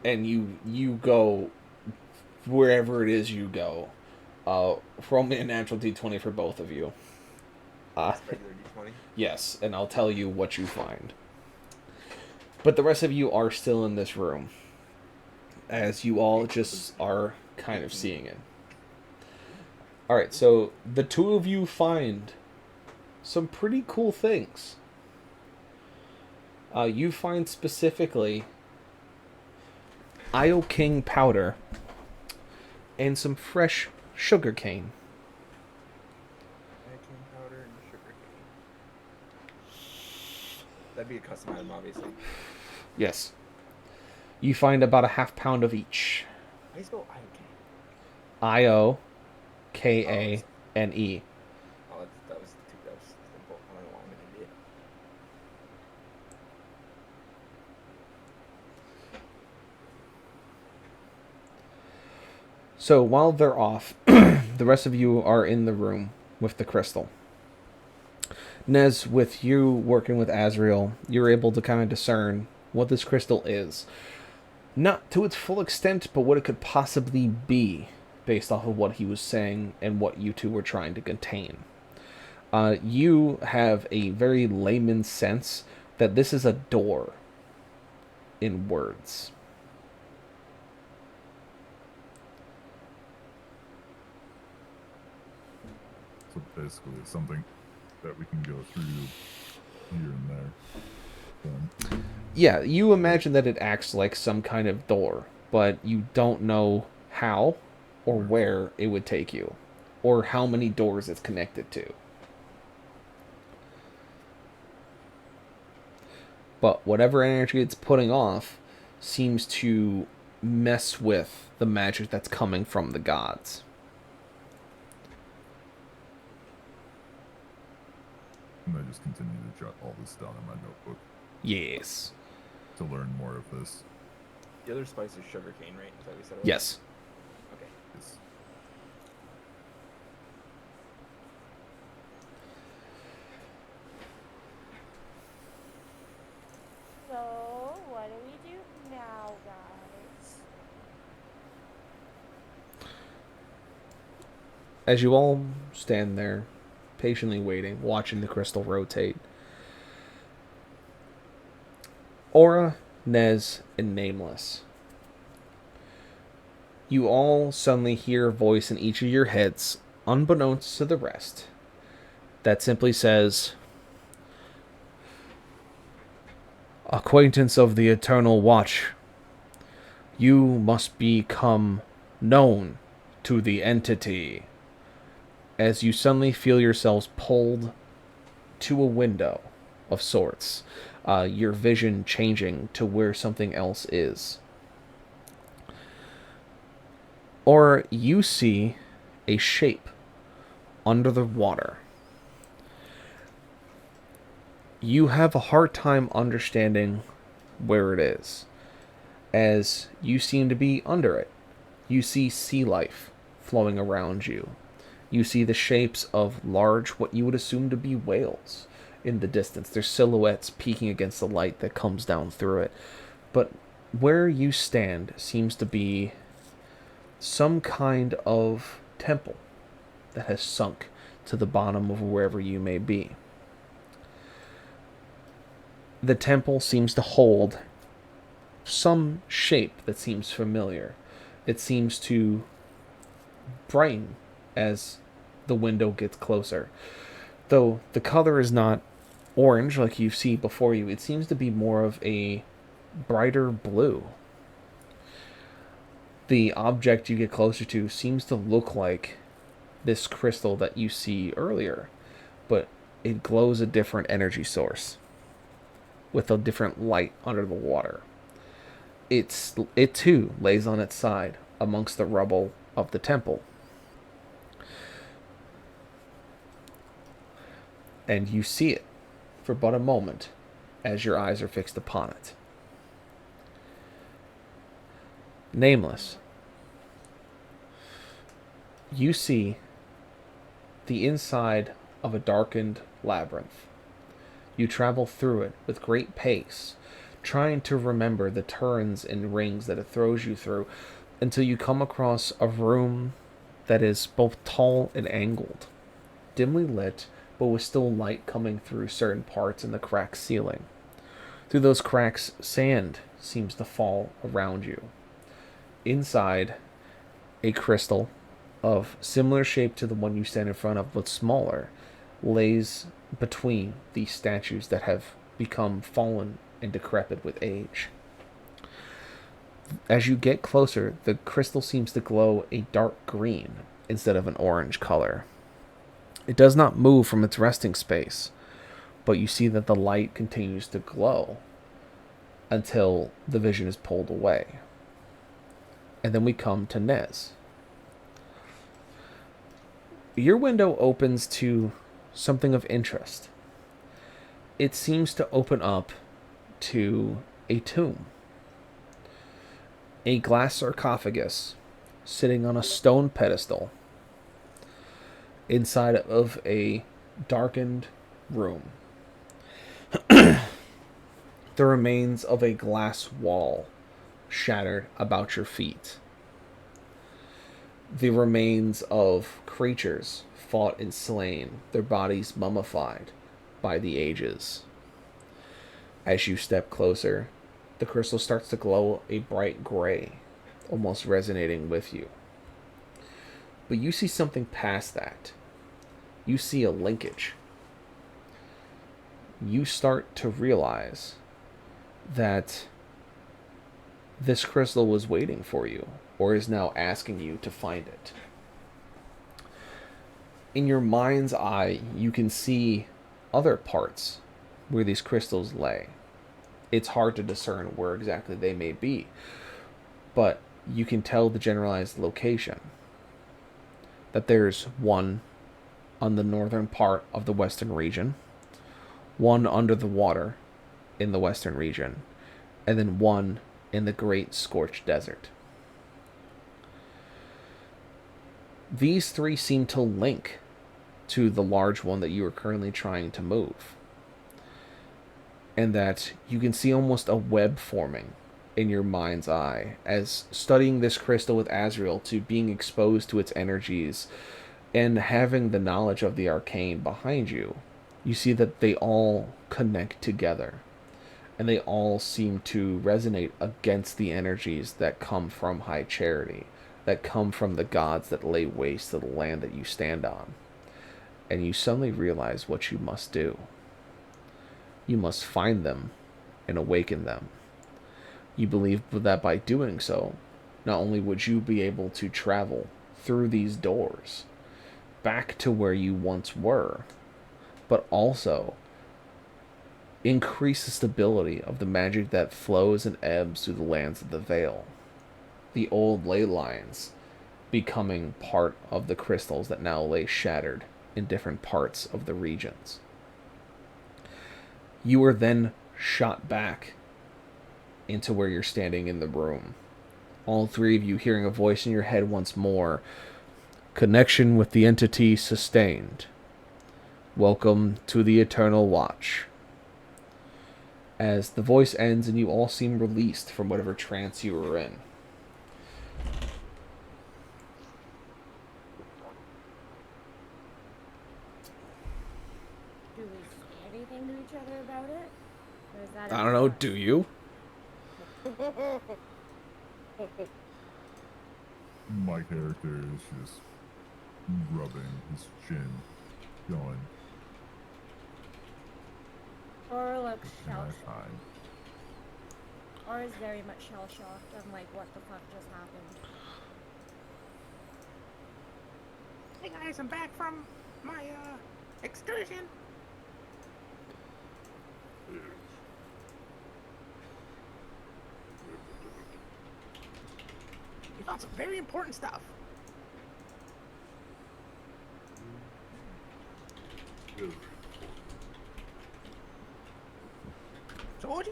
and you go wherever it is you go. Roll me a natural d20 for both of you. Regular d20. Yes, and I'll tell you what you find. But the rest of you are still in this room, as you all just are kind of seeing it. Alright, so the two of you find some pretty cool things. You find specifically Io King powder and some fresh sugar cane. Baking powder and sugar cane. That'd be a custom item, obviously. Yes. You find about a half pound of each. How do you spell Iokane? Iokane. Oh, that was simple. I don't know why I'm an idiot. So while they're off, the rest of you are in the room with the crystal. Nez, with you working with Azrael, you're able to kind of discern what this crystal is. Not to its full extent, but what it could possibly be, based off of what he was saying and what you two were trying to contain. You have a very layman's sense that this is a door in words. So basically, it's something that we can go through here and there. Yeah, you imagine that it acts like some kind of door, but you don't know how or where it would take you, or how many doors it's connected to. But whatever energy it's putting off seems to mess with the magic that's coming from the gods. And I just continue to jot all this down in my notebook Yes. to learn more of this. The other spice is sugar cane, right? Is that what we said? Yes. Okay. Yes. So, what do we do now, guys? As you all stand there, patiently waiting, watching the crystal rotate, Aura, Nez, and Nameless, you all suddenly hear a voice in each of your heads, unbeknownst to the rest, that simply says, "Acquaintance of the Eternal Watch, you must become known to the entity." As you suddenly feel yourselves pulled to a window of sorts, your vision changing to where something else is. Or you see a shape under the water. You have a hard time understanding where it is, as you seem to be under it. You see sea life flowing around you. You see the shapes of large, what you would assume to be whales in the distance. Their silhouettes peeking against the light that comes down through it. But where you stand seems to be some kind of temple that has sunk to the bottom of wherever you may be. The temple seems to hold some shape that seems familiar. It seems to brighten as the window gets closer. Though the color is not orange like you see before you, it seems to be more of a brighter blue. The object you get closer to seems to look like this crystal that you see earlier, but it glows a different energy source with a different light under the water. It too lays on its side amongst the rubble of the temple. and you see it for but a moment as your eyes are fixed upon it. Nameless, you see the inside of a darkened labyrinth. You travel through it with great pace, trying to remember the turns and rings that it throws you through, until you come across a room that is both tall and angled, dimly lit, but with still light coming through certain parts in the cracked ceiling. Through those cracks, sand seems to fall around you. Inside, a crystal of similar shape to the one you stand in front of, but smaller, lays between these statues that have become fallen and decrepit with age. As you get closer, the crystal seems to glow a dark green instead of an orange color. It does not move from its resting space, but you see that the light continues to glow until the vision is pulled away. And then we come to Nez. Your window opens to something of interest. It seems to open up to a tomb. A glass sarcophagus sitting on a stone pedestal inside of a darkened room. The remains of a glass wall shattered about your feet. The remains of creatures fought and slain, their bodies mummified by the ages. As you step closer, the crystal starts to glow a bright gray, almost resonating with you. But you see something past that. You see a linkage. You start to realize that this crystal was waiting for you, or is now asking you to find it. In your mind's eye, you can see other parts where these crystals lay. It's hard to discern where exactly they may be, but you can tell the generalized location. That there's one on the northern part of the western region, one under the water in the western region, and then one in the Great Scorched Desert. These three seem to link to the large one that you are currently trying to move. And that you can see almost a web forming in your mind's eye as studying this crystal with Azrael, to being exposed to its energies and having the knowledge of the arcane behind you. You see that they all connect together, and they all seem to resonate against the energies that come from high charity, that come from the gods that lay waste to the land that you stand on. And you suddenly realize what you must do. You must find them and awaken them. You believe that by doing so, not only would you be able to travel through these doors back to where you once were, but also increase the stability of the magic that flows and ebbs through the lands of the Vale. The old ley lines becoming part of the crystals that now lay shattered in different parts of the regions. You are then shot back into where you're standing in the room. All three of you hearing a voice in your head once more. Connection with the entity sustained. Welcome to the Eternal Watch. As the voice ends and you all seem released from whatever trance you were in. Do we say anything to each other about it? Or is that I don't know, do you? My character is just rubbing his chin, going, Or looks "Can I shell-shocked. hide?" Or is very much shell-shocked. I'm like, what the fuck just happened? Hey guys, I'm back from my excursion. Yes. We found some very important stuff. Very important.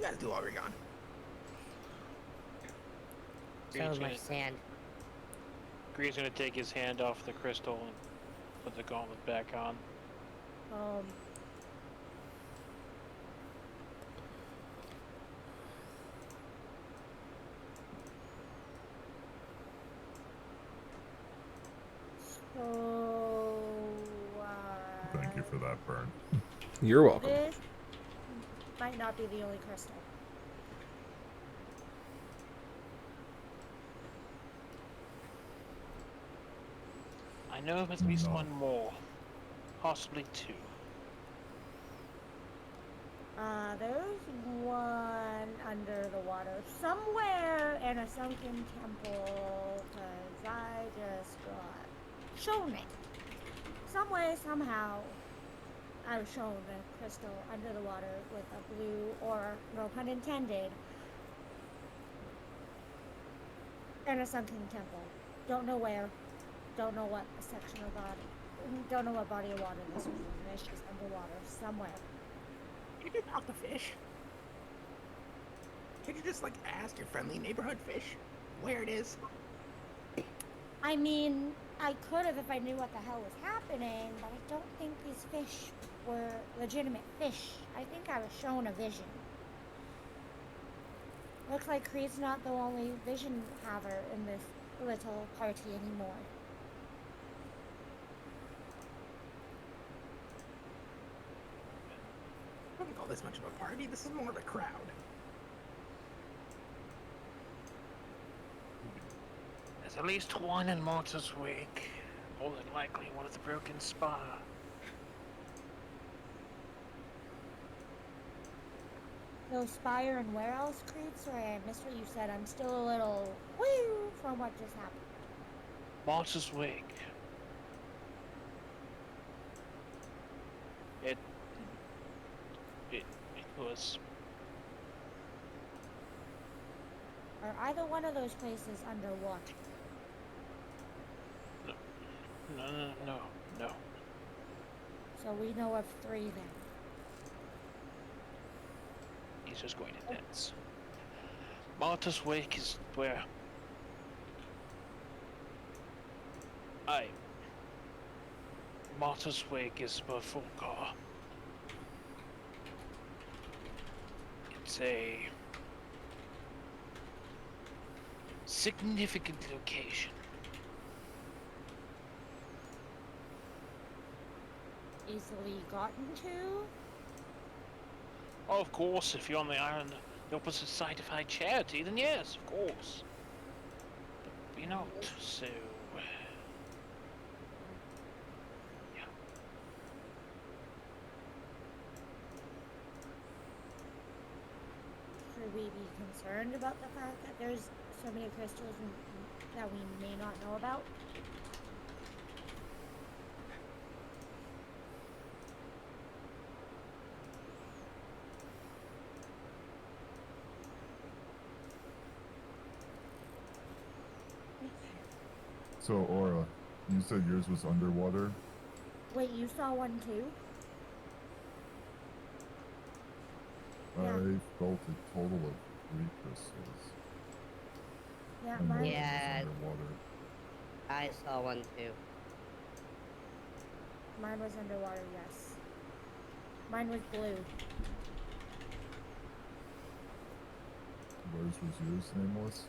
guys do while we're gone? So much sand. Green's gonna take his hand off the crystal and put the gauntlet back on. So, Thank you for that, Burn. You're welcome. this might not be the only crystal. I know of at least No. one more. Possibly two. There's one under the water somewhere in a sunken temple, cause I just got shown it. Some way, somehow, I was shown a crystal under the water with a blue, or no pun intended, in a sunken temple. Don't know where. Don't know what section of body. Don't know what body of water this was in. It's just underwater somewhere. You didn't talk to fish. Could you just like ask your friendly neighborhood fish where it is? I mean, I could have if I knew what the hell was happening, but I don't think these fish were legitimate fish. I think I was shown a vision. Looks like Creed's not the only vision haver in this little party anymore. I wouldn't call this much of a party. This is more of a crowd. There's at least one in Martyr's Wake. More than likely one at the Broken Spire. So Spire and where else, Creed? Sorry, I missed what you said. I'm still a little woo from what just happened. Martyr's Wake. It was. Are either one of those places underwater? No. So we know of 3 then. He's just going to dance. Martyr's Wake is where Martyr's Wake is before car. It's a significant location. Easily gotten to? Oh, of course, if you're on the island, the opposite side of High Charity, then yes, of course. But you're not, so... yeah. Should we be concerned about the fact that there's so many crystals that we may not know about? So, Aura, you said yours was underwater? Wait, you saw one too? Yeah. I felt a total of 3 crystals. Yeah, And mine one Yeah. was underwater. I saw one too. Mine was underwater, yes. Mine was blue. Where's was yours, Nameless?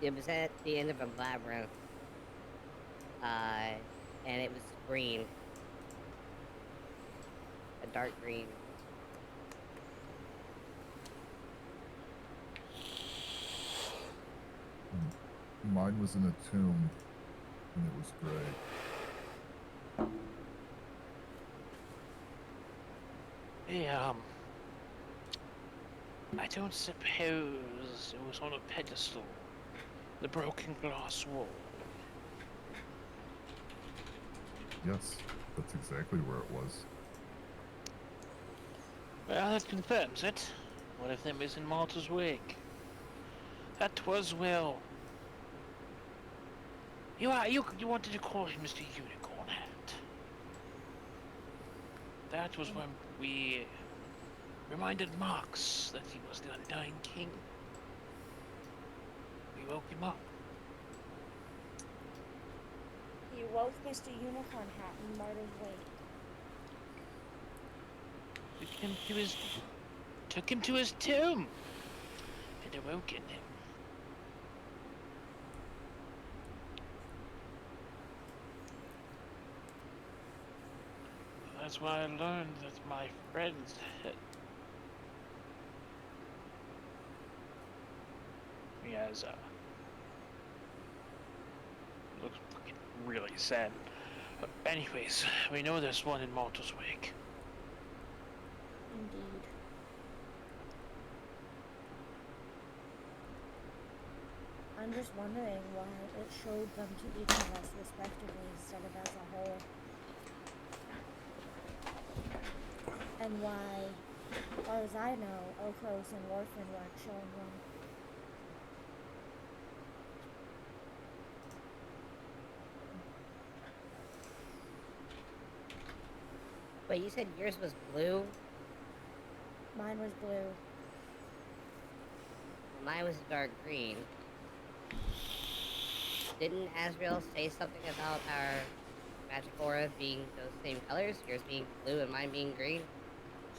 It was at the end of a labyrinth. And it was green. A dark green. Mine was in a tomb, and it was gray. I don't suppose it was on a pedestal. The broken glass wall. Yes, that's exactly where it was. Well, that confirms it. One of them is in Martyr's Wake. That was well. You wanted to call him Mr. Unicorn Hat. That was when we reminded Mox that he was the Undying King. We woke him up. You woke Mr. Unicorn Hat in Martyr's Wake. Took him to his tomb and awoken him. That's why I learned that my friends he has looks fucking really sad. But anyways, we know there's one in Malta's Wake. Indeed. I'm just wondering why it showed them to each of us respectively instead of as a whole. And why, as far as I know, Okros and Orphan weren't showing one. Wait, you said yours was blue? Mine was blue. Mine was dark green. Didn't Azrael say something about our magic aura being those same colors? Yours being blue and mine being green?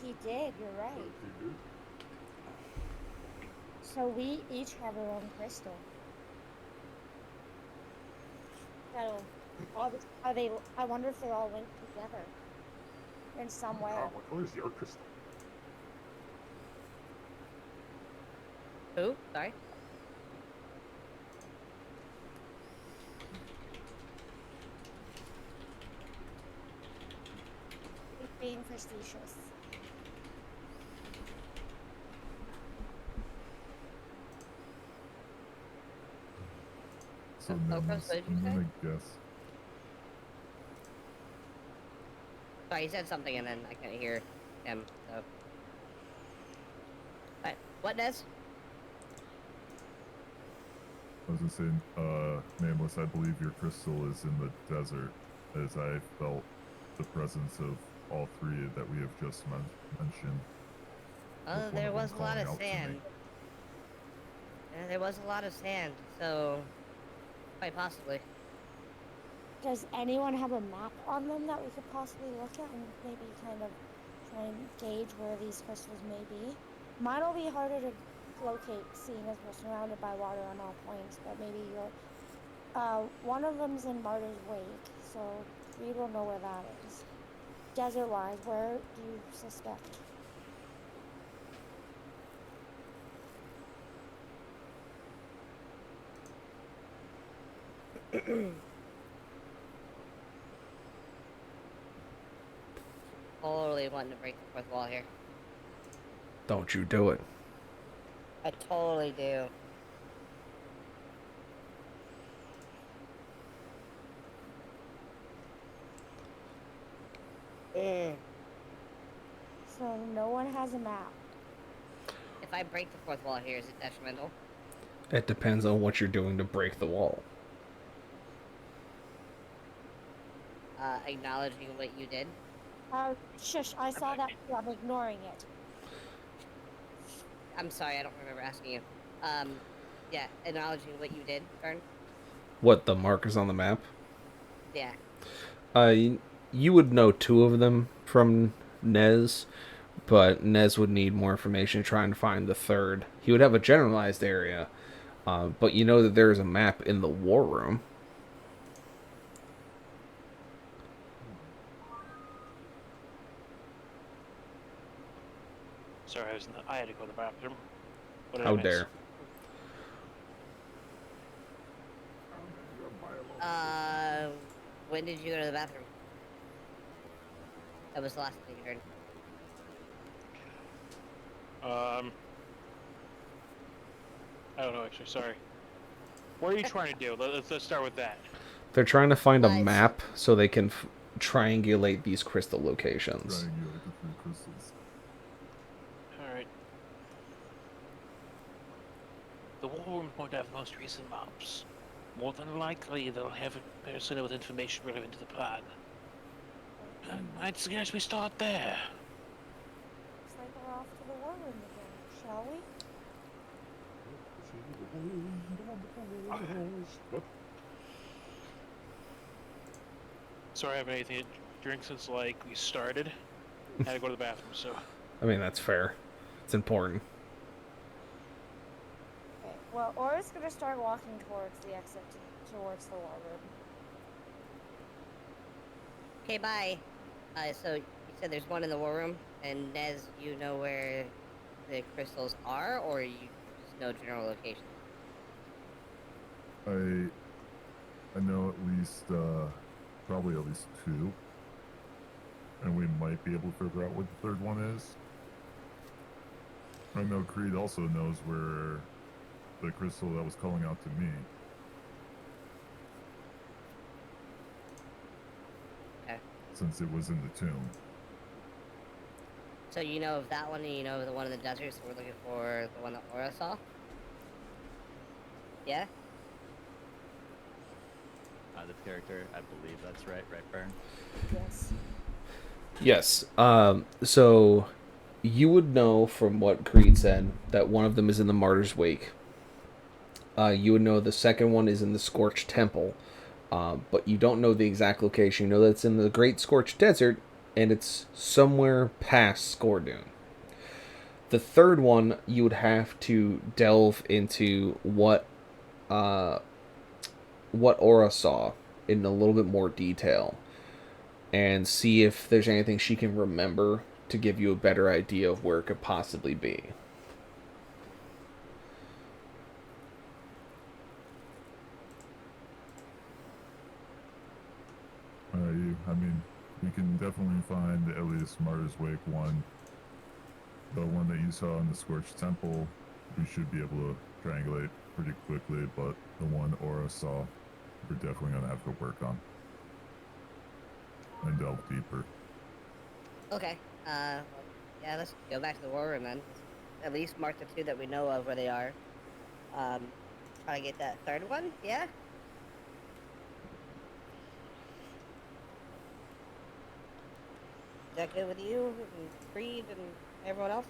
He did, you're right. He did. So we each have our own crystal. So, are they? I wonder if they're all linked together in some way. What color is your crystal? Who? Sorry? Being facetious. So Oh, nameless, Chris, what did you I'm say? gonna guess. Sorry, he said something and then I couldn't hear him, so. Alright, what, Nez? I was just saying, nameless, I believe your crystal is in the desert, as I felt the presence of all three that we have just mentioned. Oh, with one there of them was a lot calling of out to me. sand. There was a lot of sand, so quite possibly. Does anyone have a map on them that we could possibly look at and maybe kind of try and gauge where these crystals may be? Mine will be harder to locate seeing as we're surrounded by water on all points, but maybe you'll... one of them's in Martyr's Wake, so Reed will know where that is. Desert-wise, where do you suspect? Totally wanting to break the fourth wall here. Don't you do it. I totally do. So no one has a map. If I break the fourth wall here, is it detrimental? It depends on what you're doing to break the wall. Acknowledging what you did. Shush, I saw that too. I'm ignoring it. I'm sorry, I don't remember asking you. Yeah, acknowledging what you did, Fern. What, the markers on the map? Yeah. You would know two of them from Nez, but Nez would need more information trying to find the third. He would have a generalized area, but you know that there is a map in the war room. Sorry, I had to go to the bathroom. What did I How miss? dare. When did you go to the bathroom? That was the last thing you heard. I don't know actually, sorry. What are you trying to do? Let's start with that. They're trying to find a Nice. map so they can triangulate these crystal locations. Triangulate the three crystals. Alright. The war room won't have the most recent maps. More than likely, they'll have a person with information relevant to the plan. I'd suggest we start there. Looks like we're off to shall we? What? Sorry, I haven't had anything to drink since like we started. Had to go to the bathroom, so. I mean, that's fair. It's important. Okay. Well, Aura's gonna start walking towards the exit, towards the war room. Okay, bye. So you said there's one in the war room, and Nez, you know where the crystals are, or you just know general location? I know at least probably at least 2, and we might be able to figure out what the third one is. I know Creed also knows where the crystal that was calling out to me. Okay. Since it was in the tomb. So you know of that one, and you know of the one in the desert, so we're looking for the one that Aura saw? Yeah? The character, I believe that's right, Burn? Yes. Yes. So you would know from what Creed said that one of them is in the Martyr's Wake. You would know the second one is in the Scorched Temple, but you don't know the exact location. You know that it's in the Great Scorched Desert, and it's somewhere past Scordoon. The third one, you would have to delve into what Aura saw in a little bit more detail, and see if there's anything she can remember to give you a better idea of where it could possibly be. I mean, we can definitely find at least Martyr's Wake 1. The one that you saw in the Scorched Temple, we should be able to triangulate pretty quickly, but the one Aura saw, we're definitely going to have to work on. And delve deeper. Okay. Yeah, let's go back to the war room then. At least mark the 2 that we know of where they are. Try to get that third one, yeah? Is that good with you, and Creed, and everyone else?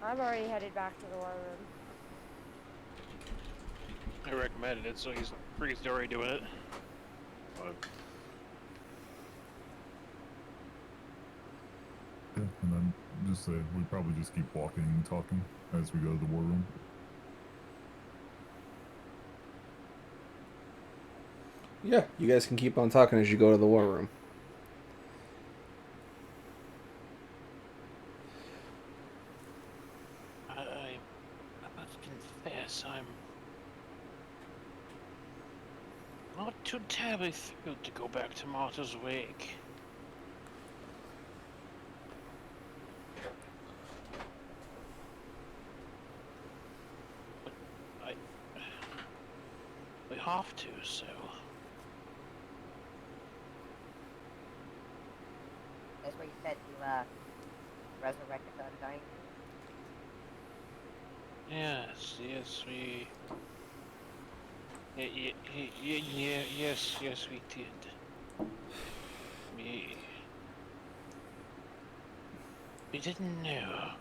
I'm already headed back to the war room. I recommended it, so Creed's already doing it. Yeah, and then just say we probably just keep walking and talking as we go to the war room. Yeah, you guys can keep on talking as you go to the war room. I must confess, I'm not too terribly thrilled to go back to Martyr's Wake. But we have to, so. That's where you said you, resurrected the undying? Yes, we. Yes, we did. We didn't know.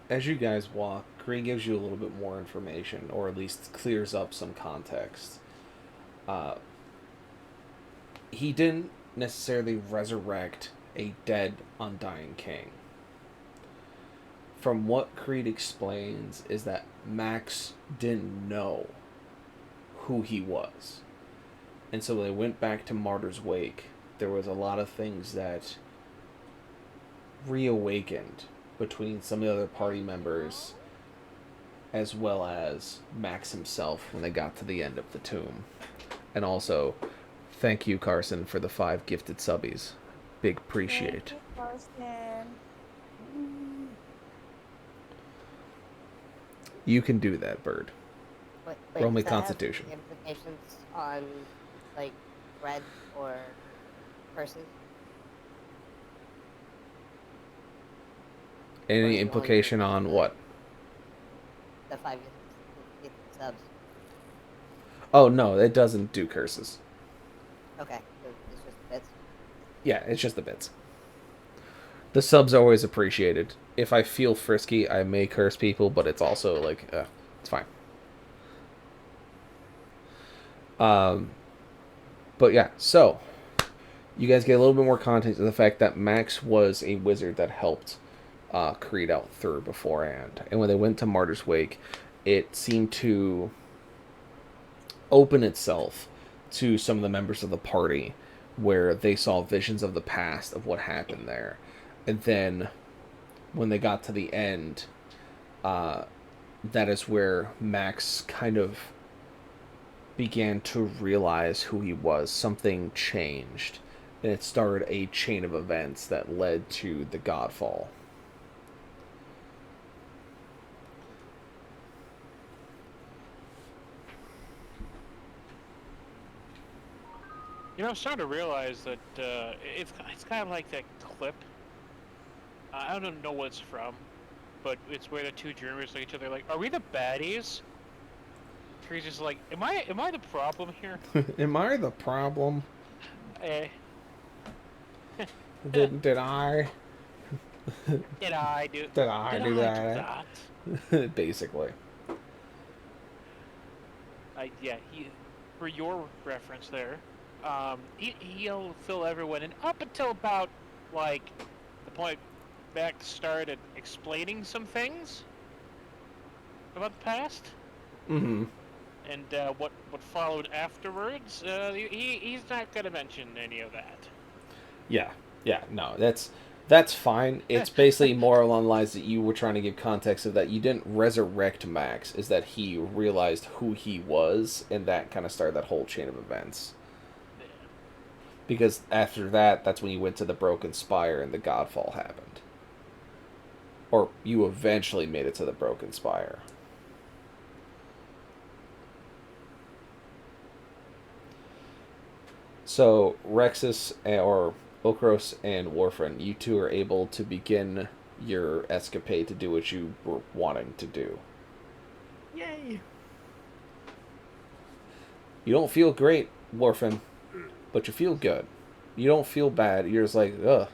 As you guys walk, Green gives you a little bit more information, or at least clears up some context. He didn't necessarily resurrect a dead, undying king. From what Creed explains is that Max didn't know who he was. And so when they went back to Martyr's Wake, there was a lot of things that reawakened between some of the other party members as well as Max himself when they got to the end of the tomb. And also, thank you, Carson, for the 5 gifted subbies. Big appreciate. Thank you, Carson. You can do that, Bird. Wait, Roll me does that have Constitution. implications on, like, red or curses? Any you implication only on the- what? The 5 gifted subs. Oh, no, it doesn't do curses. Okay, so it's just bits. Yeah, it's just the bits. The sub's always appreciated. If I feel frisky, I may curse people, but it's also like, it's fine. But yeah, so you guys get a little bit more context of the fact that Max was a wizard that helped Creed out through beforehand. And when they went to Martyr's Wake, it seemed to open itself to some of the members of the party where they saw visions of the past of what happened there. And then when they got to the end, that is where Max kind of began to realize who he was. Something changed. And it started a chain of events that led to the Godfall. You know, I'm starting to realize that it's kind of like that clip. I don't know what it's from, but it's where the two dreamers look at each other like, "Are we the baddies?" He's just like, "Am I the problem here?" Am I the problem? Eh. Did I? Did I do? Did I do that? Basically. Yeah. For your reference there, he'll fill everyone in up until about like the point Max started explaining some things about the past. Mm-hmm. And what followed afterwards, he's not going to mention any of that. Yeah, no, that's fine. It's basically more along the lines that you were trying to give context of that you didn't resurrect Max, is that he realized who he was, and that kind of started that whole chain of events. Yeah. Because after that, that's when you went to the Broken Spire and the Godfall happened. Or you eventually made it to the Broken Spire. So, Rexus, or Okros and Warfren, you two are able to begin your escapade to do what you were wanting to do. Yay! You don't feel great, Warfren, but you feel good. You don't feel bad. You're just like, ugh,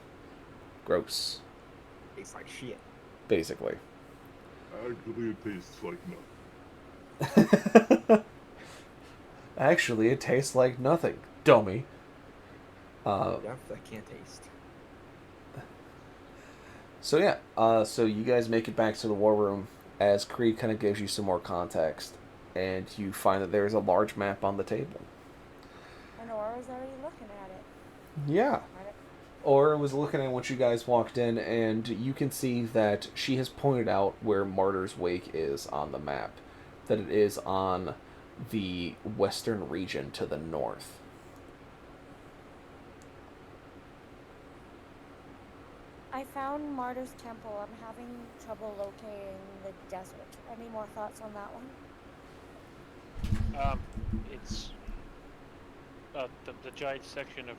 gross. Tastes like shit. Basically. Actually, it tastes like nothing. Actually, it tastes like nothing, dummy. Stuff that can't taste. So yeah, so you guys make it back to the war room as Creed kind of gives you some more context, and you find that there is a large map on the table. And Aura's already looking at it. Yeah. Aura was looking at what you guys walked in, and you can see that she has pointed out where Martyr's Wake is on the map. That it is on the western region to the north. I found Martyr's Temple. I'm having trouble locating the desert. Any more thoughts on that one? It's the giant section of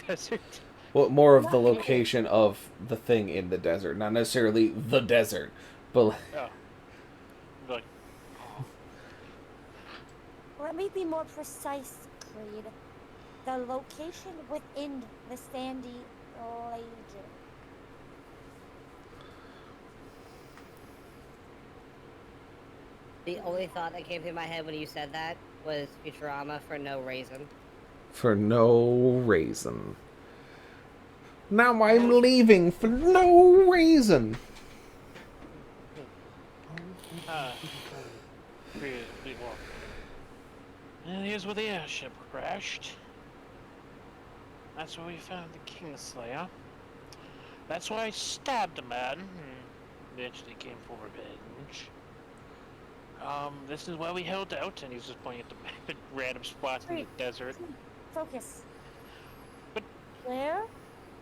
desert. Well, more of the location of the thing in the desert, not necessarily the desert, but Like, Let me be more precise, Creed. The location within the sandy legion. The only thought that came through my head when you said that was Futurama for no reason. for no reason. Now I'm leaving for no reason. pretty well. And here's where the airship crashed. That's where we found the Kingslayer. That's why I stabbed a man and eventually came for revenge. This is where we held out, and he's just pointing at the random spots in the desert. Focus. But where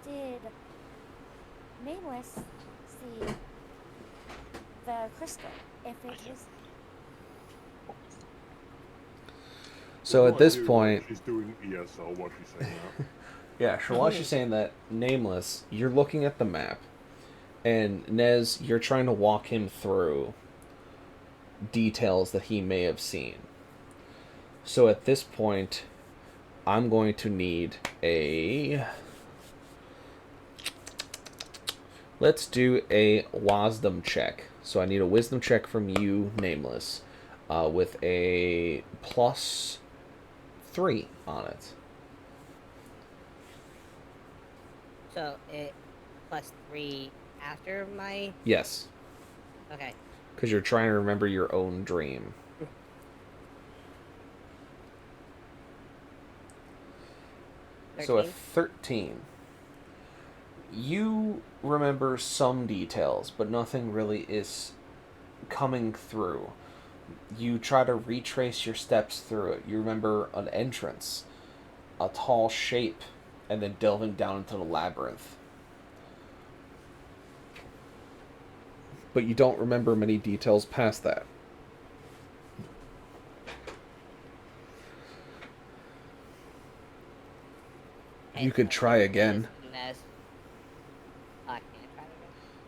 did Nameless see the crystal? If it is. So at this point, She's doing ESL while she's saying that. yeah, so while she's saying that, Nameless, you're looking at the map, and Nez, you're trying to walk him through details that he may have seen. So at this point, I'm going to need a Let's do a wisdom check. So I need a wisdom check from you, Nameless, with a +3 on it. So it +3 after my. Yes, Okay. because you're trying to remember your own dream. So a 13. You remember some details, but nothing really is coming through. You try to retrace your steps through it. You remember an entrance, a tall shape, and then delving down into the labyrinth. But you don't remember many details past that. You could try again. I can't try again.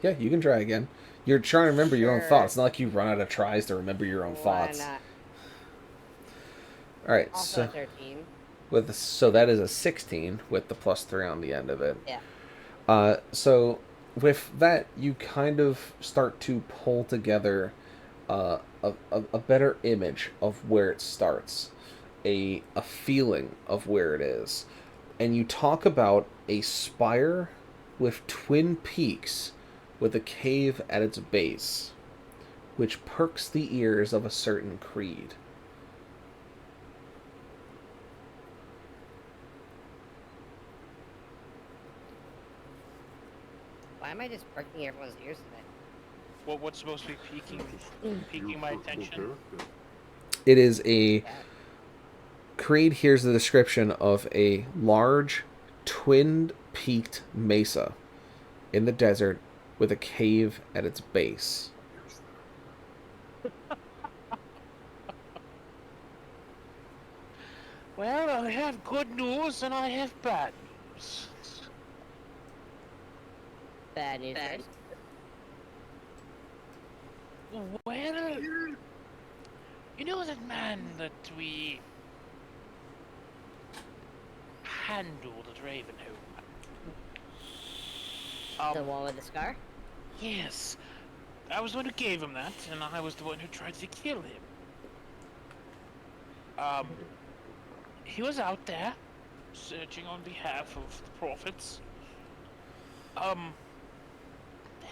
Yeah, you can try again. You're trying to remember your own thoughts. It's not like you run out of tries to remember your own thoughts. Why not? All right, Also so 13. so that is a 16 with the +3 on the end of it. Yeah. So with that, you kind of start to pull together a better image of where it starts, a feeling of where it is, and you talk about a spire with twin peaks with a cave at its base, which perks the ears of a certain creed. Why am I just perking everyone's ears today? Well, what's supposed to be piquing my attention? It is a creed. Here's the description of a large, twin-peaked mesa in the desert with a cave at its base. Well, I have good news and I have bad news. Bad news. First. Well, you know that man that we handled at Ravenholm? The one with the scar? Yes. I was the one who gave him that, and I was the one who tried to kill him. He was out there, searching on behalf of the prophets.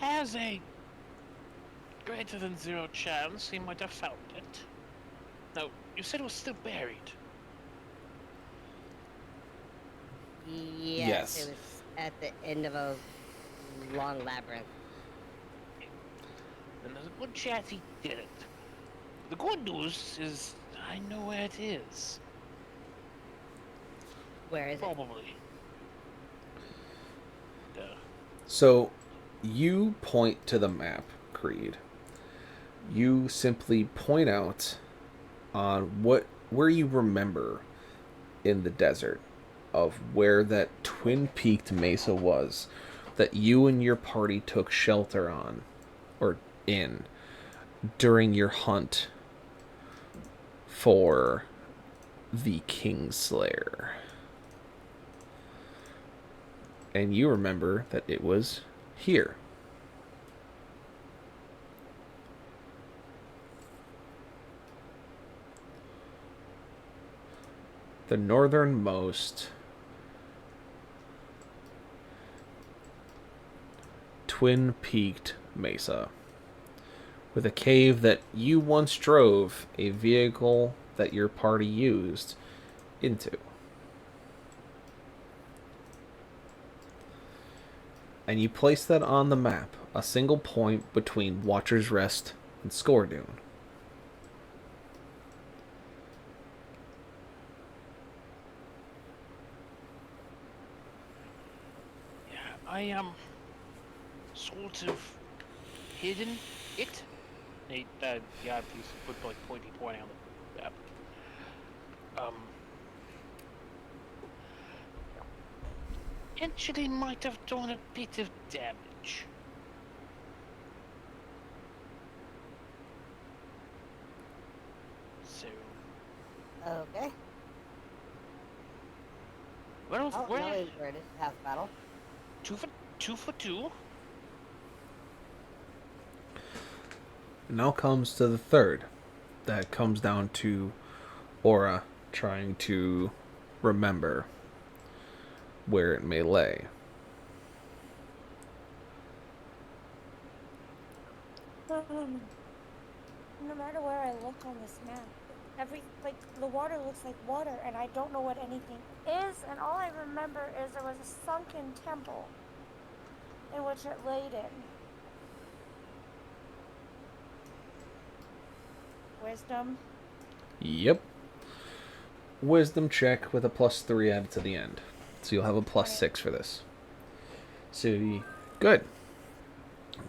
There's a greater than 0 chance he might have found it. Now, you said it was still buried. Yes. It was at the end of a long labyrinth. And there's a good chance he did it. The good news is I know where it is. Where is Probably. So, you point to the map, Creed. You simply point out on where you remember in the desert of where that twin-peaked mesa was that you and your party took shelter on or in during your hunt for the Kingslayer. And you remember that it was here. The northernmost twin-peaked mesa with a cave that you once drove a vehicle that your party used into. And you place that on the map, a single point between Watcher's Rest and Scoredune. Yeah, I am sort of hidden it. Yeah, he's put like pointing on the map. Actually might have done a bit of damage. So. Okay. Well, where is half battle? 2 for 2. Now comes to the third. That comes down to Aura trying to remember where it may lay. No matter where I look on this map, the water looks like water, and I don't know what anything is, and all I remember is there was a sunken temple in which it laid in. Wisdom? Yep. Wisdom check with a +3 added to the end. So you'll have a +6 for this. So, good.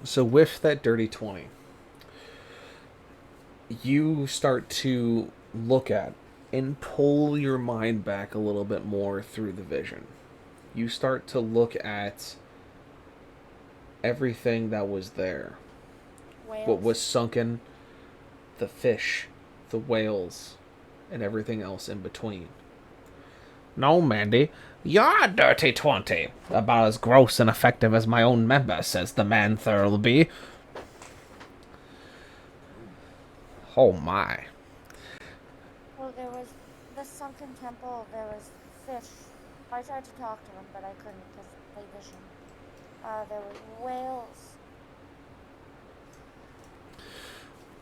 So with that dirty 20, you start to look at and pull your mind back a little bit more through the vision. You start to look at everything that was there. Whales. What was sunken, the fish, the whales, and everything else in between. No, Mandy, you're a dirty 20. About as gross and effective as my own member, says the man Thurlby. Oh my. Well, there was the sunken temple, there was fish. I tried to talk to him, but I couldn't because of my vision. There were whales.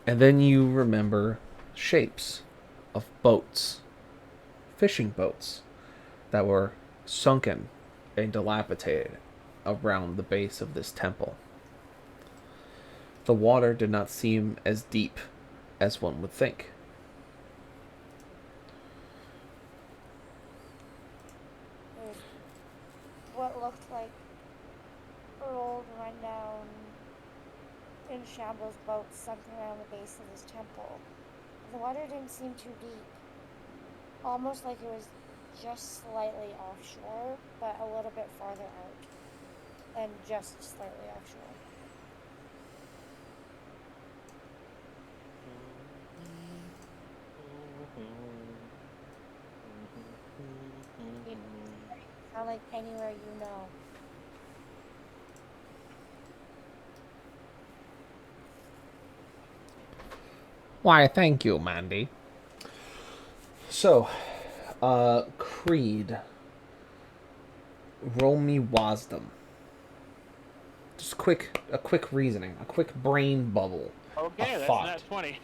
And then you remember shapes of boats, fishing boats, that were sunken and dilapidated around the base of this temple. The water did not seem as deep as one would think. There's what looked like old, rundown, in shambles boats sunken around the base of this temple. The water didn't seem too deep. Almost like it was just slightly offshore, but a little bit farther out. And just slightly offshore. Sound like anywhere you know. Why, thank you, Mandy. So, Creed. Roll me Wisdom. Just a quick reasoning, a quick brain bubble. Okay, that's thought. not 20.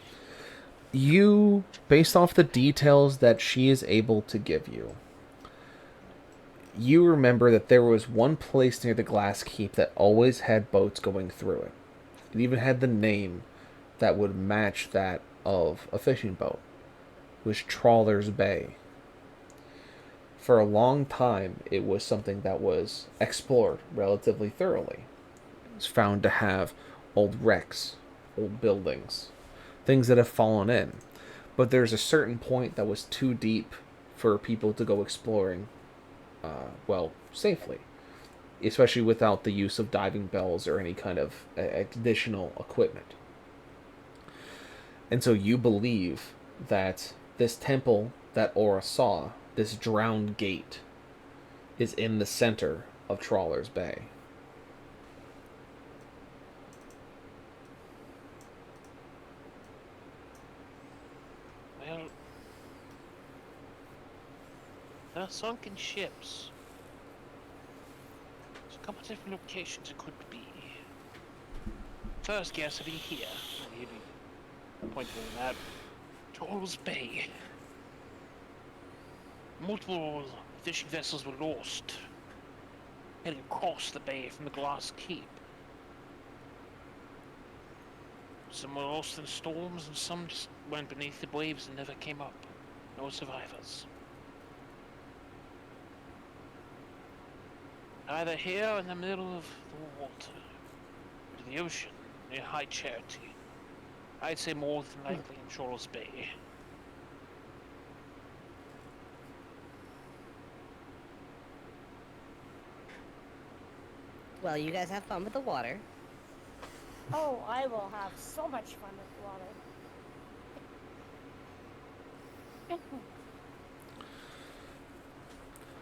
You, based off the details that she is able to give you, you remember that there was one place near the Glass Keep that always had boats going through it. It even had the name that would match that of a fishing boat. It was Trawler's Bay. For a long time, it was something that was explored relatively thoroughly. It was found to have old wrecks, old buildings, things that have fallen in. But there's a certain point that was too deep for people to go exploring, safely. Especially without the use of diving bells or any kind of additional equipment. And so you believe that this temple that Aura saw, this drowned gate, is in the center of Trawler's Bay. Well, there are sunken ships. There's a couple of different locations it could be. First guess would be here. Maybe pointing at Trawler's Bay. Multiple fishing vessels were lost, heading across the bay from the Glass Keep. Some were lost in storms, and some just went beneath the waves and never came up. No survivors. Either here or in the middle of the water, or the ocean, near High Charity. I'd say more than likely in Trawler's Bay. Well, you guys have fun with the water. Oh, I will have so much fun with water.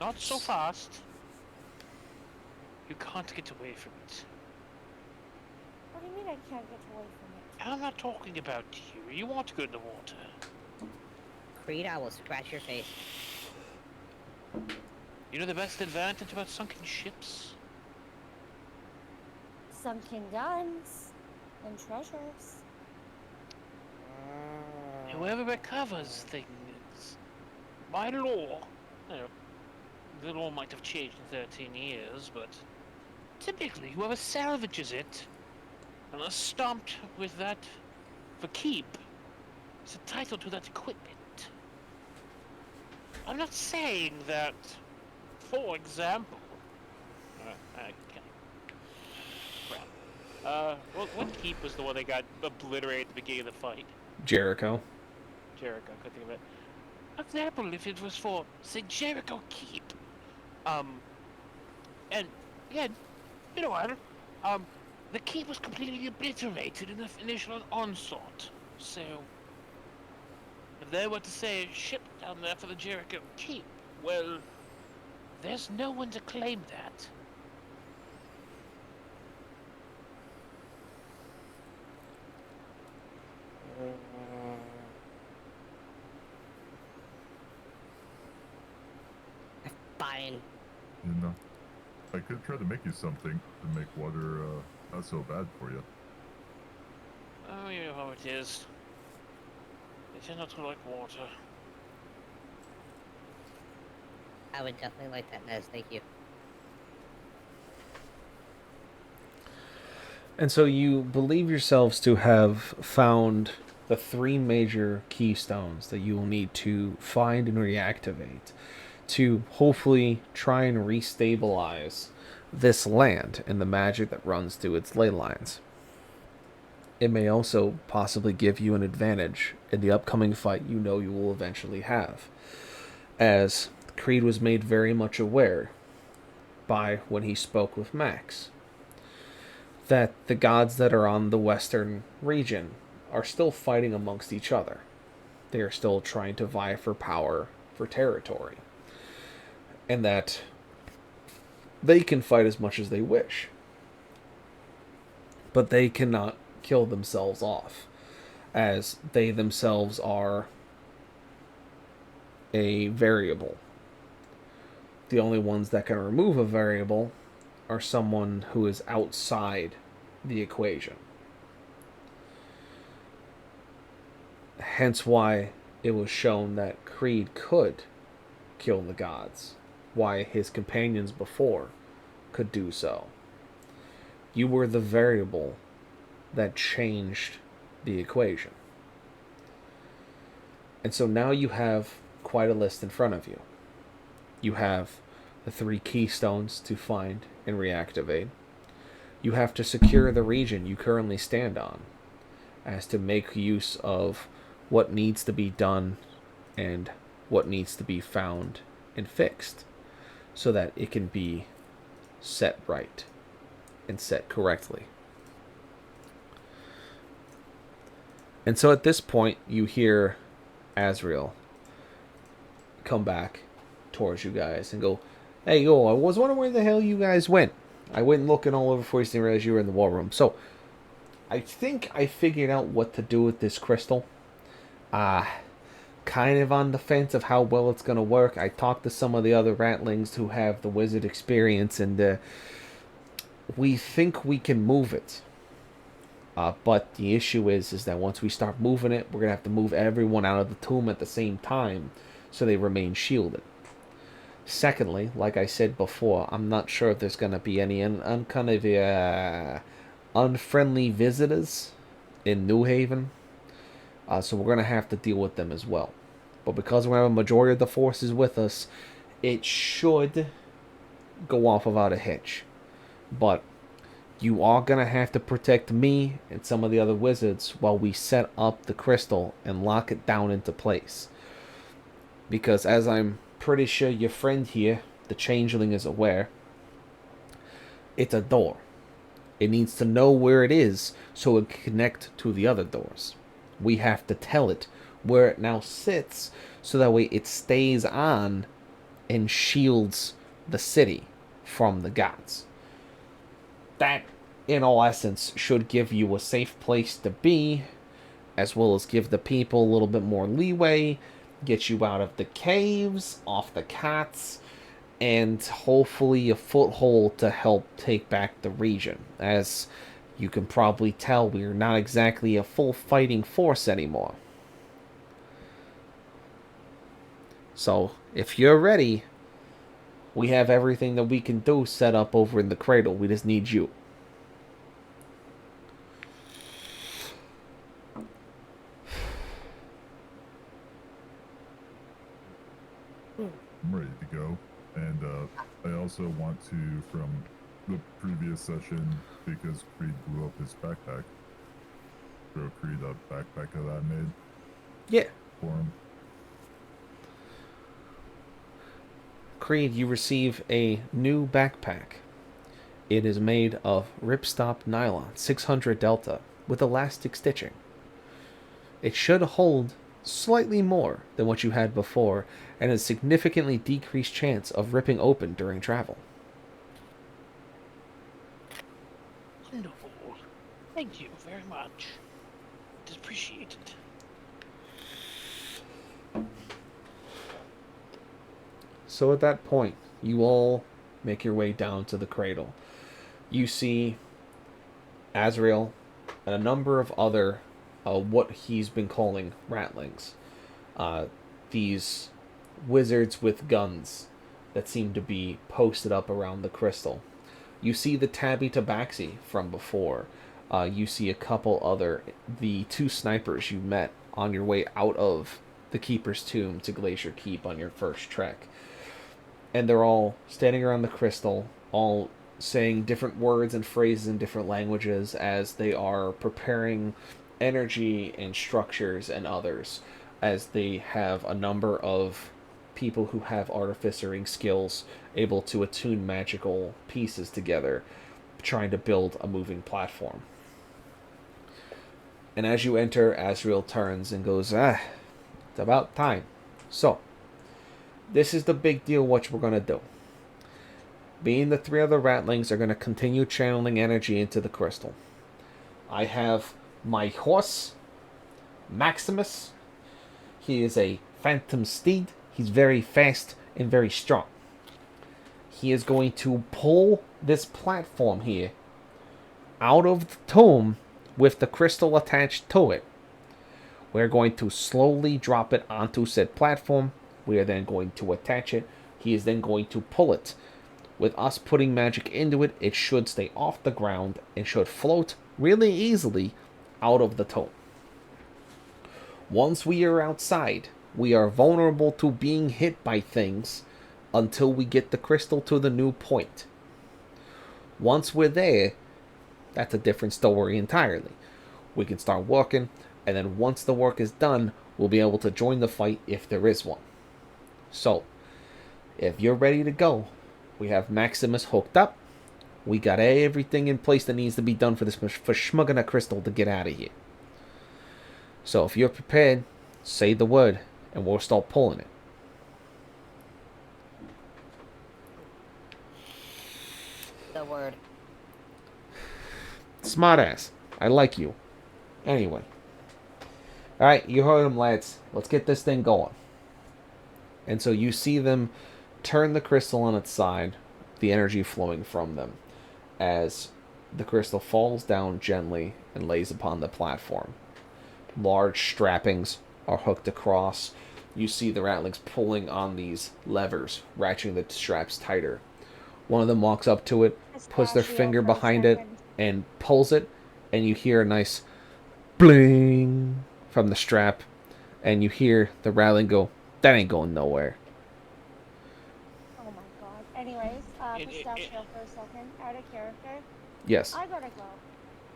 Not so fast. You can't get away from it. What do you mean I can't get away from it? I'm not talking about you. You want to go in the water. Creed, I will scratch your face. You know the best advantage about sunken ships? Sunken guns and treasures. Whoever recovers things, by law, you know, the law might have changed in 13 years, but typically whoever salvages it and is stomped with that for keep is entitled to that equipment. I'm not saying that, for example, what keep was the one that got obliterated at the beginning of the fight? Jericho. Jericho, I couldn't think of it. For example, if it was for, say, Jericho Keep, and, yeah, you know what, the keep was completely obliterated in the initial onslaught, so if they were to say a ship down there for the Jericho Keep, well, there's no one to claim that. Fine. You know, I could try to make you something to make water not so bad for you. Oh, you know how it is. They tend not to like water. I would definitely like that, Nez. Thank you. And so you believe yourselves to have found the 3 major keystones that you will need to find and reactivate to hopefully try and restabilize this land and the magic that runs through its ley lines. It may also possibly give you an advantage in the upcoming fight you know you will eventually have, as Creed was made very much aware by when he spoke with Max that the gods that are on the western region are still fighting amongst each other. They are still trying to vie for power, for territory. And that they can fight as much as they wish. But they cannot kill themselves off, as they themselves are a variable. The only ones that can remove a variable are someone who is outside the equation. Hence why it was shown that Creed could kill the gods, why his companions before could do so. You were the variable that changed the equation. And so now you have quite a list in front of you. You have the 3 keystones to find and reactivate. You have to secure the region you currently stand on, as to make use of what needs to be done and what needs to be found and fixed, so that it can be set right and set correctly. And so at this point, you hear Azrael come back towards you guys and go, "Hey, yo, I was wondering where the hell you guys went. I went looking all over for you and realized you were in the war room. So, I think I figured out what to do with this crystal. Kind of on the fence of how well it's going to work. I talked to some of the other ratlings who have the wizard experience, and we think we can move it. But the issue is that once we start moving it, we're going to have to move everyone out of the tomb at the same time so they remain shielded. Secondly, like I said before, I'm not sure if there's going to be any unfriendly visitors in New Haven. So we're going to have to deal with them as well. But because we have a majority of the forces with us, it should go off without a hitch. But you are going to have to protect me and some of the other wizards while we set up the crystal and lock it down into place. Because as I'm pretty sure your friend here, the changeling, is aware, it's a door. It needs to know where it is so it can connect to the other doors. We have to tell it where it now sits so that way it stays on and shields the city from the gods. That in all essence, should give you a safe place to be, as well as give the people a little bit more leeway, get you out of the caves, off the cats, and hopefully a foothold to help take back the region. As you can probably tell, we are not exactly a full fighting force anymore. So, if you're ready, we have everything that we can do set up over in the cradle. We just need you. I'm ready to go. And I also want to, from the previous session, because Creed blew up his backpack, throw Creed a backpack that I made. Yeah. For him. Creed, you receive a new backpack. It is made of ripstop nylon, 600 delta, with elastic stitching. It should hold slightly more than what you had before, and a significantly decreased chance of ripping open during travel. Wonderful. Thank you very much. It's appreciated. So at that point, you all make your way down to the cradle. You see Azrael and a number of other, what he's been calling ratlings. These wizards with guns that seem to be posted up around the crystal. You see the Tabby Tabaxi from before. You see a couple other, the 2 snipers you met on your way out of the Keeper's Tomb to Glacier Keep on your first trek. And they're all standing around the crystal, all saying different words and phrases in different languages as they are preparing energy and structures and others, as they have a number of people who have artificering skills able to attune magical pieces together, trying to build a moving platform. And as you enter, Azrael turns and goes, it's about time. So, this is the big deal what we're going to do. Being the 3 other ratlings are going to continue channeling energy into the crystal. I have my horse, Maximus. He is a phantom steed. He's very fast and very strong. He is going to pull this platform here out of the tomb with the crystal attached to it. We're going to slowly drop it onto said platform. We are then going to attach it. He is then going to pull it. With us putting magic into it, it should stay off the ground and should float really easily out of the tomb. Once we are outside, we are vulnerable to being hit by things until we get the crystal to the new point. Once we're there, that's a different story entirely. We can start working, and then once the work is done, we'll be able to join the fight if there is one. So, if you're ready to go, we have Maximus hooked up. We got everything in place that needs to be done for this for Schmuggana Crystal to get out of here. So if you're prepared, say the word, and we'll start pulling it. The word. Smartass. I like you. Anyway. Alright, you heard them, lads. Let's get this thing going. And so you see them turn the crystal on its side, the energy flowing from them, as the crystal falls down gently and lays upon the platform. Large strappings are hooked across. You see the ratlings pulling on these levers, ratcheting the straps tighter. One of them walks up to it, puts their finger behind it, and pulls it, and you hear a nice bling from the strap, and you hear the ratling go, "That ain't going nowhere." Oh my god. Anyways, Pistachio for a second, out of character. Yes. I gotta go.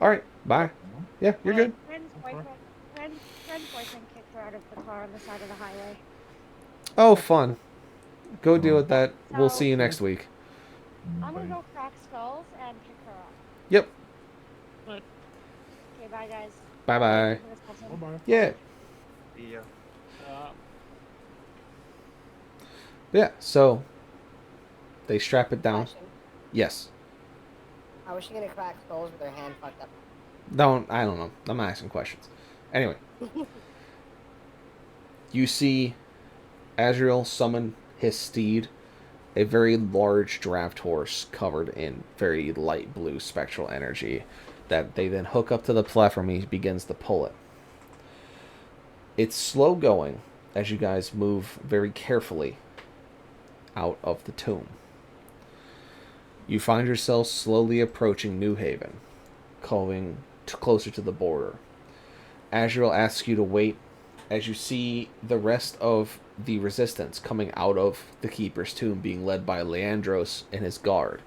Alright, bye. Yeah, you're good. Friend's boyfriend kicked her out of the car on the side of the highway. Oh, fun. Go deal with that. We'll So- see you next week. I'm gonna go crack skulls and kick her off. Yep. Okay, bye guys. Bye-bye. Bye-bye. Yeah. Yeah. Yeah, so they strap it down. Question. Yes. How is she gonna crack skulls with her hand fucked up? I don't know. I'm asking questions. Anyway. You see Azrael summon his steed, a very large draft horse covered in very light blue spectral energy that they then hook up to the platform and he begins to pull it. It's slow going as you guys move very carefully out of the tomb. You find yourselves slowly approaching New Haven, coming closer to the border. Azrael asks you to wait as you see the rest of the resistance coming out of the Keeper's tomb being led by Leandros and his guard,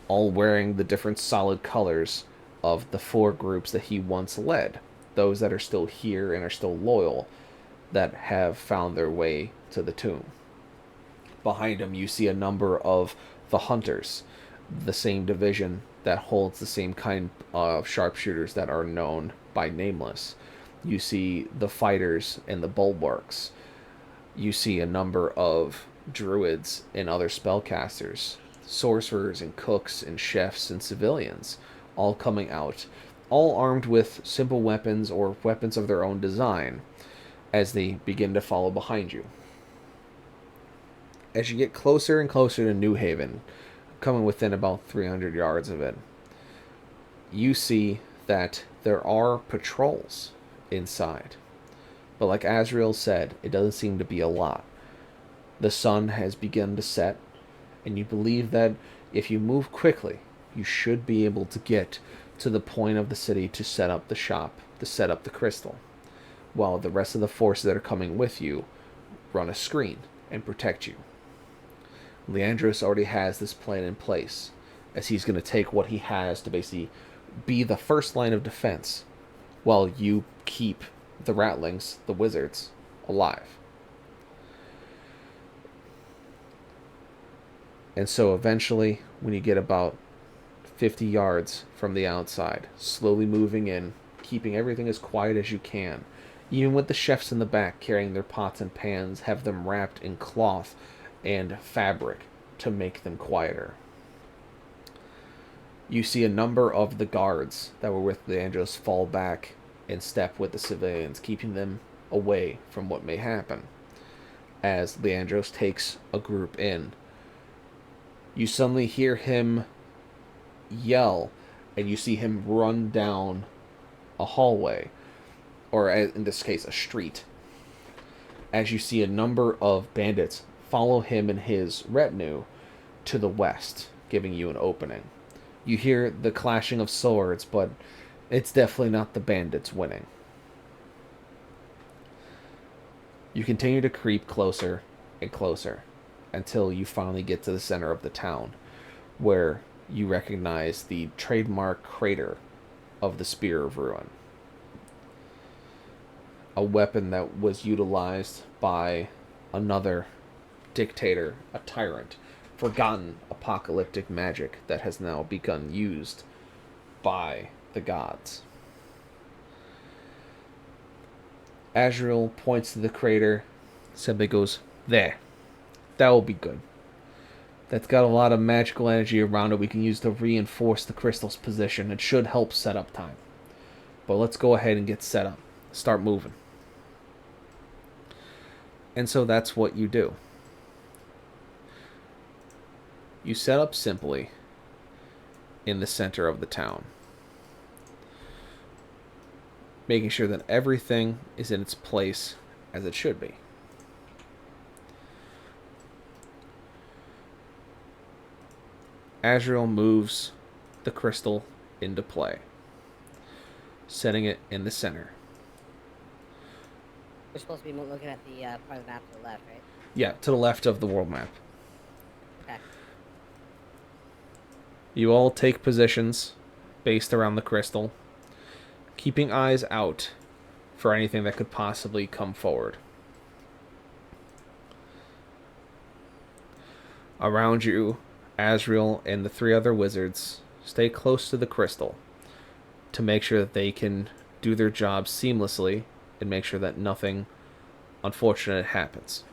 all wearing the different solid colors of the 4 groups that he once led, those that are still here and are still loyal, that have found their way to the tomb. Behind him you see a number of the Hunters, the same division that holds the same kind of sharpshooters that are known by Nameless. You see the Fighters and the Bulwarks. You see a number of druids and other spellcasters, sorcerers and cooks and chefs and civilians, all coming out, all armed with simple weapons or weapons of their own design, as they begin to follow behind you. As you get closer and closer to New Haven, coming within about 300 yards of it, you see that there are patrols inside. But like Azrael said, it doesn't seem to be a lot. The sun has begun to set, and you believe that if you move quickly, you should be able to get to the point of the city to set up the shop, to set up the crystal, while the rest of the forces that are coming with you run a screen and protect you. Leandros already has this plan in place, as he's going to take what he has to basically be the first line of defense, while you keep the Ratlings, the wizards, alive. And so eventually, when you get about 50 yards from the outside, slowly moving in, keeping everything as quiet as you can, even with the chefs in the back carrying their pots and pans, have them wrapped in cloth and fabric to make them quieter. You see a number of the guards that were with Leandros fall back and step with the civilians, keeping them away from what may happen. As Leandros takes a group in, you suddenly hear him yell, and you see him run down a hallway, or in this case, a street, as you see a number of bandits follow him and his retinue to the west, giving you an opening. You hear the clashing of swords, but it's definitely not the bandits winning. You continue to creep closer and closer until you finally get to the center of the town, where you recognize the trademark crater of the Spear of Ruin. A weapon that was utilized by another dictator, a tyrant, forgotten apocalyptic magic that has now begun used by the gods. Azrael points to the crater, simply goes, "There. That will be good. That's got a lot of magical energy around it we can use to reinforce the crystal's position. It should help set up time. But let's go ahead and get set up. Start moving." And so that's what you do. You set up simply in the center of the town, making sure that everything is in its place as it should be. Azrael moves the crystal into play, setting it in the center. We're supposed to be looking at the part of the map to the left, right? Yeah, to the left of the world map. Okay. You all take positions based around the crystal, keeping eyes out for anything that could possibly come forward. Around you, Azrael and the 3 other wizards stay close to the crystal to make sure that they can do their job seamlessly and make sure that nothing unfortunate happens.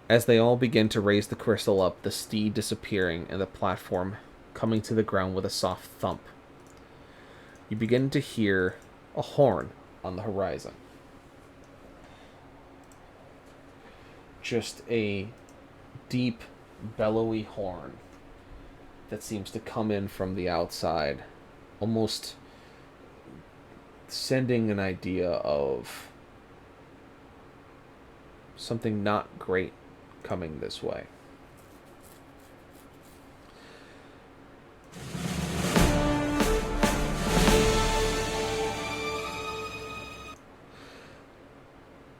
As they all begin to raise the crystal up, the steed disappearing and the platform coming to the ground with a soft thump, you begin to hear a horn on the horizon. Just a deep, bellowy horn that seems to come in from the outside, almost sending an idea of something not great coming this way.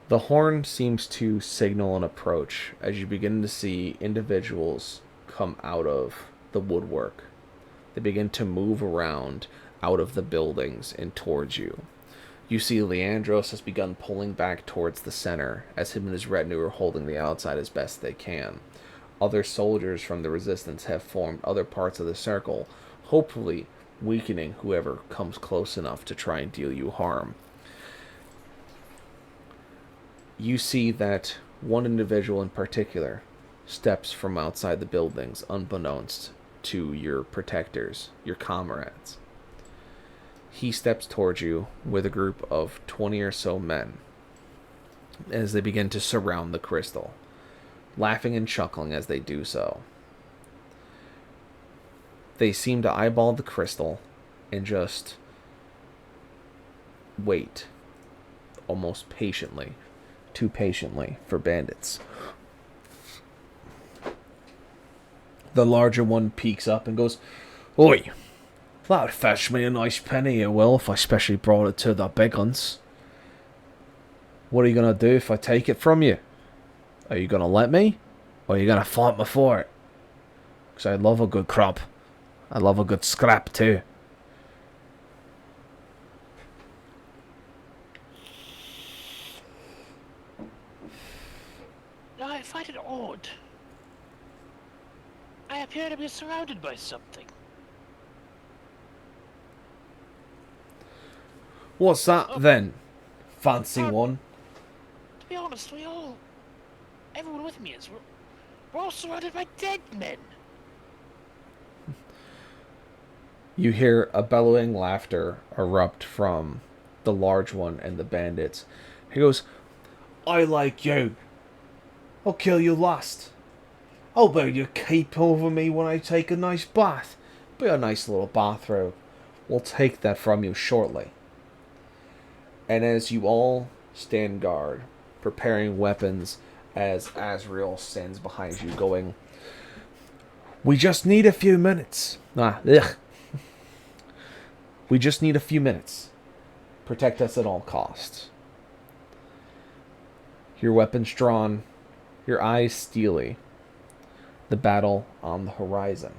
The horn seems to signal an approach as you begin to see individuals come out of the woodwork. They begin to move around out of the buildings and towards you. You see Leandros has begun pulling back towards the center as him and his retinue are holding the outside as best they can. Other soldiers from the resistance have formed other parts of the circle, hopefully weakening whoever comes close enough to try and deal you harm. You see that one individual in particular steps from outside the buildings unbeknownst to your protectors, your comrades. He steps towards you with a group of 20 or so men as they begin to surround the crystal, laughing and chuckling as they do so. They seem to eyeball the crystal and just wait, almost patiently, too patiently for bandits. The larger one peeks up and goes, "Oi, that'd fetch me a nice penny, it will, if I specially brought it to the big uns. What are you going to do if I take it from you? Are you going to let me? Or are you going to fight me for it? Because I love a good crop. I love a good scrap too." I find it odd. I appear to be surrounded by something. What's that then? Fancy one? To be honest, everyone with me is. We're all surrounded by dead men. You hear a bellowing laughter erupt from the large one and the bandits. He goes, "I like you. I'll kill you last. I'll bet you keep over me when I take a nice bath. Be a nice little bathrobe. We'll take that from you shortly." And as you all stand guard, preparing weapons, as Azrael stands behind you going, "We just need a few minutes. We just need a few minutes. Protect us at all costs." Your weapons drawn, your eyes steely, the battle on the horizon.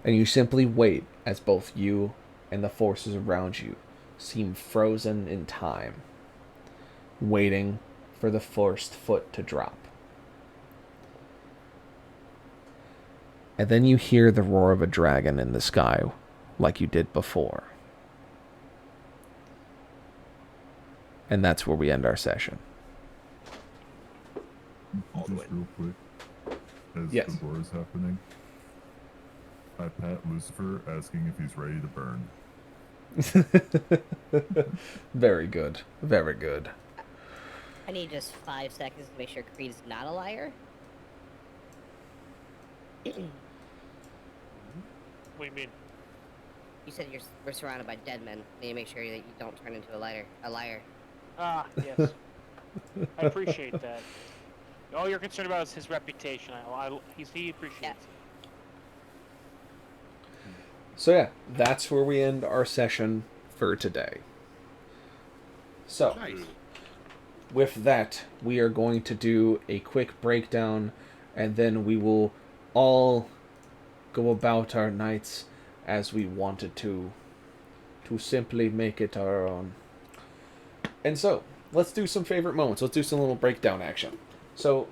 And you simply wait as both you and the forces around you seem frozen in time, waiting for the first foot to drop. And then you hear the roar of a dragon in the sky, like you did before. And that's where we end our session. Just real quick, as Yes. the roar is happening, I pat Lucifer asking if he's ready to burn. Very good. Very good. I need just 5 seconds to make sure Creed's not a liar. What do you mean? You said we're surrounded by dead men. I need to make sure that you don't turn into a liar. Ah, yes. I appreciate that. All you're concerned about is his reputation. He appreciates it. So yeah, that's where we end our session for today. So, Nice. with that, we are going to do a quick breakdown, and then we will all go about our nights as we wanted to simply make it our own. And so, let's do some favorite moments. Let's do some little breakdown action. So,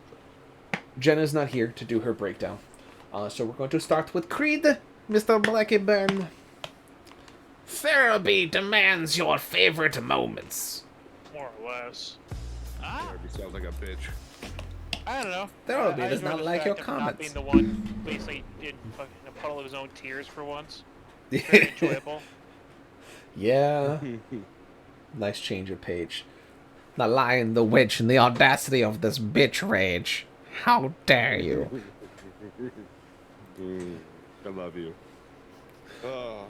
Jenna's not here to do her breakdown. So we're going to start with Creed, Mr. Blackyburn. Therapy demands your favorite moments. More or less. Therapy sounds like a bitch. I don't know. Thoroby I does enjoy not the like fact your of not comments. being the one who basically did fucking a puddle of his own tears for once. Very enjoyable. Yeah. Nice change of page. The lion, the witch, and the audacity of this bitch rage. How dare you? I love you. Oh.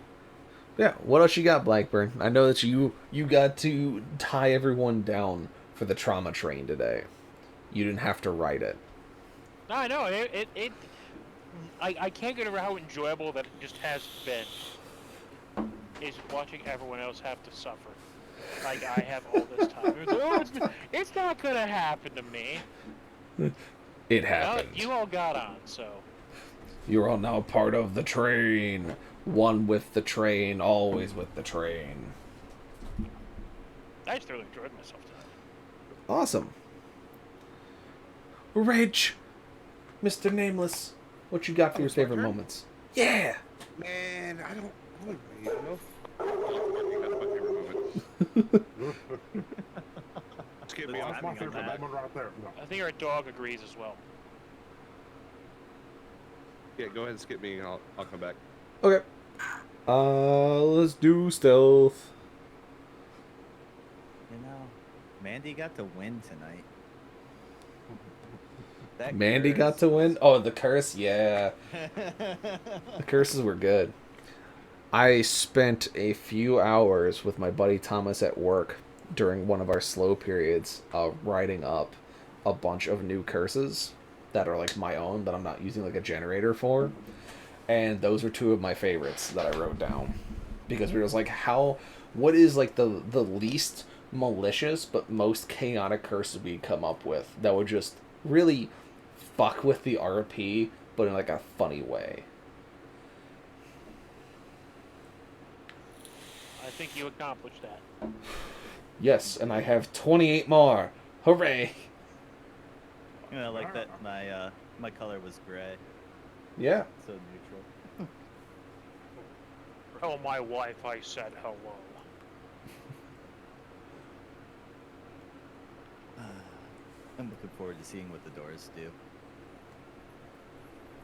Yeah, what else you got, Blackburn? I know that you got to tie everyone down for the trauma train today. You didn't have to write it. No, I know. I can't get over how enjoyable that it just has been. Is watching everyone else have to suffer. Like I have all this time. It's like, oh, it's not gonna happen to me. It Well, happened. you all got on, so. You're all now part of the train. One with the train, always with the train. I just really enjoyed myself tonight. Awesome. Rage, Mr. Nameless, what you got for your favorite moments? Yeah. Man, I don't really know. That's my favorite moment. Skip me That's off. my favorite moment right there. No. I think our dog agrees as well. Yeah, go ahead and skip me and I'll come back. Okay. Let's do stealth. You know, Mandy got to win tonight. That Mandy curse got to win? was- Oh, the curse? Yeah. The curses were good. I spent a few hours with my buddy Thomas at work during one of our slow periods writing up a bunch of new curses that are like my own that I'm not using like a generator for. And those were two of my favorites that I wrote down. Because we were just like, what is like the least malicious but most chaotic curse we come up with that would just really fuck with the RP but in like a funny way. I think you accomplished that. Yes, and I have 28 more. Hooray! You know, like that. My color was gray, Yeah. so neutral. Tell my wife I said hello. I'm looking forward to seeing what the doors do.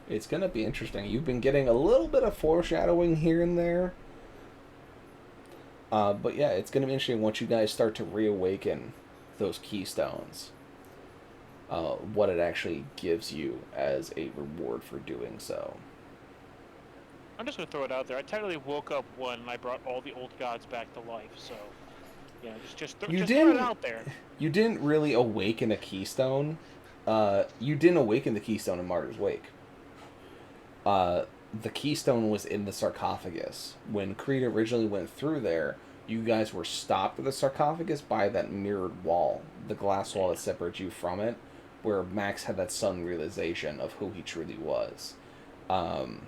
It's gonna be interesting. You've been getting a little bit of foreshadowing here and there. But yeah, it's gonna be interesting once you guys start to reawaken those keystones. What it actually gives you as a reward for doing so. I'm just gonna throw it out there. I technically woke up one and I brought all the old gods back to life, so yeah, just throw it out there. You didn't really awaken a keystone. You didn't awaken the keystone in Martyr's Wake. The keystone was in the sarcophagus. When Creed originally went through there, you guys were stopped at the sarcophagus by that mirrored wall, the glass wall that separates you from it, where Max had that sudden realization of who he truly was. And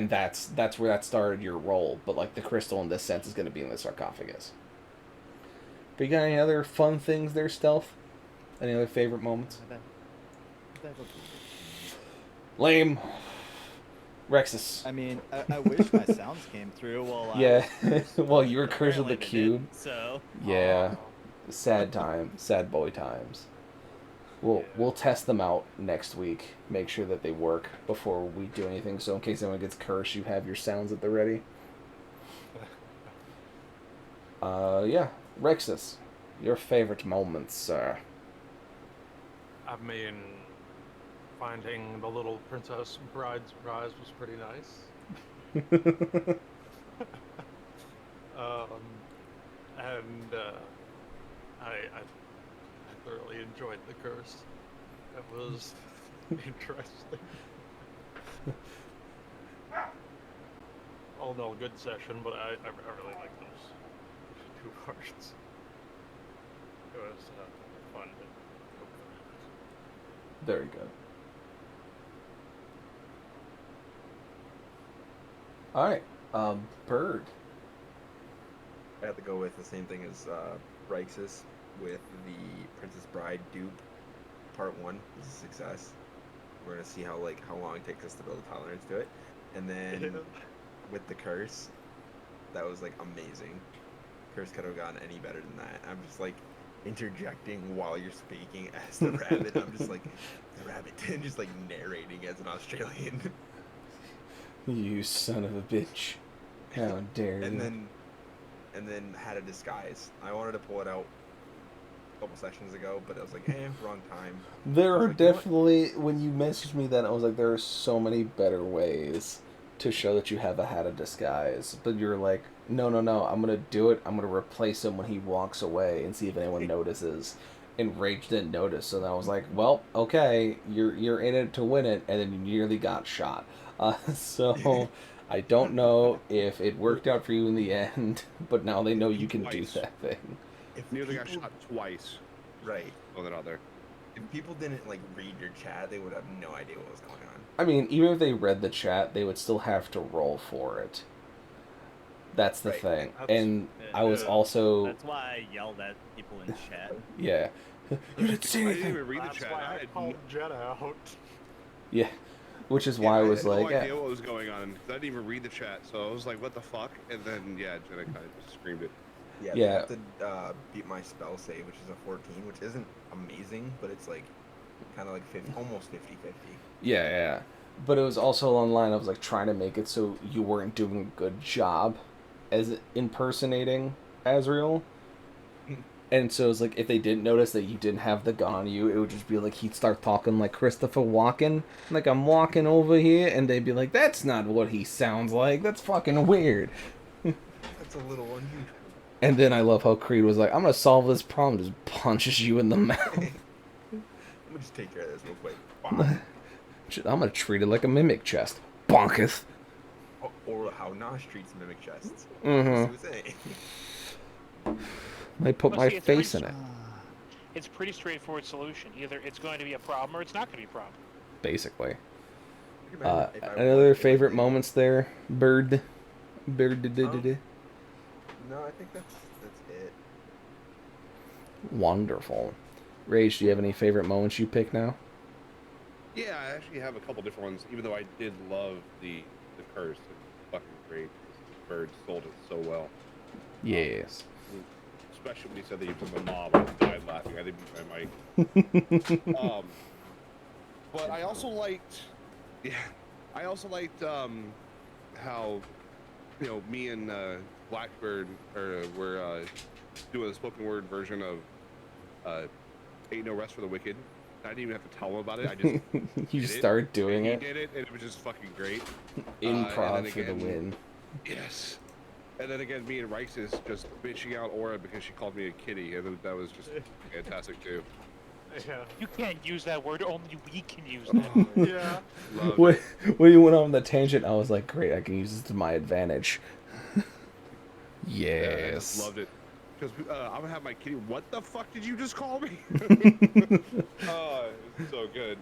that's where that started your role, but like the crystal in this sense is going to be in the sarcophagus. But you got any other fun things there, Stealth? Any other favorite moments? Lame. Rexus. I mean, I wish my sounds came through while Yeah. I was cursed, Well, but you were cursed with the apparently they cube. didn't, so Yeah. Sad time. Sad boy times. We'll test them out next week. Make sure that they work before we do anything. So in case anyone gets cursed, you have your sounds at the ready. Yeah. Rexus, your favorite moments, sir. I mean, finding the little princess bride's prize was pretty nice. I thoroughly enjoyed the curse. It was interesting. All in all, good session, but I really like those two parts. It was fun to go through. Very good. Alright. Bird. I have to go with the same thing as Rexus with the Princess Bride dupe. Part 1 is a success. We're gonna see how long it takes us to build a tolerance to it. And then with the curse, that was like amazing. Curse could have gone any better than that. I'm just like, interjecting while you're speaking as the rabbit. I'm just like, the rabbit, and just like narrating as an Australian. You son of a bitch. How dare you. And then had a disguise. I wanted to pull it out a couple sessions ago, but I was like, wrong time. There are like, you know definitely, when you messaged me that, I was like, there are so many better ways to show that you have a hat of disguise. But you're like, no, I'm going to do it. I'm going to replace him when he walks away and see if anyone notices. And Rage didn't notice, so then I was like, well, okay, you're in it to win it, and then you nearly got shot. So I don't know if it worked out for you in the end, but now they know you can do that thing. If Nearly got people- shot twice. Right. On that other. If people didn't like read your chat, they would have no idea what was going on. I mean, even if they read the chat, they would still have to roll for it. That's the thing. And I was also... That's why I yelled at people in chat. Yeah. You didn't see I anything. didn't even read the That's chat. why I I had called Jet out. Yeah. Which is why I was like... I had no idea what was going on. I didn't even read the chat, so I was like, what the fuck? And then, yeah, Jenna kind of just screamed it. Yeah, Yeah. I have to beat my spell save, which is a 14, which isn't amazing, but it's like kind of like almost 50-50. Yeah. But it was also along the line, I was like trying to make it so you weren't doing a good job as impersonating Azrael. And so it's like, if they didn't notice that you didn't have the gun on you, it would just be like, he'd start talking like Christopher Walken. Like, I'm walking over here, and they'd be like, that's not what he sounds like. That's fucking weird. That's a little unusual. And then I love how Creed was like, I'm gonna solve this problem, just punches you in the mouth. I'm gonna just take care of this real quick. Bonk. I'm gonna treat it like a mimic chest. Bonketh. Or how Nosh treats mimic chests. Mm-hmm. That's what he was saying. Might put my see, it's face pretty in it. It's a pretty straightforward solution. Either it's going to be a problem or it's not going to be a problem. Basically. If I Another wanted, favorite like, moments there? Bird. No, I think that's it. Wonderful. Rage, do you have any favorite moments you pick now? Yeah, I actually have a couple different ones, even though I did love the curse. It's fucking great. Bird sold it so well. Yes. Especially when he said that he was a mob. I died laughing. I didn't beat my mic. But I also liked... Yeah, I also liked how, you know, me and Blackbird were doing a spoken word version of Ain't No Rest for the Wicked. I didn't even have to tell him about it. I just You just started doing it. He did it, and it was just fucking great. Improv for the win. Yes. And then again, me and Rikes is just bitching out Aura because she called me a kitty, and that was just fantastic too. Yeah. You can't use that word. Only we can use that word. Yeah. When you went on the tangent, I was like, great, I can use this to my advantage. Yes. Yeah, I just loved it. Because I'm gonna have my kitty. What the fuck did you just call me? It's so good.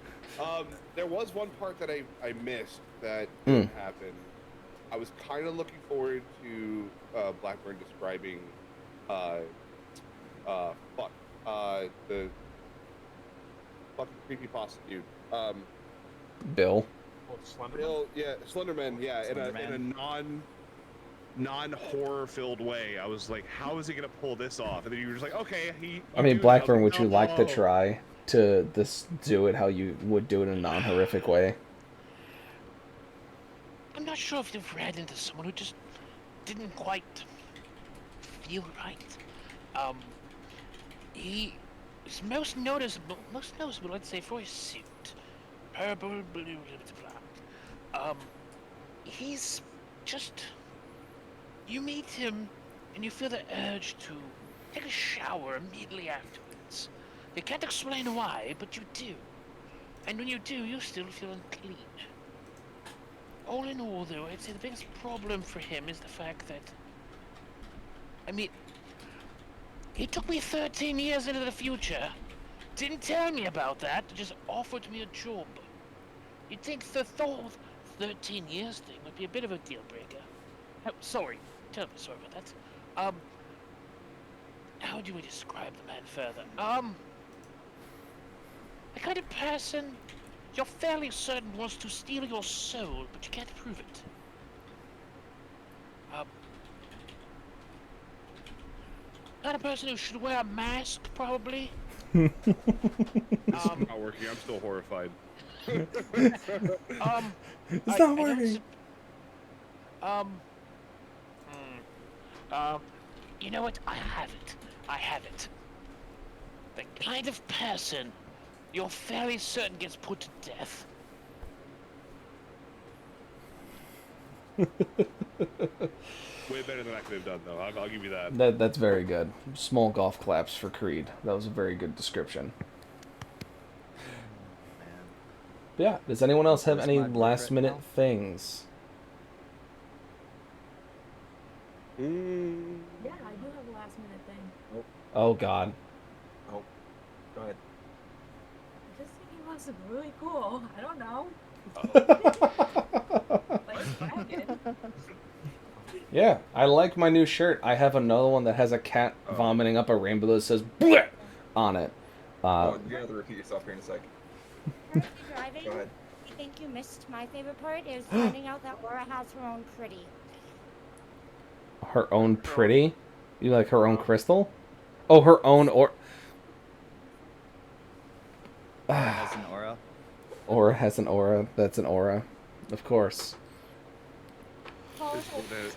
There was one part that I missed that didn't happen. I was kind of looking forward to Blackburn describing the fucking creepypasta dude. Bill. Slenderman? Bill, yeah, Slenderman, yeah, in a non-horror filled way. I was like, how is he gonna pull this off? And then you were just like, okay, I mean, Blackburn, would you like to try to do it how you would do it in a non-horrific way? I'm not sure if you've read into someone who just didn't quite feel right. He is most noticeable, I'd say, for his suit. Purple, blue, blah. He's just... You meet him, and you feel the urge to take a shower immediately afterwards. You can't explain why, but you do. And when you do, you still feel unclean. All in all, though, I'd say the biggest problem for him is the fact that... I mean... He took me 13 years into the future, didn't tell me about that, just offered me a job. You'd think the whole 13 years thing would be a bit of a deal breaker. Oh, sorry. Terribly sorry about that. How do we describe the man further? The kind of person you're fairly certain wants to steal your soul, but you can't prove it. Not a person who should wear a mask, probably. This is not working. I'm still horrified. It's not working. You know what? I have it. I have it. The kind of person you're fairly certain gets put to death. Way better than I could have done, though. I'll give you that. That's very good. Small golf claps for Creed. That was a very good description. But yeah, does anyone else have any last minute things? Yeah, I do have a last minute thing. Oh God. Oh, go ahead. I just think he looks really cool. I don't know. Like dragon. Yeah, I like my new shirt. I have another one that has a cat vomiting up a rainbow that says "bleh" on it. You're gonna have to repeat yourself here in a sec. Driving, Go ahead. I think you missed my favorite part is finding out that Laura has her own pretty. Her own pretty? You like her own crystal? Oh, her own Has an aura. Aura has an aura. That's an aura. Of course.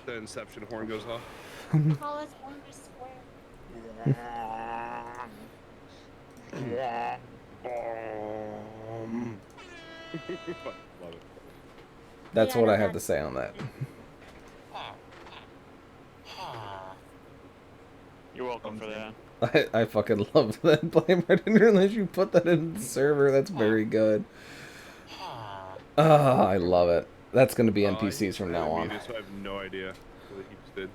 The Inception horn goes off. Call us underscore. Love it. That's what I have to say on that. You're welcome for that. I fucking love that blame. I didn't realize you put that in the server. That's very good. Ah, I love it. That's going to be NPCs from now on. So I have no idea what he just did.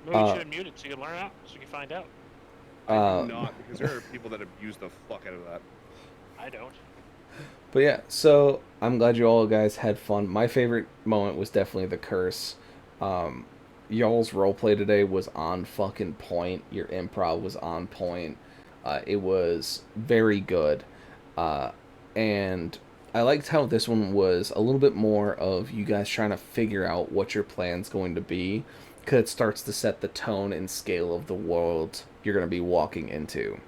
Maybe you should have muted so you can learn out, so you can find out. I do not, because there are people that abuse the fuck out of that. I don't. But yeah, so I'm glad you all guys had fun. My favorite moment was definitely the curse. Y'all's roleplay today was on fucking point. Your improv was on point. It was very good. And I liked how this one was a little bit more of you guys trying to figure out what your plan's going to be, because it starts to set the tone and scale of the world you're going to be walking into.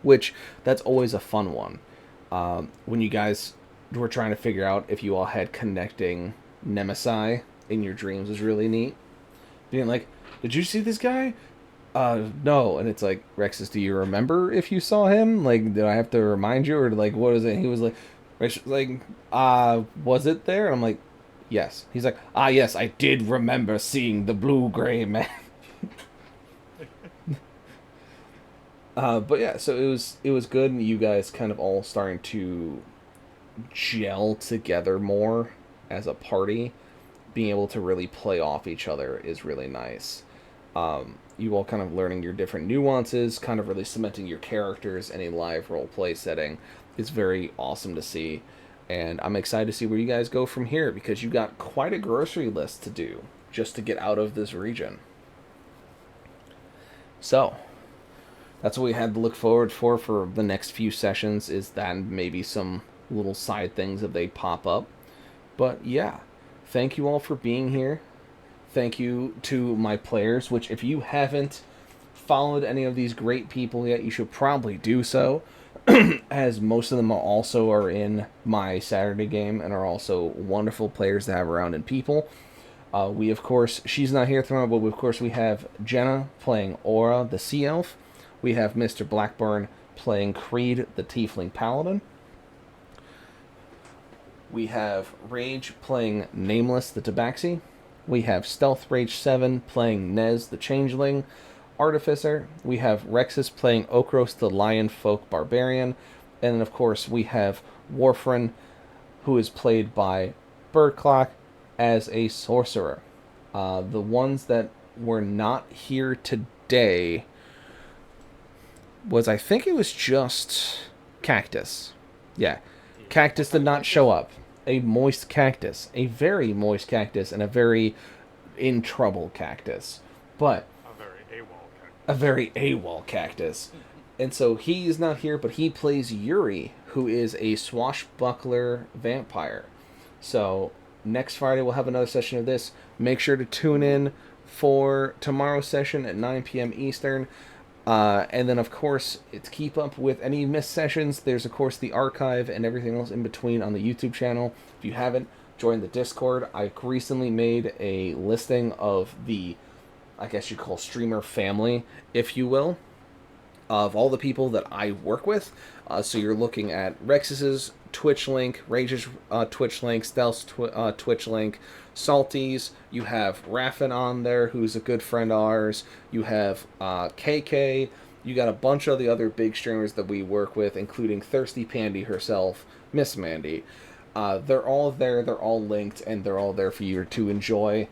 Which, that's always a fun one. When you guys were trying to figure out if you all had connecting Nemesis in your dreams was really neat. Being like, did you see this guy? No. And it's like, Rexus, do you remember if you saw him? Like, do I have to remind you? Or like, what is it? And he was like, was it there? And I'm like, yes. He's like, yes, I did remember seeing the blue-gray man. But yeah, so it was good, and you guys kind of all starting to gel together more as a party. Being able to really play off each other is really nice. You all kind of learning your different nuances, kind of really cementing your characters in a live role play setting is very awesome to see. And I'm excited to see where you guys go from here, because you got quite a grocery list to do just to get out of this region. So that's what we had to look forward for the next few sessions, is that and maybe some little side things if they pop up. But yeah, thank you all for being here. Thank you to my players, which if you haven't followed any of these great people yet, you should probably do so, as most of them also are in my Saturday game and are also wonderful players to have around in people. We, of course, she's not here tomorrow, but of course we have Jenna playing Aura, the Sea Elf. We have Mr. Blackburn playing Creed, the Tiefling Paladin. We have Rage playing Nameless, the Tabaxi. We have Stealth Rage 7 playing Nez, the Changeling Artificer. We have Rexus playing Okros, the Lion Folk Barbarian. And then, of course, we have Warfren, who is played by Birdclock as a Sorcerer. The ones that were not here today was, I think it was just Cactus. Yeah, Cactus did not show up. A moist cactus. A very moist cactus and a very in trouble cactus. But a very AWOL cactus. And so he's not here, but he plays Yuri, who is a swashbuckler vampire. So next Friday we'll have another session of this. Make sure to tune in for tomorrow's session at 9 p.m. Eastern. And then, of course, to keep up with any missed sessions, there's, of course, the archive and everything else in between on the YouTube channel. If you haven't joined the Discord, I recently made a listing of the, I guess you call streamer family, if you will, of all the people that I work with. So you're looking at Rexus's Twitch link, Rage's Twitch link, Stealth's Twitch link, Salty's. You have Raffin on there, who's a good friend of ours. You have KK. You got a bunch of the other big streamers that we work with, including Thirsty Pandy herself, Miss Mandy. They're all there, they're all linked, and they're all there for you to enjoy.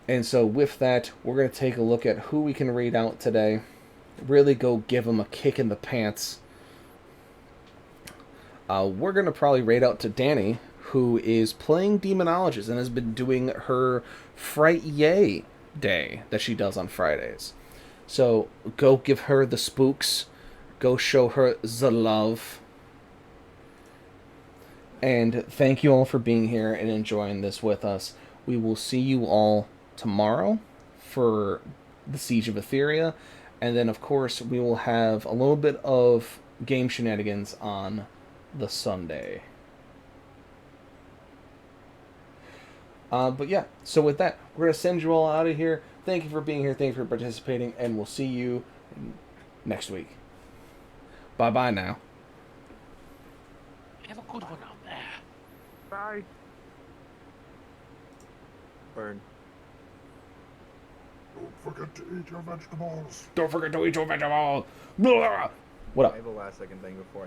And so with that, we're going to take a look at who we can read out today. Really go give them a kick in the pants. We're going to probably raid out to Danny, who is playing Demonologist and has been doing her Fright Yay day that she does on Fridays. So go give her the spooks. Go show her the love. And thank you all for being here and enjoying this with us. We will see you all tomorrow for the Siege of Etheria. And then, of course, we will have a little bit of game shenanigans on the Sunday. But yeah, so with that, we're going to send you all out of here. Thank you for being here. Thank you for participating. And we'll see you next week. Bye-bye now. Have a good one out there. Bye. Burn. Don't forget to eat your vegetables. Don't forget to eat your vegetables. Blah! What up? I have a last second thing before I